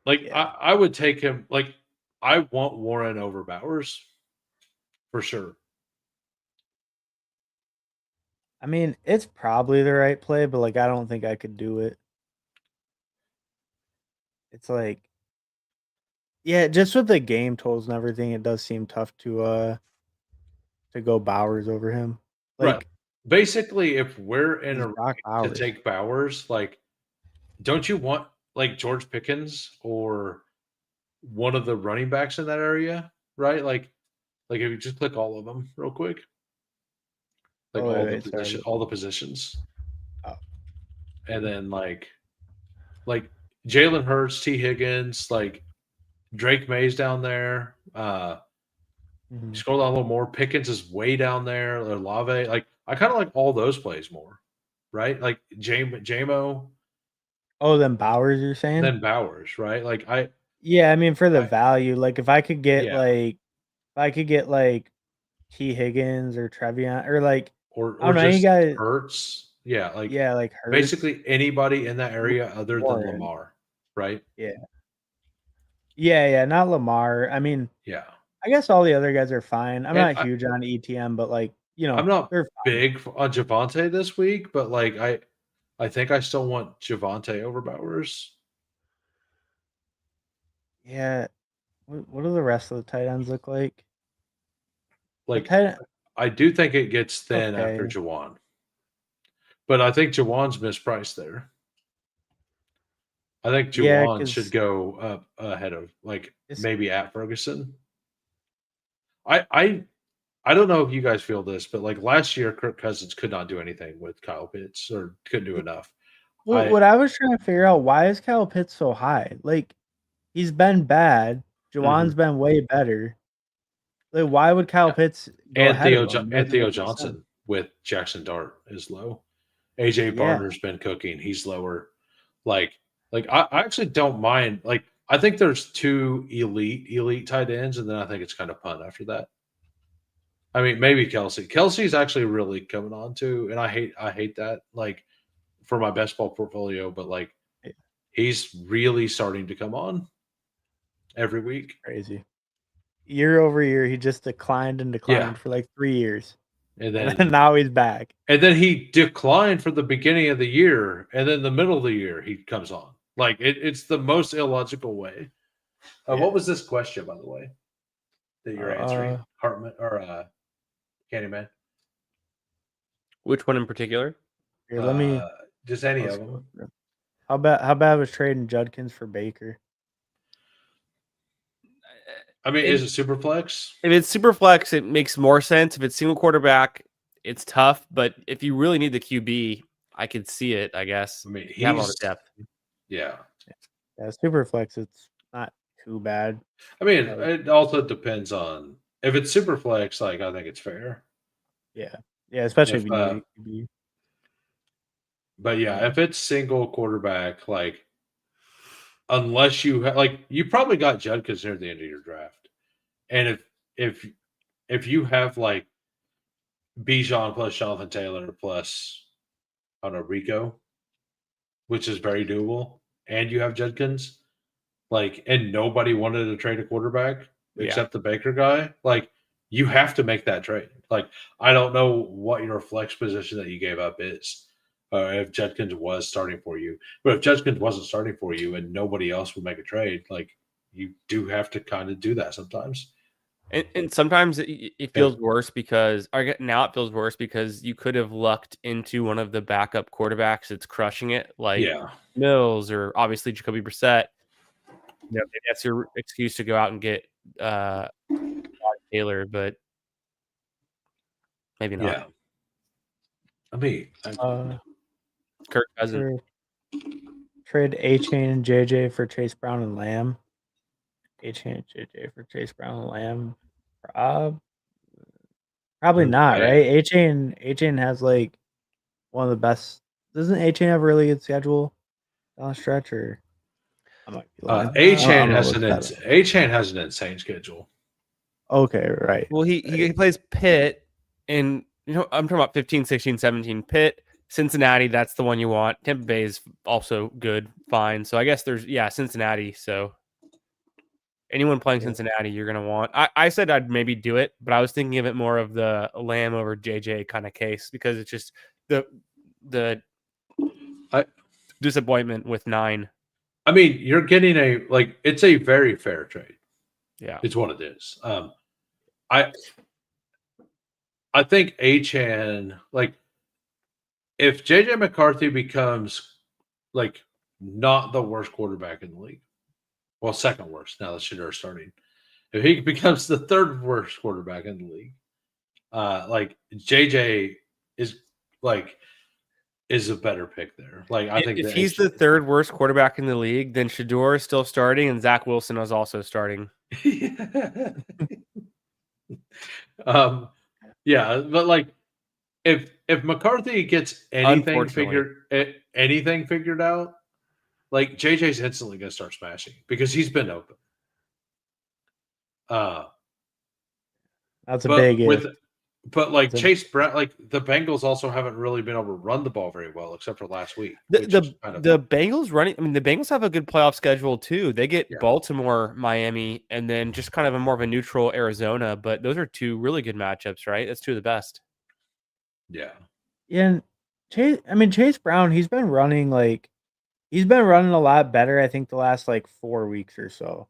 I would take him. Like, I want Warren over Bowers for sure. I mean, it's probably the right play, but like I don't think I could do it. It's like, yeah, just with the game totals and everything, it does seem tough to go Bowers over him. Like, Right. Basically, if we're in he's a Brock race to Bowers. take Bowers, like, don't you want like George Pickens or one of the running backs in that area, right? Like if you just click all of them real quick, like Oh, wait, sorry. all the positions, Oh. and then like Jalen Hurts, T. Higgins, like Drake May's down there. Scroll down a little more. Pickens is way down there. Or Lave, like I kind of like all those plays more, right? Like JMO. Oh, then Bowers, you're saying? Then Bowers, right? Like I mean, for the value, like if I could get T. Higgins or Trevion or like or I don't know, any just guy. Hurts. Yeah, like Like Hurts. basically anybody in that area other than Warren. Lamar, right? Yeah, not Lamar. I mean, Yeah. I guess all the other guys are fine. I'm And not huge on ETM, but like, I'm not they're fine. big on Javante this week, but like I think I still want Javante over Bowers. Yeah. What do the rest of the tight ends look like? Like tight end, I do think it gets thin okay. after Jawan. But I think Jawan's mispriced there. I think Jawan should go up ahead of maybe at Ferguson. I don't know if you guys feel this, but like last year, Kirk Cousins could not do anything with Kyle Pitts or couldn't do enough. Well, what I was trying to figure out, why is Kyle Pitts so high? Like, he's been bad. Jawan's been way better. Like, why would Kyle Pitts go ahead of him? And Theo Johnson with Jackson Dart is low. AJ Barner's been cooking. He's lower. Like I actually don't mind. Like, I think there's 2 elite tight ends, and then I think it's kind of punt after that. I mean, maybe Kelsey. Kelsey's actually really coming on too, and I hate that. Like, for my best ball portfolio, but like he's really starting to come on every week. Crazy. Year over year, he just declined for like 3 years. And then now he's back. And then he declined for the beginning of the year, and then the middle of the year he comes on. Like it's the most illogical way. What was this question, by the way, that you're answering, Hartman or Candyman? Which one in particular? Here, let me just any of them. How bad was trading Judkins for Baker? I mean, is it super flex? If it's super flex, it makes more sense. If it's single quarterback, it's tough. But if you really need the QB, I could see it. I guess. I mean, You have a lot of depth. yeah. Yeah, super flex. It's not too bad. I mean, it also depends on if it's super flex. Like, I think it's fair. Yeah, especially If, if you need a QB. But yeah, if it's single quarterback, like unless you like, you probably got Judkins near the end of your draft, and if you have like Bijan plus Jonathan Taylor plus I don't know Rico, which is very doable, and you have Judkins, like, and nobody wanted to trade a quarterback except the Baker guy, like you have to make that trade. Like, I don't know what your flex position that you gave up is. If Judkins was starting for you, but if Judkins wasn't starting for you and nobody else would make a trade, like you do have to kind of do that sometimes. And sometimes it feels worse because now it feels worse because you could have lucked into one of the backup quarterbacks that's crushing it, like Mills or obviously Jacoby Brissett. Maybe that's your excuse to go out and get Taylor, but maybe not. Yeah. I mean, Kirk Cousins. Trade A-Chain and JJ for Chase Brown and Lamb. A-Chain and JJ for Chase Brown and Lamb. Probably not, right? A-Chain has like one of the best. Doesn't A-Chain have a really good schedule down the stretch? Or I might be lying. A-Chain has an insane schedule. Okay, right. Well, he plays Pitt, and I'm talking about 15, 16, 17. Pitt, Cincinnati, that's the one you want. Tampa Bay is also good, fine. So I guess there's Cincinnati. So anyone playing Cincinnati, you're gonna want. I said I'd maybe do it, but I was thinking of it more of the Lamb over JJ kind of case because it's just the disappointment with 9. I mean, you're getting it's a very fair trade. Yeah, it's what it is. I think Achane, like, if JJ McCarthy becomes like not the worst quarterback in the league, well, second worst now that Shedeur is starting. If he becomes the third worst quarterback in the league, like JJ is a better pick there. Like, I think if he's the third worst quarterback in the league, then Shedeur is still starting and Zach Wilson is also starting. Yeah, but like if McCarthy gets anything figured out, like JJ's instantly going to start smashing because he's been open. That's a big if. But like Chase Brown, like the Bengals also haven't really been able to run the ball very well except for last week. The Bengals running. I mean, the Bengals have a good playoff schedule too. They get Baltimore, Miami, and then just kind of a more of a neutral Arizona. But those are 2 really good matchups, right? That's 2 of the best. Yeah. And Chase Brown, he's been running a lot better. I think the last 4 weeks or so.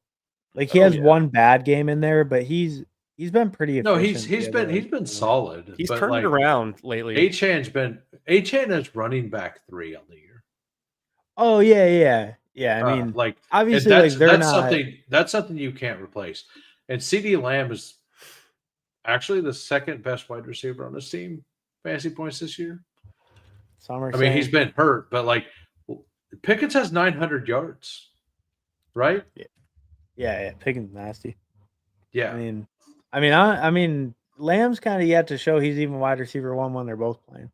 Like he has one bad game in there, but he's been pretty efficient. No, he's been solid. He's turned it around lately. Achane is running back 3 on the year. Oh yeah. I mean, obviously, that's something you can't replace. And CeeDee Lamb is actually the second best wide receiver on this team, fantasy points this year. I mean, he's been hurt, but Pickens has 900 yards, right? Yeah. Pickens nasty. Yeah. I mean, Lamb's kind of yet to show he's even wide receiver 1 when they're both playing.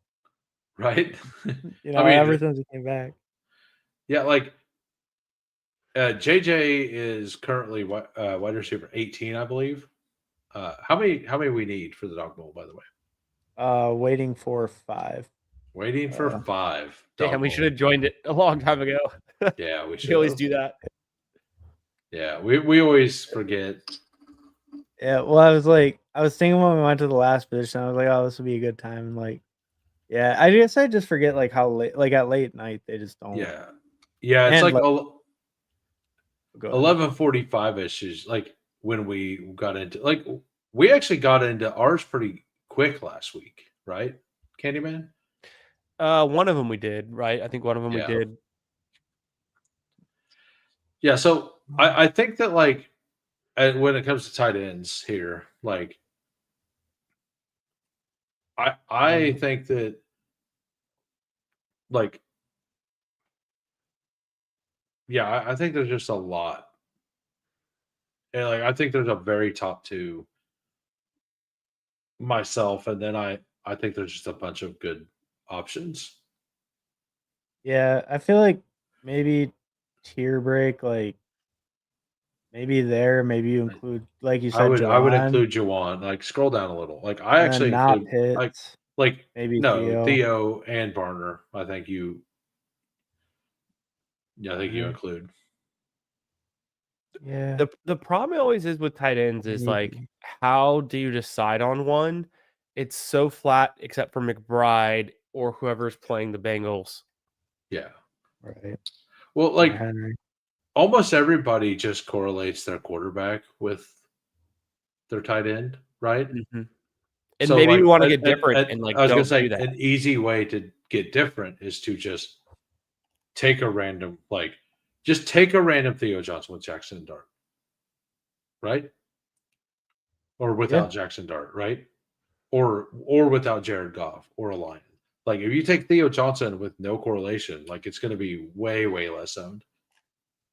Right. Ever since he came back. Yeah, JJ is currently wide receiver 18, I believe. How many we need for the Dog Bowl, by the way? Waiting for 5. Waiting for 5. Damn, we should have joined it a long time ago. Yeah, we should. We always do that. Yeah, we always forget. Yeah, well, I was thinking when we went to the last position, I was like, oh, this would be a good time. I guess I just forget how late, at late night they just don't. Yeah, it's 11:45ish is when we got into we actually got into ours pretty quick last week, right, Candyman? One of them we did, right? I think one of them we did. Yeah, so I think that when it comes to tight ends here, I think that like, yeah, I think there's just a lot. And like I think there's a very top two myself, and then I think there's just a bunch of good options. Yeah, I feel like maybe tier break, like maybe there, maybe you include, like you said, I would Jawan, include Jawan. Like scroll down a little. Like I and then actually not include Pitts, like maybe no Theo. Theo and Barner. I think you I think you Uh, include. yeah, The problem always is with tight ends is like, maybe. how do you decide on one? It's so flat, except for McBride or whoever's playing the Bengals. Yeah. Right. Well, Or like Henry. almost everybody just correlates their quarterback with their tight end, right? And So maybe we like want to get different and I like was gonna don't say do that. an easy way to get different is to just take a random just take a random Theo Johnson with Jackson Dart, right? Or Yeah. without Jackson Dart, right? Or without Jared Goff or a Lion. Like if you take Theo Johnson with no correlation, like it's gonna be way, way less owned.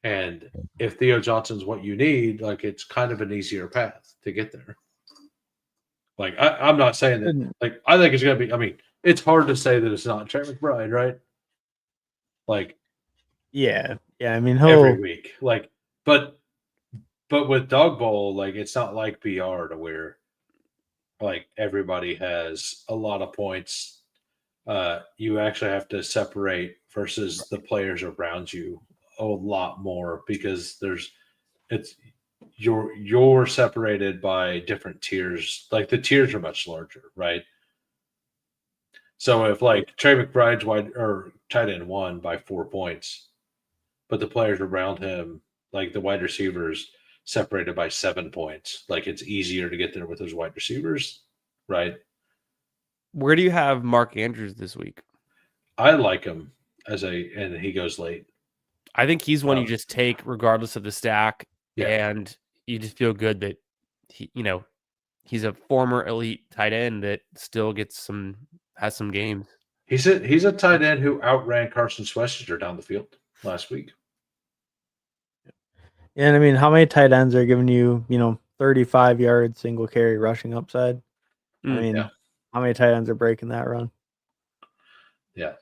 And if Theo Johnson's what you need, like it's kind of an easier path to get there. Like I'm not saying that. And- Like I think it's gonna be. I mean, it's hard to say that it's not Trey McBride, right? Like Yeah. Yeah. I mean, every he'll, week. Like, but with Dog Bowl, like it's not like BR to where like everybody has a lot of points. You actually have to separate versus the players around you a lot more because it's you're separated by different tiers. Like the tiers are much larger, right? So if like Trey McBride's wide or tight end won by 4 points, but the players around him, like the wide receivers, separated by 7 points, like it's easier to get there with those wide receivers, right? Where do you have Mark Andrews this week? I like him and he goes late. I think he's one you Um, just take regardless of the stack, Yeah. and you just feel good that he's a former elite tight end that still has some games. He's a tight end who outran Carson Schwester down the field last week. and I mean, how many tight ends are giving you, 35 yard single carry rushing upside? I mean, Yeah. how many tight ends are breaking that run? Yeah.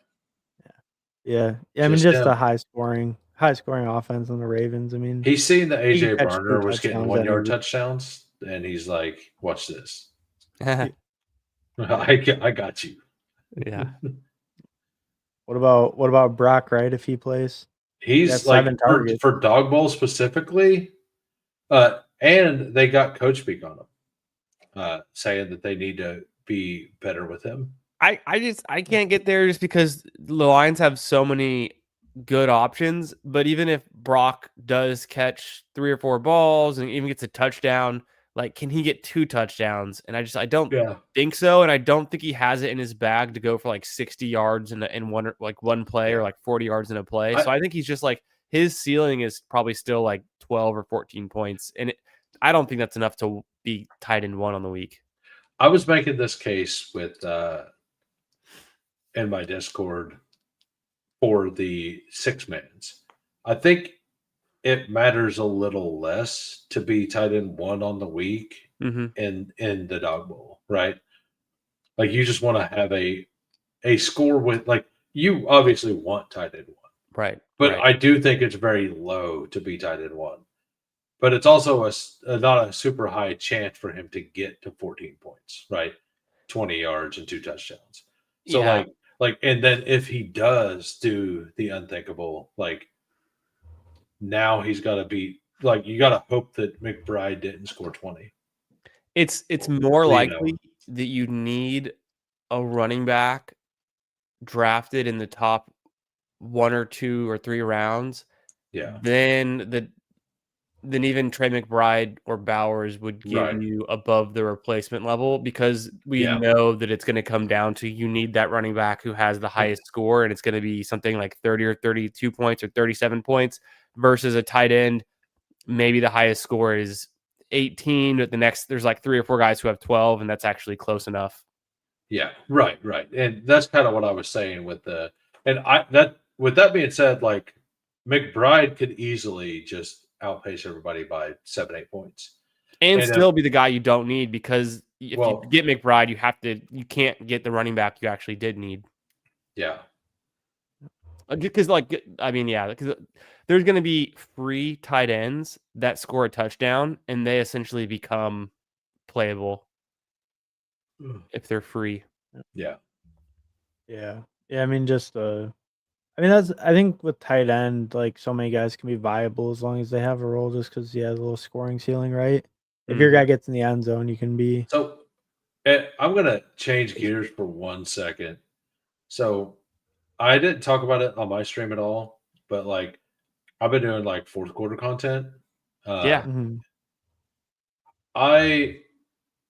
Yeah. I mean, Just just a him. high scoring offense on the Ravens. I mean, He's seen that he AJ could catch 2 Barner was getting touchdowns 1 yard any touchdowns, and he's like, "Watch this, Yeah. I got you." What about Brock Wright if he plays? He's got 7 like targets. for Dog Bowl specifically, and they got Coach Speak on him, saying that they need to be better with him. I can't get there just because the Lions have so many good options. But even if Brock does catch 3 or 4 balls and even gets a touchdown, like can he get 2 touchdowns? And I don't Yeah, think so, and I don't think he has it in his bag to go for like 60 yards in one play or like 40 yards in a play. So I think he's just like his ceiling is probably still like 12 or 14 points, and I don't think that's enough to be tight end 1 on the week. I was making this case with in my Discord for the 6-mans. I think it matters a little less to be tight end 1 on the week in the Dog Bowl, right? Like you just want to have a score with like you obviously want tight end 1, Right. but right. I do think it's very low to be tight end 1. But it's also not a super high chance for him to get to 14 points, right? 20 yards and 2 touchdowns. So Yeah. and then if he does do the unthinkable, like now he's got to beat, like you got to hope that McBride didn't score 20. It's more You likely that you need a running back drafted in the top 1 or 2 or 3 rounds Yeah. than even Trey McBride or Bowers would give Right. you above the replacement level, because we Yeah. know that it's going to come down to you need that running back who has the highest score, and it's going to be something like 30 or 32 points or 37 points versus a tight end. Maybe the highest score is 18, but there's like 3 or 4 guys who have 12, and that's actually close enough. Yeah. Right. And that's kind of what I was saying with the And with that being said, like McBride could easily just outpace everybody by 7-8 points. And And still be the guy you don't need, because if you Well- get McBride, you can't get the running back you actually did need. yeah, Because because there's going to be free tight ends that score a touchdown, and they essentially become playable if they're free. yeah. Yeah. I mean, I think with tight end, like so many guys can be viable as long as they have a role, just because he has a little scoring ceiling, right? If your guy gets in the end zone, you can be. So I'm gonna change gears for 1 second. So I didn't talk about it on my stream at all, but like I've been doing like fourth quarter content. Yeah. Mhm.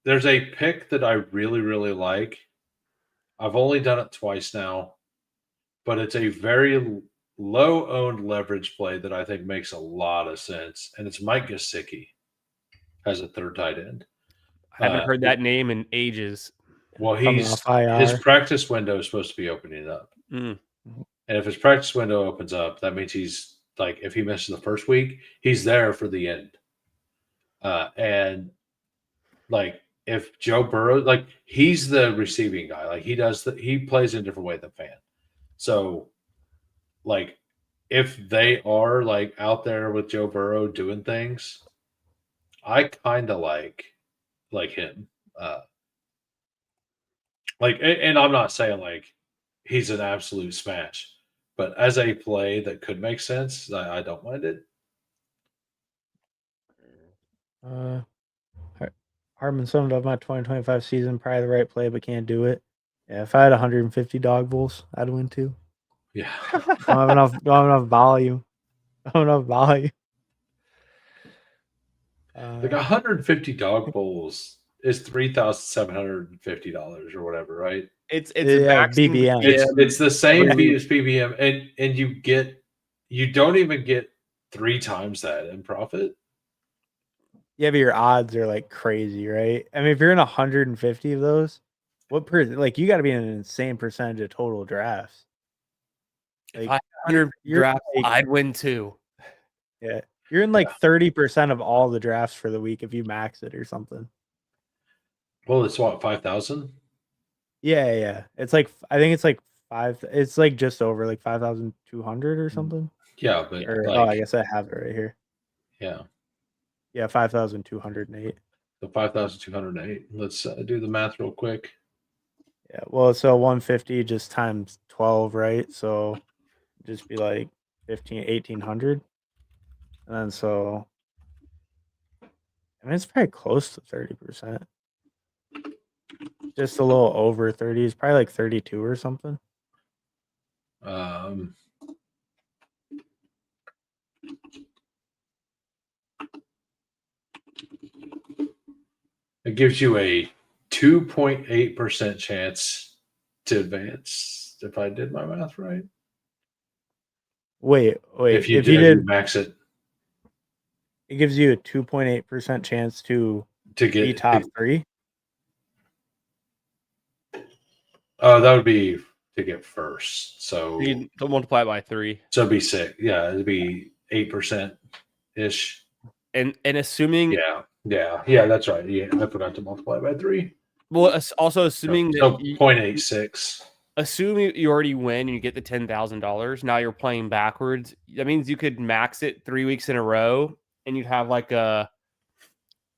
There's a pick that I really, really like. I've only done it twice now, but it's a very low owned leverage play that I think makes a lot of sense. And it's Mike Gesicki as a third tight end. I haven't heard that name in ages. Well, Coming off IR. his practice window is supposed to be opening up. Mm. And if his practice window opens up, that means he's like, if he misses the first week, he's there for the end. And like, if Joe Burrow, like, he's the receiving guy, like he plays in a different way than Fan. So, like, if they are like out there with Joe Burrow doing things, I kind of like him. And I'm not saying like he's an absolute smash, but as a play that could make sense, I don't mind it. Hardman summed up my 2025 season, probably the right play, but can't do it. Yeah, if I had 150 dog bulls, I'd win too. Yeah. Don't have enough volume. Don't have enough volume. Like 150 dog bowls is $3,750 or whatever, right? It's BBM. It's the same Yeah. fee as BBM, and you don't even get 3 times that in profit. Yeah, but your odds are like crazy, right? I mean, if you're in 150 of those, like you got to be in an insane percentage of total drafts. Like, if I had 100 drafts, like, I'd win too. Yeah, you're in like 30% of all the drafts for the week if you max it or something. Well, it's what, 5,000? Yeah. It's like, I think it's like it's like just over like 5,200 or something. Yeah, but I guess I have it right here. Yeah. Yeah, 5,208. So 5,208. Let's do the math real quick. Yeah, well, so 150 just times 12, right? So just be like 1,800. And then so, I mean, it's probably close to 30%. Just a little over 30. It's probably like 32 or something. It gives you a 2.8% chance to advance, if I did my math right. Wait. If you did max it, it gives you a 2.8% chance to get be top 3. Oh, that would be to get first. So you don't multiply it by 3. So it'd be 6. Yeah, it'd be 8% ish. And assuming Yeah, that's right. Yeah, I forgot to multiply by 3. Well, also assuming so that 0.86. Assuming you already win and you get the $10,000, now you're playing backwards. That means you could max it 3 weeks in a row, and you'd have like a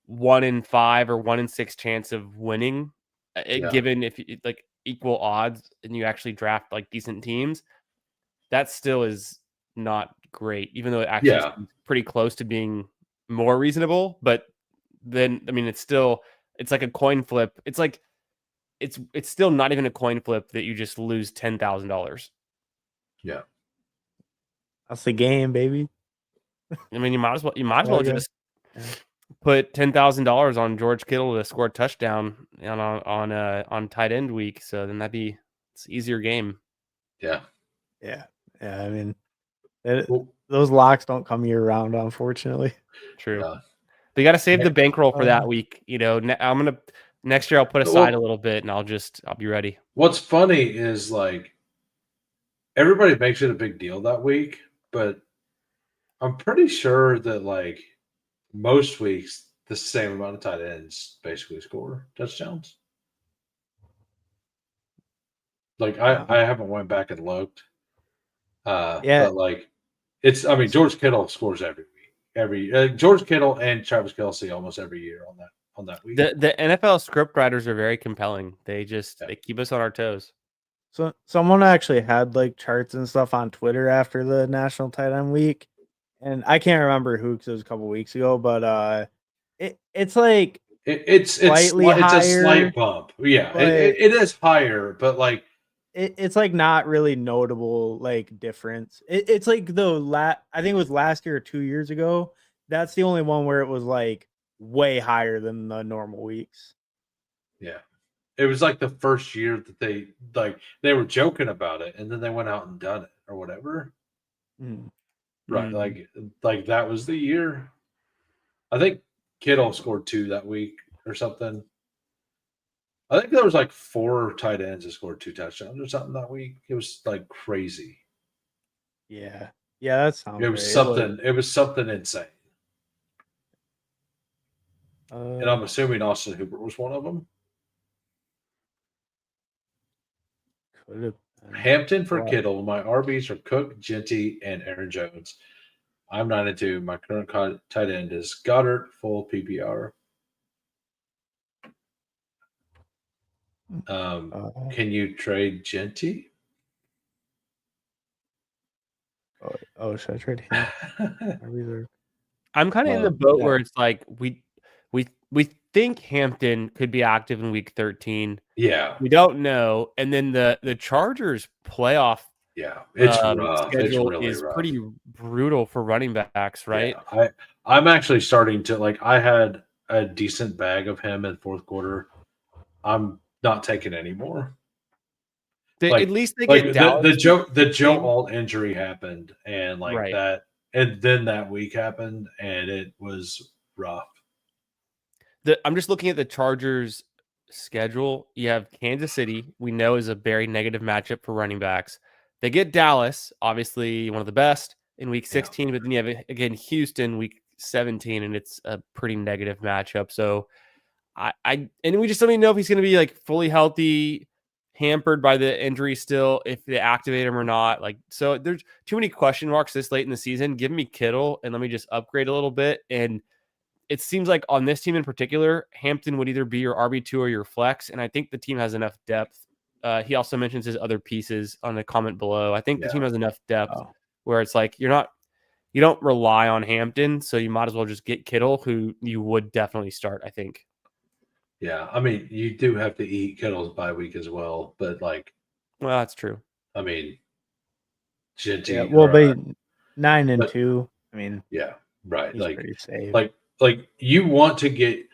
1 in 5 or 1 in 6 chance of winning, given if you like equal odds and you actually draft like decent teams. That still is not great, even though it actually seems pretty close to being more reasonable. But then, I mean, it's like a coin flip. It's like it's still not even a coin flip that you just lose $10,000. Yeah, that's the game, baby. I mean, you might as well just put $10,000 on George Kittle to score a touchdown on tight end week. So then it's an easier game. Yeah. I mean, those locks don't come year round, unfortunately. True. Yeah. But you got to save the bankroll for that week. You know, next year I'll put aside a little bit and I'll be ready. What's funny is like everybody makes it a big deal that week, but I'm pretty sure that like most weeks the same amount of tight ends basically score touchdowns. Like I haven't went back and looked. Yeah. But like I mean George Kittle scores every week. George Kittle and Travis Kelce almost every year on that week. The NFL script writers are very compelling. They Yeah. they keep us on our toes. So someone actually had like charts and stuff on Twitter after the National Tight End Week, and I can't remember who because it was a couple weeks ago, but it's like It's slightly it's a higher, slight bump. Yeah, but it is higher, but like it's like not really notable like difference. It's like I think it was last year or 2 years ago. That's the only one where it was like way higher than the normal weeks. yeah. It was like the first year that they were joking about it and then they went out and done it or whatever. Mm. Right. Mm-hmm. Like that was the year. I think Kittle scored 2 that week or something. I think there was like 4 tight ends that scored 2 touchdowns or something that week. It was like crazy. Yeah, that sounds It was right. something. It was something insane. And I'm Uh, assuming Austin Hooper was one of them. could have been. Hampton for Wow. Kittle. My RBs are Cook, Genty, and Aaron Jones. I'm 9-2. My current tight end is Goddard, full PPR. Can you trade Genty? Should I trade him? I'm kind of in the boat where it's like we think Hampton could be active in week 13. Yeah. We don't know. And then the Chargers playoff it's rough. schedule it's really is rough. pretty brutal for running backs, right? Yeah, I'm actually starting to like I had a decent bag of him in fourth quarter. I'm not taking any more. At least they get Dallas. The Joe Alt injury happened and like that, and then that week happened and it was rough. I'm just looking at the Chargers schedule. You have Kansas City, we know is a very negative matchup for running backs. They get Dallas, obviously one of the best in week 16, but then you have again Houston week 17, and it's a pretty negative matchup. So and we just don't even know if he's going to be like fully healthy, hampered by the injury still, if they activate him or not. Like, so there's too many question marks this late in the season. Give me Kittle and let me just upgrade a little bit. And it seems like on this team in particular, Hampton would either be your RB2 or your flex. And I think the team has enough depth. He also mentions his other pieces on the comment below. I think the team has enough depth where it's like you don't rely on Hampton, so you might as well just get Kittle, who you would definitely start, I think. Yeah, I mean, you do have to eat Kittle's bye week as well, but like, well, that's true. I mean, Genty, yeah, well, but 9-2. I mean, yeah, right. He's pretty safe. Like you want to get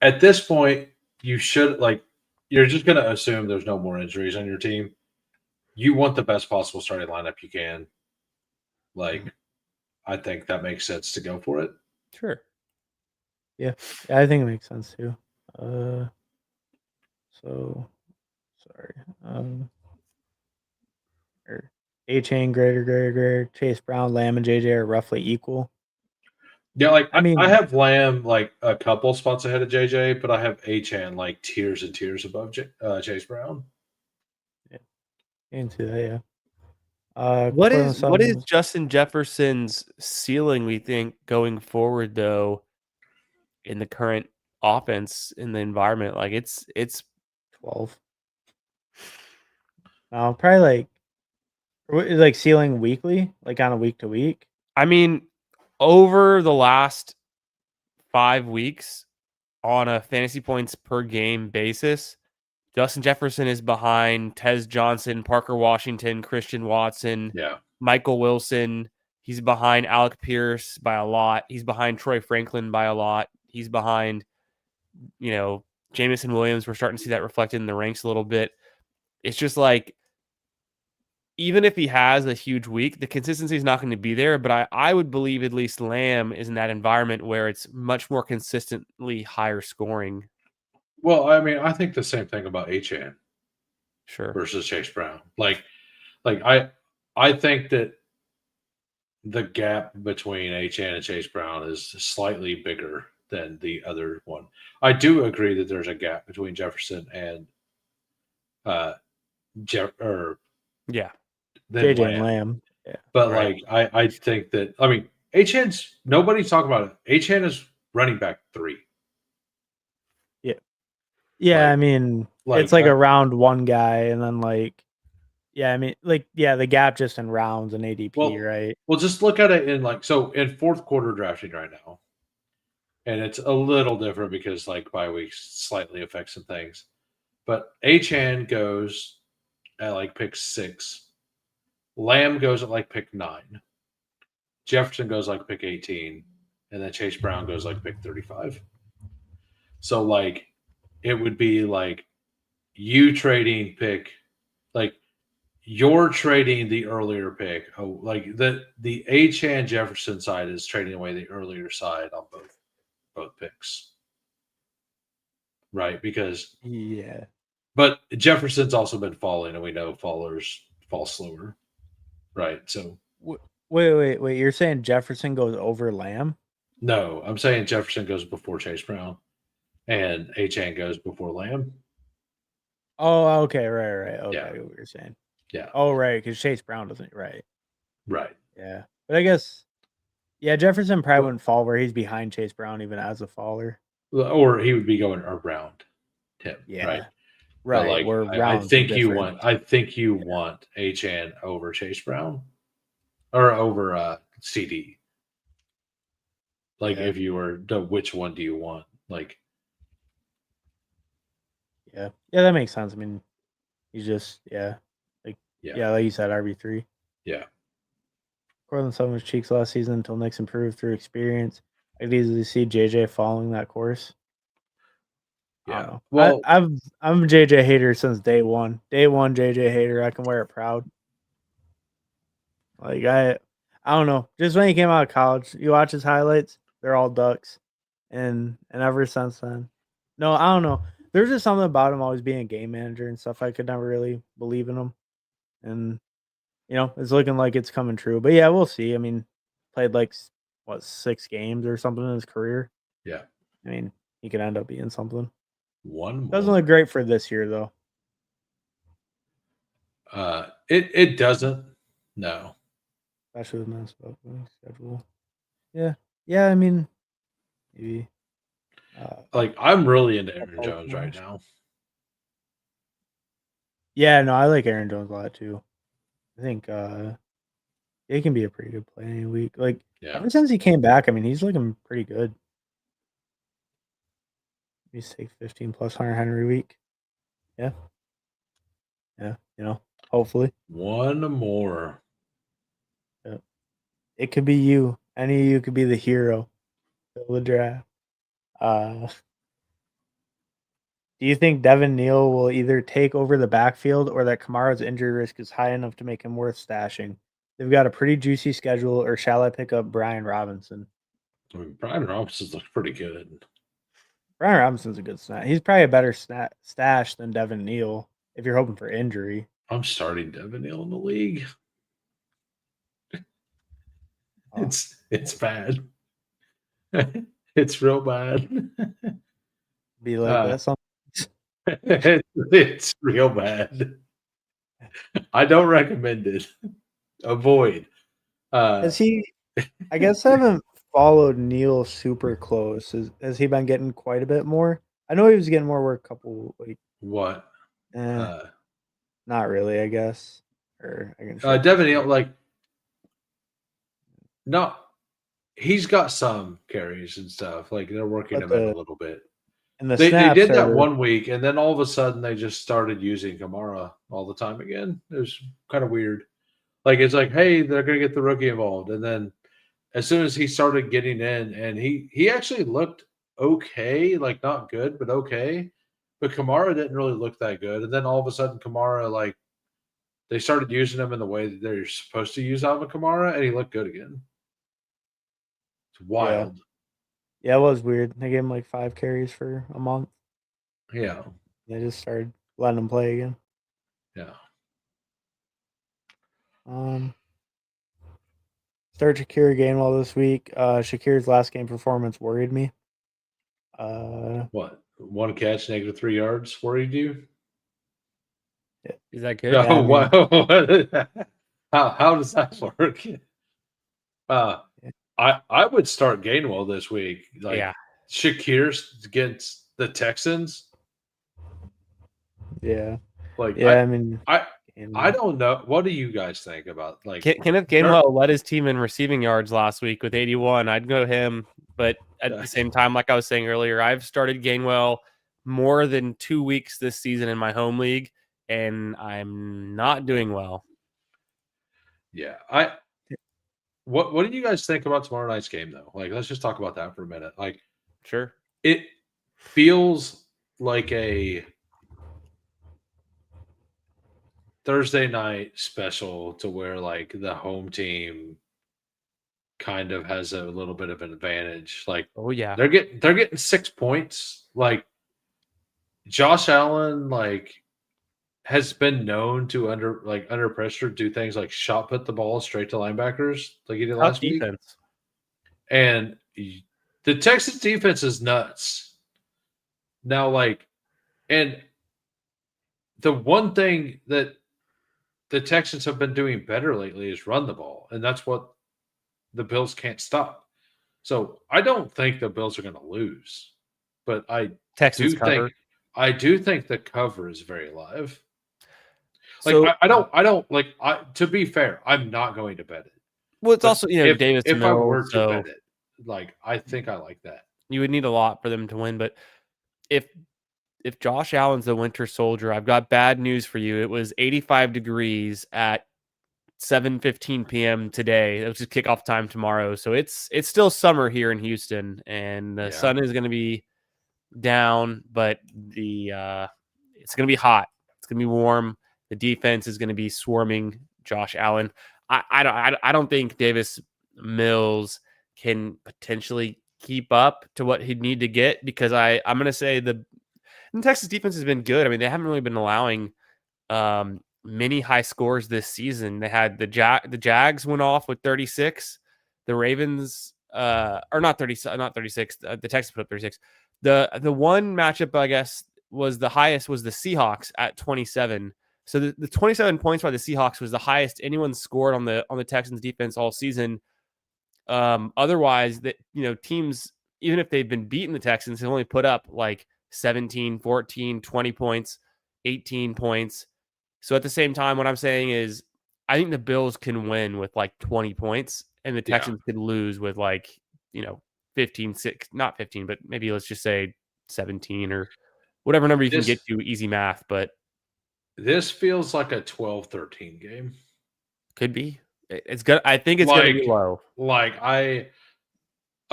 at this point, you should like you're just going to assume there's no more injuries on your team. You want the best possible starting lineup you can. Like, I think that makes sense to go for it. Sure. Yeah, I think it makes sense too. So sorry. A-Chain, Greater, Chase Brown, Lamb, and JJ are roughly equal. Yeah, like I mean, I have Lamb like a couple spots ahead of JJ, but I have A-Chan like tiers and tiers above Chase Brown. Yeah, into that, yeah. What is Justin Jefferson's ceiling, we think, going forward, though, in the current offense, in the environment? Like, it's 12. Probably like ceiling weekly, like on a week to week. I mean, over the last 5 weeks on a fantasy points per game basis, Justin Jefferson is behind Tez Johnson, Parker Washington, Christian Watson, Michael Wilson. He's behind Alec Pierce by a lot. He's behind Troy Franklin by a lot. He's behind, Jamison Williams. We're starting to see that reflected in the ranks a little bit. It's just like, even if he has a huge week, the consistency is not going to be there. But I would believe at least Lamb is in that environment where it's much more consistently higher scoring. Well, I mean, I think the same thing about A-Chan. Sure. Versus Chase Brown. Like I I think that the gap between Achane and Chase Brown is slightly bigger than the other one. I do agree that there's a gap between Jefferson and uh Yeah. then JJ and Lamb. Lamb. Yeah. But Right. like I think that Achane's nobody's talking about it. Achane is running back 3. Yeah, Like- I mean, like, it's like a round one guy, and then the gap just in rounds and ADP, right? Well, just look at it in in fourth quarter drafting right now. And it's a little different because bye weeks slightly affect some things. But Achane goes at pick 6. Lamb goes at pick 9. Jefferson goes pick 18. And then Chase Brown goes pick 35. So it would be you trading pick, you're trading the earlier pick. Oh, the Achane Jefferson side is trading away the earlier side on both picks. Right? Because but Jefferson's also been falling, and we know fallers fall slower. Right. So Wait. You're saying Jefferson goes over Lamb? no, I'm saying Jefferson goes before Chase Brown and Achane goes before Lamb. Oh, okay, right. Okay, Yeah. I get what you're saying. Yeah. Oh, right, because Chase Brown doesn't, right. Right. Yeah. But I guess, Jefferson probably wouldn't fall where he's behind Chase Brown even as a faller. Or he would be going around Tim. Yeah. Right. Right. But Where I rounds think are you different. want Achane over Chase Brown or over CD. If you were which one do you want? Yeah, that makes sense. I mean, he's just like you said, RB3. Yeah. Cortland Sutton was cheeks last season until Knicks improved through experience. I could easily see JJ following that course. I don't know. Well, I'm a JJ hater since day one. Day one JJ hater. I can wear it proud. I don't know. Just when he came out of college, you watch his highlights, they're all ducks. And ever since then. No, I don't know. There's just something about him always being a game manager and stuff. I could never really believe in him. And it's looking like it's coming true. But yeah, we'll see. I mean, played 6 games or something in his career. Yeah. I mean, he could end up being something. One more. Doesn't look great for this year though. It doesn't. No. Especially with Minnesota schedule. Yeah. Yeah, I mean, maybe. I'm really into Aaron Jones right now. Yeah, no, I like Aaron Jones a lot too. I think he can be a pretty good play any week. Ever since he came back, I mean, he's looking pretty good. He's take 15 plus Hunter Henry week. Yeah. Yeah, hopefully. One more. Yeah. It could be you. Any of you could be the hero of the draft. Do you think Devin Neal will either take over the backfield or that Kamara's injury risk is high enough to make him worth stashing? They've got a pretty juicy schedule, or shall I pick up Brian Robinson? I mean, Brian Robinson looks pretty good. Brian Robinson's a good stash. He's probably a better stash than Devin Neal if you're hoping for injury. I'm starting Devin Neal in the league. It's bad. It's real bad. Be like that. It's real bad. I don't recommend it. Avoid. Has he? I guess I haven't followed Neal super close. Has he been getting quite a bit more? I know he was getting more work. What? Not really. I guess. Or I can. Devin Neal, no, he's got some carries and stuff. They're working him in a little bit. And they did that 1 week, and then all of a sudden they just started using Kamara all the time again. It was kind of weird. It's hey, they're going to get the rookie involved. And then as soon as he started getting in, and he actually looked okay, not good, but okay. But Kamara didn't really look that good. And then all of a sudden Kamara, they started using him in the way that they're supposed to use Alvin Kamara, and he looked good again. It's wild. Yeah, it was weird. They gave him 5 carries for a month. Yeah. They just started letting him play again. Yeah. Start Shakir Gainwell this week. Shakir's last game performance worried me. What? 1 catch, -3 yards worried you? Is that good? No, Yeah, I mean- how does that work? I would start Gainwell this week. Like Yeah. Shakir's against the Texans. Yeah. Like Yeah, I mean, I don't know. What do you guys think about like Kenneth Gainwell led his team in receiving yards last week with 81. I'd go him, but at the same time, like I was saying earlier, I've started Gainwell more than 2 weeks this season in my home league, and I'm not doing well. Yeah, what do you guys think about tomorrow night's game though? Like, let's just talk about that for a minute. Like, Sure. it feels like a Thursday night special to where like the home team kind of has a little bit of an advantage. Like, Oh yeah. they're getting 6 points. Like, Josh Allen has been known to under pressure do things like shot put the ball straight to linebackers like he did Tough last week. defense. And the Texas defense is nuts. Now, and the one thing that the Texans have been doing better lately is run the ball, and that's what the Bills can't stop. So I don't think the Bills are going to lose, but Texans cover. I do think the cover is very live. Like, So I don't to be fair, I'm not going to bet it. well, it's But also Davis if I were Mills, to so bet it, I think I like that. you would need a lot for them to win. But if Josh Allen's the winter soldier, I've got bad news for you. It was 85 degrees at 7:15 p.m. today, which is kickoff time tomorrow. So it's still summer here in Houston, and the sun is going to be down, but it's going to be hot. It's going to be warm. The defense is going to be swarming Josh Allen. I don't think Davis Mills can potentially keep up to what he'd need to get, because I'm going to say the Texas defense has been good. I mean, they haven't really been allowing many high scores this season. They had the Jags went off with 36. The Ravens or not 36. The Texans put up 36. The one matchup I guess was the highest was the Seahawks at 27. So the 27 points by the Seahawks was the highest anyone scored on the Texans defense all season. Otherwise, that teams, even if they've been beating the Texans, have only put up like 17, 14, 20 points, 18 points. So at the same time, what I'm saying is I think the Bills can win with like 20 points, and the Texans could lose with 15, 6, not 15, but maybe let's just say 17 or whatever number you can get to, easy math. But this feels like a 12-13 game. Could be. It's good. I think it's going to be low. I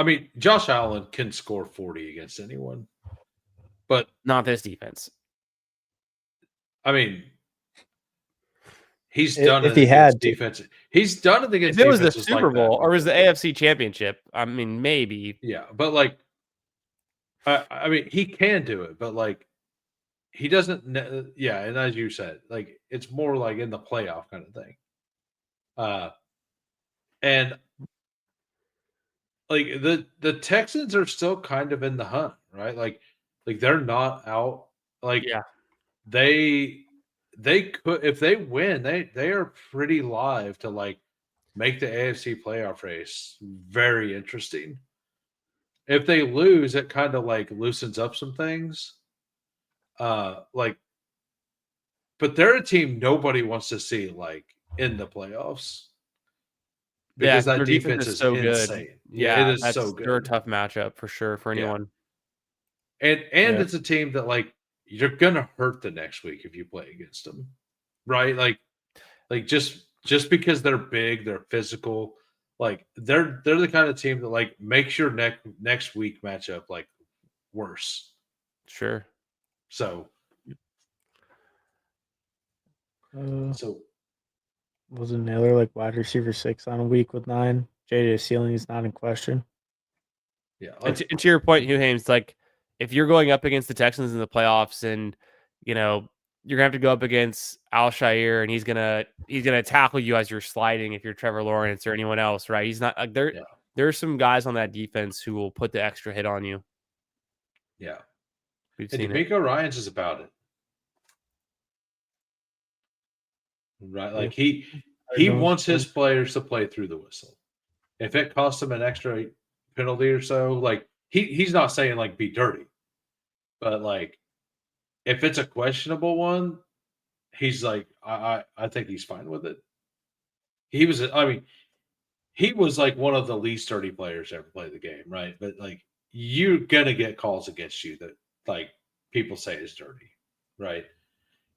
mean, Josh Allen can score 40 against anyone, but not this defense. I mean, he's done if it he against had defense. He's done it against. If it was the defenses Super like Bowl that or was the before. AFC Championship, I mean, maybe. Yeah, but I mean, he can do it, but he doesn't. Yeah, and as you said, it's more like in the playoff kind of thing. And the Texans are still kind of in the hunt, right? Like they're not out. They could, if they win, they are pretty live to make the AFC playoff race very interesting. If they lose, it kind of loosens up some things. But they're a team nobody wants to see in the playoffs. Because that defense is so insane. Good. Yeah, it is so good. They're a tough matchup for sure for anyone. And it's a team that you're gonna hurt the next week if you play against them, right? Just because they're big, they're physical. They're the kind of team that makes your next week matchup worse. Sure. So wasn't Naylor wide receiver 6 on a week with 9? JJ ceiling is not in question. Yeah. And to your point, Hoohames, if you're going up against the Texans in the playoffs and you're gonna have to go up against Alshire, and he's gonna tackle you as you're sliding if you're Trevor Lawrence or anyone else, right? He's not like there. Yeah. There's some guys on that defense who will put the extra hit on you. Yeah. We've And seen it. D'Amico Ryans is about it. Right? Yeah. Like he wants his players to play through the whistle. If it costs him an extra penalty or so, like he's not saying like be dirty, but like if it's a questionable one, he's like I think he's fine with it. He was like one of the least dirty players to ever play the game, right? But like you're gonna get calls against you that like people say is dirty, right?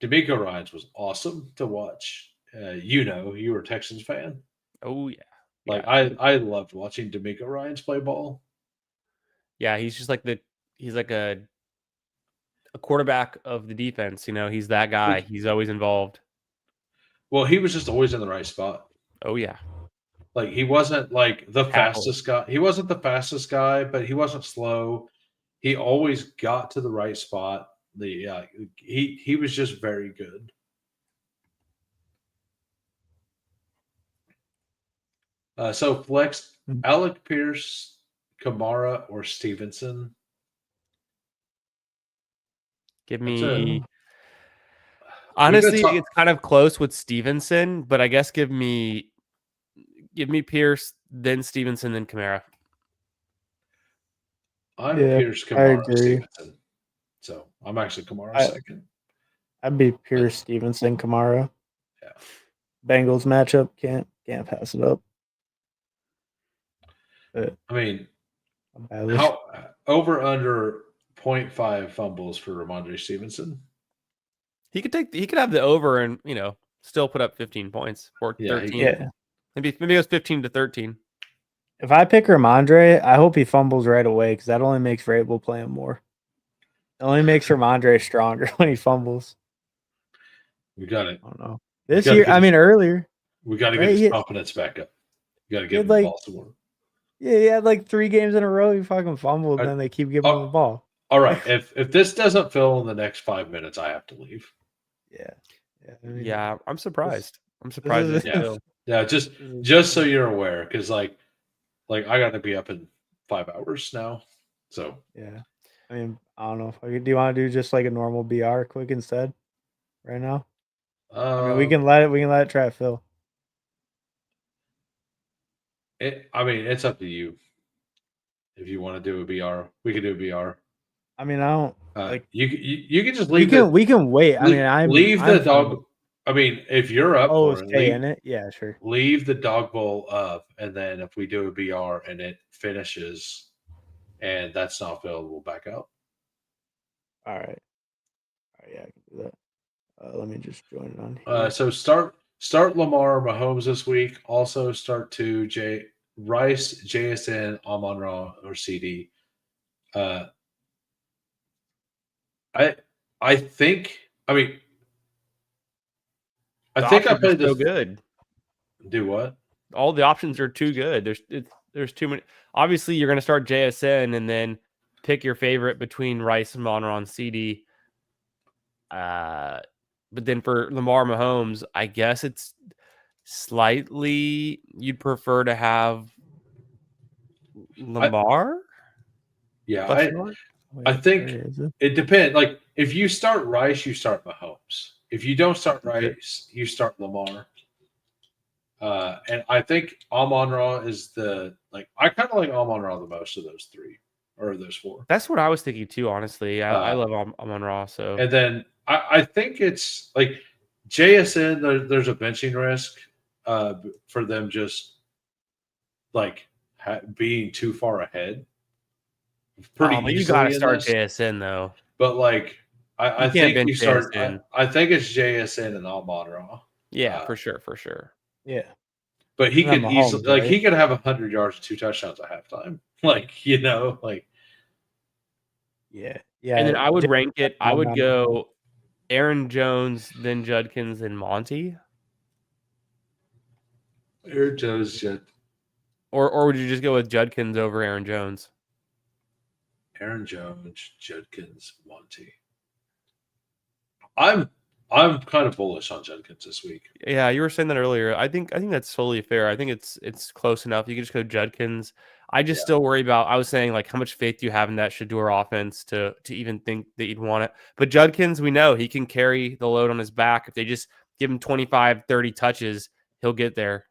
D'Amico Ryans was awesome to watch. You were a Texans fan. Oh yeah. Like Yeah. I loved watching D'Amico Ryans play ball. Yeah, he's just like a quarterback of the defense. You know, he's that guy. He's always involved. Well, he was just always in the right spot. Oh yeah. Like he wasn't like the Tackle. fastest guy. He wasn't the fastest guy, but he wasn't slow. He always got to the right spot. He was just very good. So flex Alec Pierce, Kamara, or Stevenson. Give me. Honestly, it's kind of close with Stevenson, but I guess give me Pierce, then Stevenson, then Kamara. I'm Pierce, Kamara, Stevenson. So I'm actually Kamara second. I'd be Pierce, Stevenson, Kamara. Yeah. Bengals matchup can't pass it up. But, I mean, how over under 0.5 fumbles for Ramondre Stevenson? He could have the over and still put up 15 points or 13. Yeah. Maybe it was 15 to 13. If I pick Ramondre, I hope he fumbles right away because that only makes Vrabel play him more. It only makes Ramondre stronger when he fumbles. We got it. I don't know. This year, earlier. We got to get his confidence back up. You got to give him the ball some more. Yeah, he had like 3 games in a row he fucking fumbled, and then they keep giving him the ball. All right. If this doesn't fill in the next 5 minutes, I have to leave. Yeah. I'm surprised. I'm surprised. Yeah. Just so you're aware, because like I got to be up in 5 hours now. So yeah. I mean, I don't know. Do you want to do just like a normal BR quick instead right now? I mean, we can let it try to fill. It's up to you. If you want to do a BR, we can do a BR. I mean, I don't you can just leave. We can wait. Leave the dog. I mean, if you're up for it, stay in it. Yeah, sure. Leave the dog bowl up, and then if we do a BR and it finishes, and that's not filled, we'll back out. All right. Yeah, I can do that. Let me just join it on here. So start Lamar Mahomes this week. Also start to Rice, JSN, Amon-Ra, or CD. I think. I mean, I think I played this. So good. Do what? All the options are too good. There's too many. Obviously, you're going to start JSN and then pick your favorite between Rice and Amon-Ra and CD. But then for Lamar Mahomes, I guess it's slightly you'd prefer to have Lamar. I think it depends. Like if you start Rice, you start Mahomes. If you don't start Rice, you start Lamar. And I think Amon-Ra is I kind of like Amon-Ra the most of those 3 or those 4. That's what I was thinking too. Honestly, I love Amon-Ra. So and then I think it's like JSN. There's a benching risk for them just like being too far ahead. You got to start JSN though. But like I think you start. I think it's JSN and Amon-Ra. Yeah, for sure. Yeah, but he could easily he could have 100 yards and 2 touchdowns at halftime. Yeah. And then I would rank it. I would go Aaron Jones, then Judkins, and Monty. Aaron Jones, or would you just go with Judkins over Aaron Jones? Aaron Jones, Judkins, Monty. I'm I'm kind of bullish on Judkins this week. Yeah, you were saying that earlier. I think that's totally fair. I think it's close enough. You can just go Judkins. I just still worry about. I was saying like how much faith do you have in that Shador offense to even think that you'd want it. But Judkins, we know he can carry the load on his back. If they just give him 25, 30 touches, he'll get there.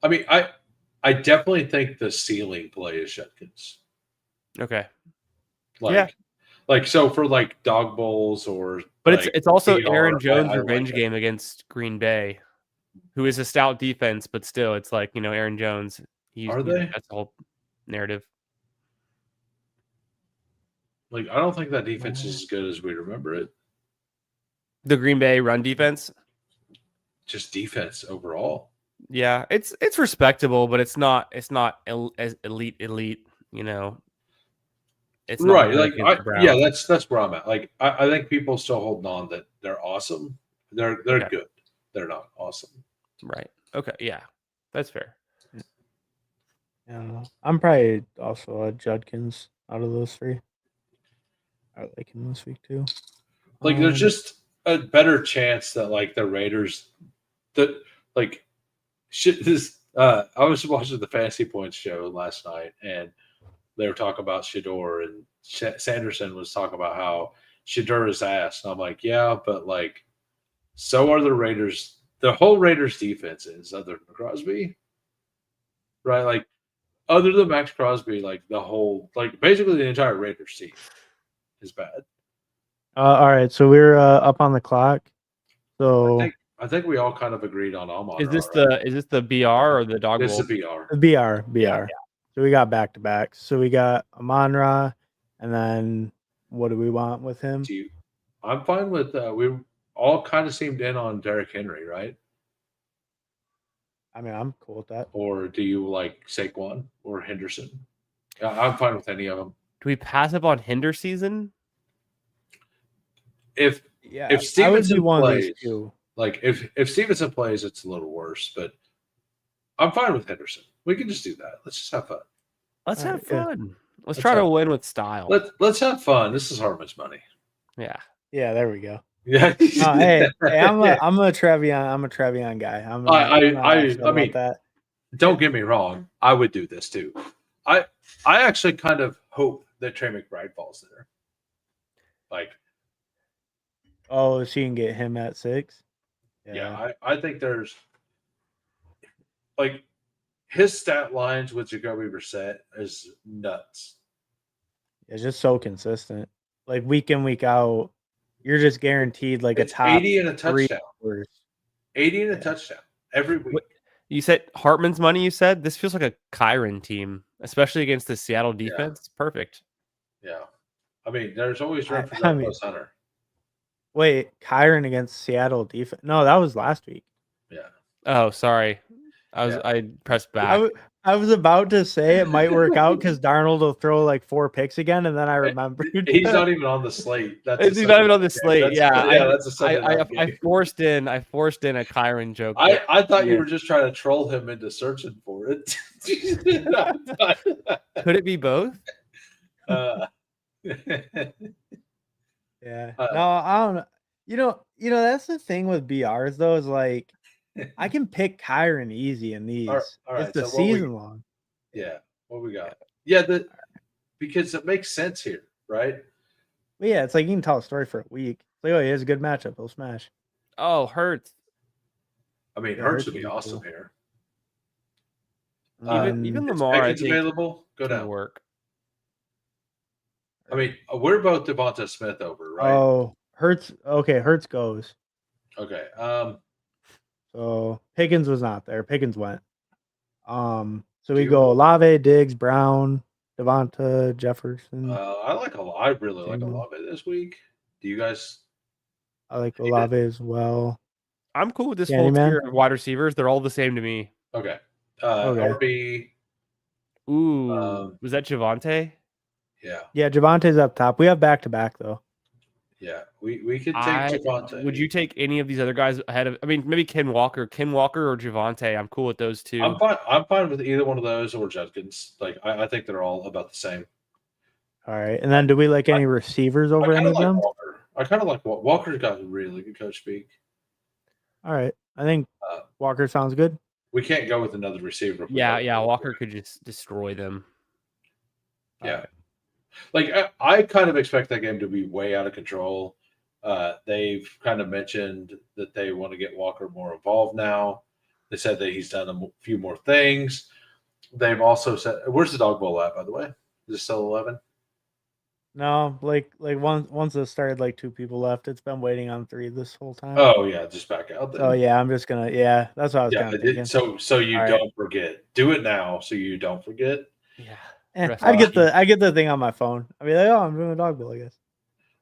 I mean, I definitely think the ceiling play is Judkins. Okay. Like so for like dog bowls or. But like it's also PR, Aaron Jones' I revenge like game against Green Bay, who is a stout defense, but still, it's like Aaron Jones. Are they? That's the whole narrative. Like I don't think that defense is as good as we remember it. The Green Bay run defense. Just defense overall. Yeah, it's respectable, but it's not as elite. It's not Right. like Like against the Browns. that's where I'm at. Like I think people still holding on that they're awesome. They're Okay. good. They're not awesome. Right. Okay. Yeah, that's fair. Yeah, I'm probably also a Judkins out of those three. I like him this week too. Like there's just a better chance that like the Raiders that like shit this I was watching the Fantasy Points show last night and they were talking about Shador and Sanderson was talking about how Shador is ass. And I'm like, yeah, but like so are the Raiders. The whole Raiders defense is other than Crosby. Right? Like other than Max Crosby, like the whole like basically the entire Raiders team is bad. All right, so we're up on the clock. So I think we all kind of agreed on Amon. Is this the BR or the dog This bowl? is BR. BR. Yeah. So we got back to back. So we got Amon-Ra, and then what do we want with him? I'm fine with we all kind of seemed in on Derrick Henry, right? I mean, I'm cool with that. Or do you like Saquon or Henderson? I'm fine with any of them. Do we pass up on Hinder season? If Stevenson plays, like if Stevenson plays, it's a little worse. But I'm fine with Henderson. We can just do that. Let's just have fun. Let's have fun. Let's try to win with style. Let's have fun. This is Hartman's money. Yeah. Yeah, there we go. Yeah. Hey, I'm a Trevion guy. I mean, that. Don't get me wrong. I would do this too. I actually kind of hope that Trey McBride falls there. Like, oh, she can get him at 6. Yeah, I think there's like his stat lines with Jacoby Brissett is nuts. It's just so consistent. Like week in, week out, you're just guaranteed like it's a top 80 and a touchdown. 80 and a touchdown every week. You said Hartman's money, you said? This feels like a Kyron team, especially against the Seattle defense. Yeah. Perfect. Yeah. I mean, there's always room for Douglas Hunter. Wait, Kyron against Seattle defense? No, that was last week. Yeah. Oh, sorry. I pressed back. I was about to say it might work out because Darnold will throw like 4 picks again, and then I remembered he's not even on the slate. He's not even on the slate. That's I forced in a Kyron joke. I thought you were just trying to troll him into searching for it. Could it be both? Yeah. No, I don't know. You know that's the thing with BRs though, is like I can pick Kyron easy in these. All right, it's the season long. Yeah. What we got? Yeah, because it makes sense here, right? But yeah, it's like you can tell a story for a week. It's like, oh, he has a good matchup. He'll smash. Oh, Hurts. I mean, Hurts would be awesome here. Even Lamar, I think available. Go down. Work. I mean, we're both Devonta Smith over, right? Oh, Hurts. Okay, Hurts goes. Okay. So Pickens was not there. Pickens went. So we go Olave, Diggs, Brown, Devonta, Jefferson. I really like Olave this week. Do you guys? I like Olave as well. I'm cool with this whole tier of wide receivers. They're all the same to me. Okay. RB. Ooh, was that Javonte? Yeah. Yeah, Javonte's up top. We have back to back though. Yeah, we could take Javonte. Would you take any of these other guys ahead of? I mean, maybe Ken Walker or Javonte. I'm cool with those two. I'm fine with either one of those or Judkins. Like I think they're all about the same. All right, and then do we like any receivers over any of them? I kind of like Walker's got really good coach speak. All right. I think Uh, Walker sounds good. We can't go with another receiver. If we Yeah, go yeah. with Walker could just destroy them. Yeah. Like I kind of expect that game to be way out of control. They've kind of mentioned that they want to get Walker more involved now. They said that he's done a few more things. They've also said, "Where's the dog bowl at?" By the way, is it still 11? No, like once it started, like 2 people left. It's been waiting on 3 this whole time. Oh yeah, just back out then. So yeah, I'm just gonna that's what I was Yeah, kind of thinking. so you All don't right. forget. Do it now, so you don't forget. Yeah. I get the thing on my phone. I mean, like, oh, I'm doing a dog bowl, I guess.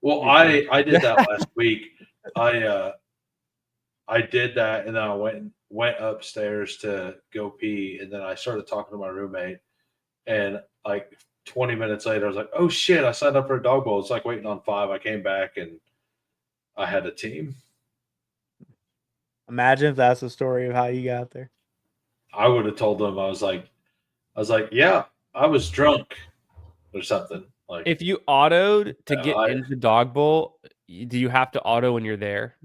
Well, I did that last week. I did that, and then I went upstairs to go pee, and then I started talking to my roommate, and like 20 minutes later, I was like, "Oh shit! I signed up for a dog bowl." It's like waiting on 5. I came back and I had a team. Imagine if that's the story of how you got there. I would have told them I was like, "Yeah, I was drunk or something." Like if you autoed to get into the dog bowl, do you have to auto when you're there?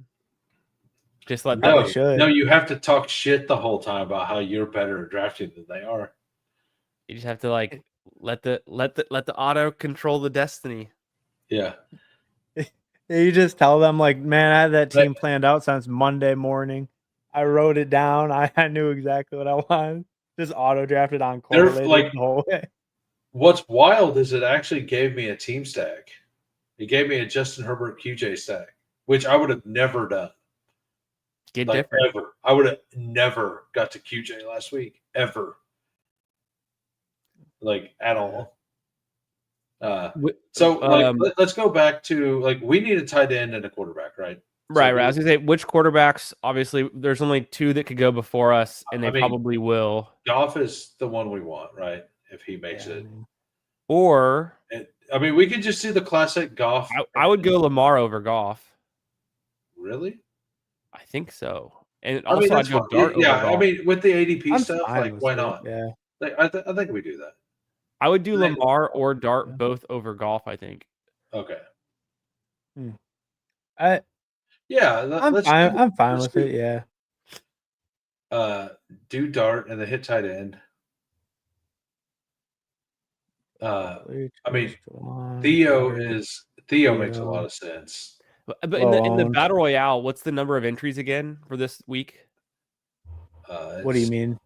Just let no, should. no, you have to talk shit the whole time about how you're better at drafting than they are. You just have to like let the auto control the destiny. Yeah. You just tell them like, man, I had that team planned out since Monday morning. I wrote it down. I knew exactly what I wanted. Just auto drafted on correlated like, the whole way. What's wild is it actually gave me a team stack. It gave me a Justin Herbert QJ stack, which I would have never done. Get like, different. Ever. I would have never got to QJ last week. Ever. Like at all. So like let's go back to like we need a tight end and a quarterback, right? Right. I was gonna say which quarterbacks. Obviously, there's only 2 that could go before us, and they probably will. Goff is the one we want, right? If he makes it, or I mean, we could just do the classic Goff. I would go Lamar over Goff. Really? I think so. And also, I'd go Dart over Goff. I mean, with the ADP stuff, like why not? Yeah, like, I think we do that. I would do Lamar or Dart both over Goff, I think. Okay. I'm fine with it. Yeah. Do Dart and the hit tight end. I mean, Theo makes a lot of sense. But in the battle royale, what's the number of entries again for this week? What do you mean?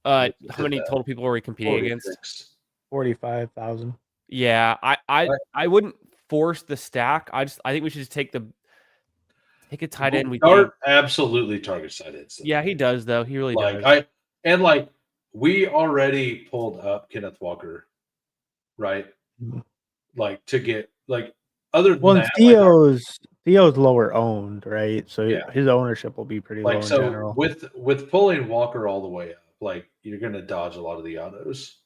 How many total people are we competing against? 45,000. Yeah, I wouldn't force the stack. I think we should just take a tight end. Dart absolutely targets tight ends. Yeah, he does though. He really does. We already pulled up Kenneth Walker, right? Mm-hmm. Like to get like other than that, Theo's lower owned, right? So his ownership will be pretty low in general. With pulling Walker all the way up, like you're gonna dodge a lot of the autos.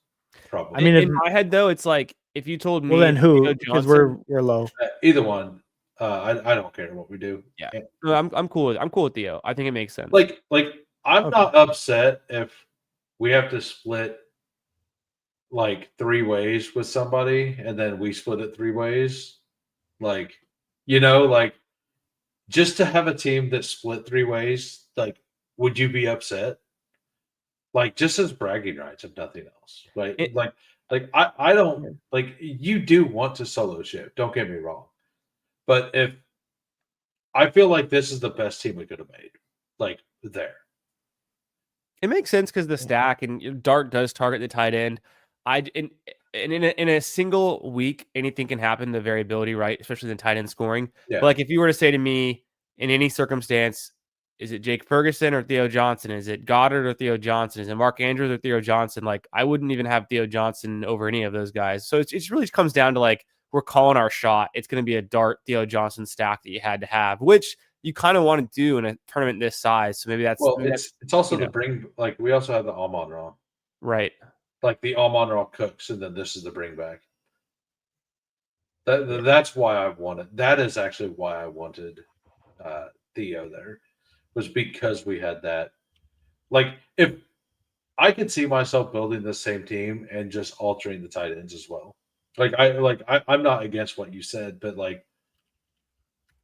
Probably. I mean, in my head though, it's like if you told me, well, then who? Because we're low. Either one. I don't care what we do. Yeah, no, I'm cool. I'm cool with Theo. I think it makes sense. Like I'm not upset if we have to split like 3 ways with somebody, and then we split it 3 ways. Like, like just to have a team that split 3 ways. Like, would you be upset? Like, just as bragging rights, if nothing else, right? I don't like. You do want to solo ship. Don't get me wrong, but if I feel like this is the best team we could have made, like there. It makes sense because the stack and Dart does target the tight end. In a single week, anything can happen. The variability, right? Especially the tight end scoring. Yeah. But like if you were to say to me, in any circumstance, is it Jake Ferguson or Theo Johnson? Is it Goddard or Theo Johnson? Is it Mark Andrews or Theo Johnson? Like I wouldn't even have Theo Johnson over any of those guys. So it really comes down to like we're calling our shot. It's going to be a Dart Theo Johnson stack that you had to have, which you kind of want to do in a tournament this size. So maybe that's it's also the bring. Like we also have the Amon-Ra, right? Like the Amon-Ra cooks, and then this is the bring back. That's why I wanted. That is actually why I wanted Theo there. Was because we had that. Like, if I could see myself building the same team and just altering the tight ends as well. I'm not against what you said, but like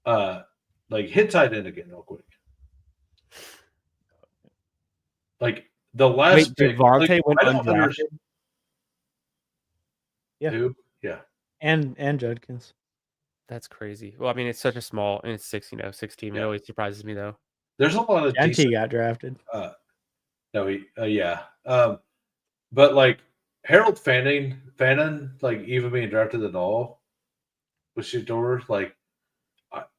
Like hit tight end again real quick. Like the last Wait, pick, Devontae like, went I don't undrafted? understand. Yeah. Who? Yeah. And Judkins. That's crazy. Well, I mean, it's such a small, and it's 16. It Yeah. always surprises me though. There's a lot of Genty decent. got drafted. No, yeah. But like Harold Fanning, like even being drafted at all with Shador, like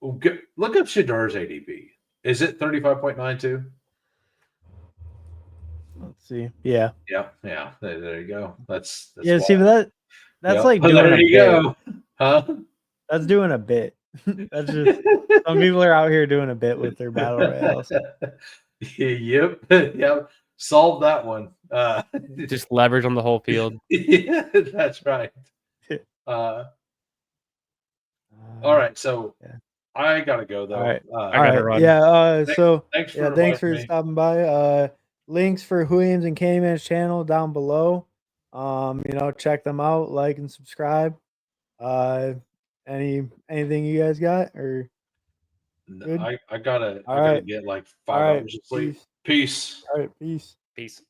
look up Shador's ADP. Is it 35.92? Let's see. Yeah. Yeah. There you go. That's Yeah, see, wild. but that's like But doing there a you bit. go. Huh? That's doing a bit. That's just some people are out here doing a bit with their battle royales. Yep. Yep. Solved that one. Just leverage on the whole field. Yeah, that's right. All right, so yeah. I gotta go though. All right. I gotta run. Yeah. Thanks for thanks for inviting me. stopping by. Links for Hoohames and Candyman's channel down below. Check them out, like and subscribe. Anything you guys got or good? I gotta All right. get like All 5 right. hours of sleep. Peace. Peace. All right, peace. Peace.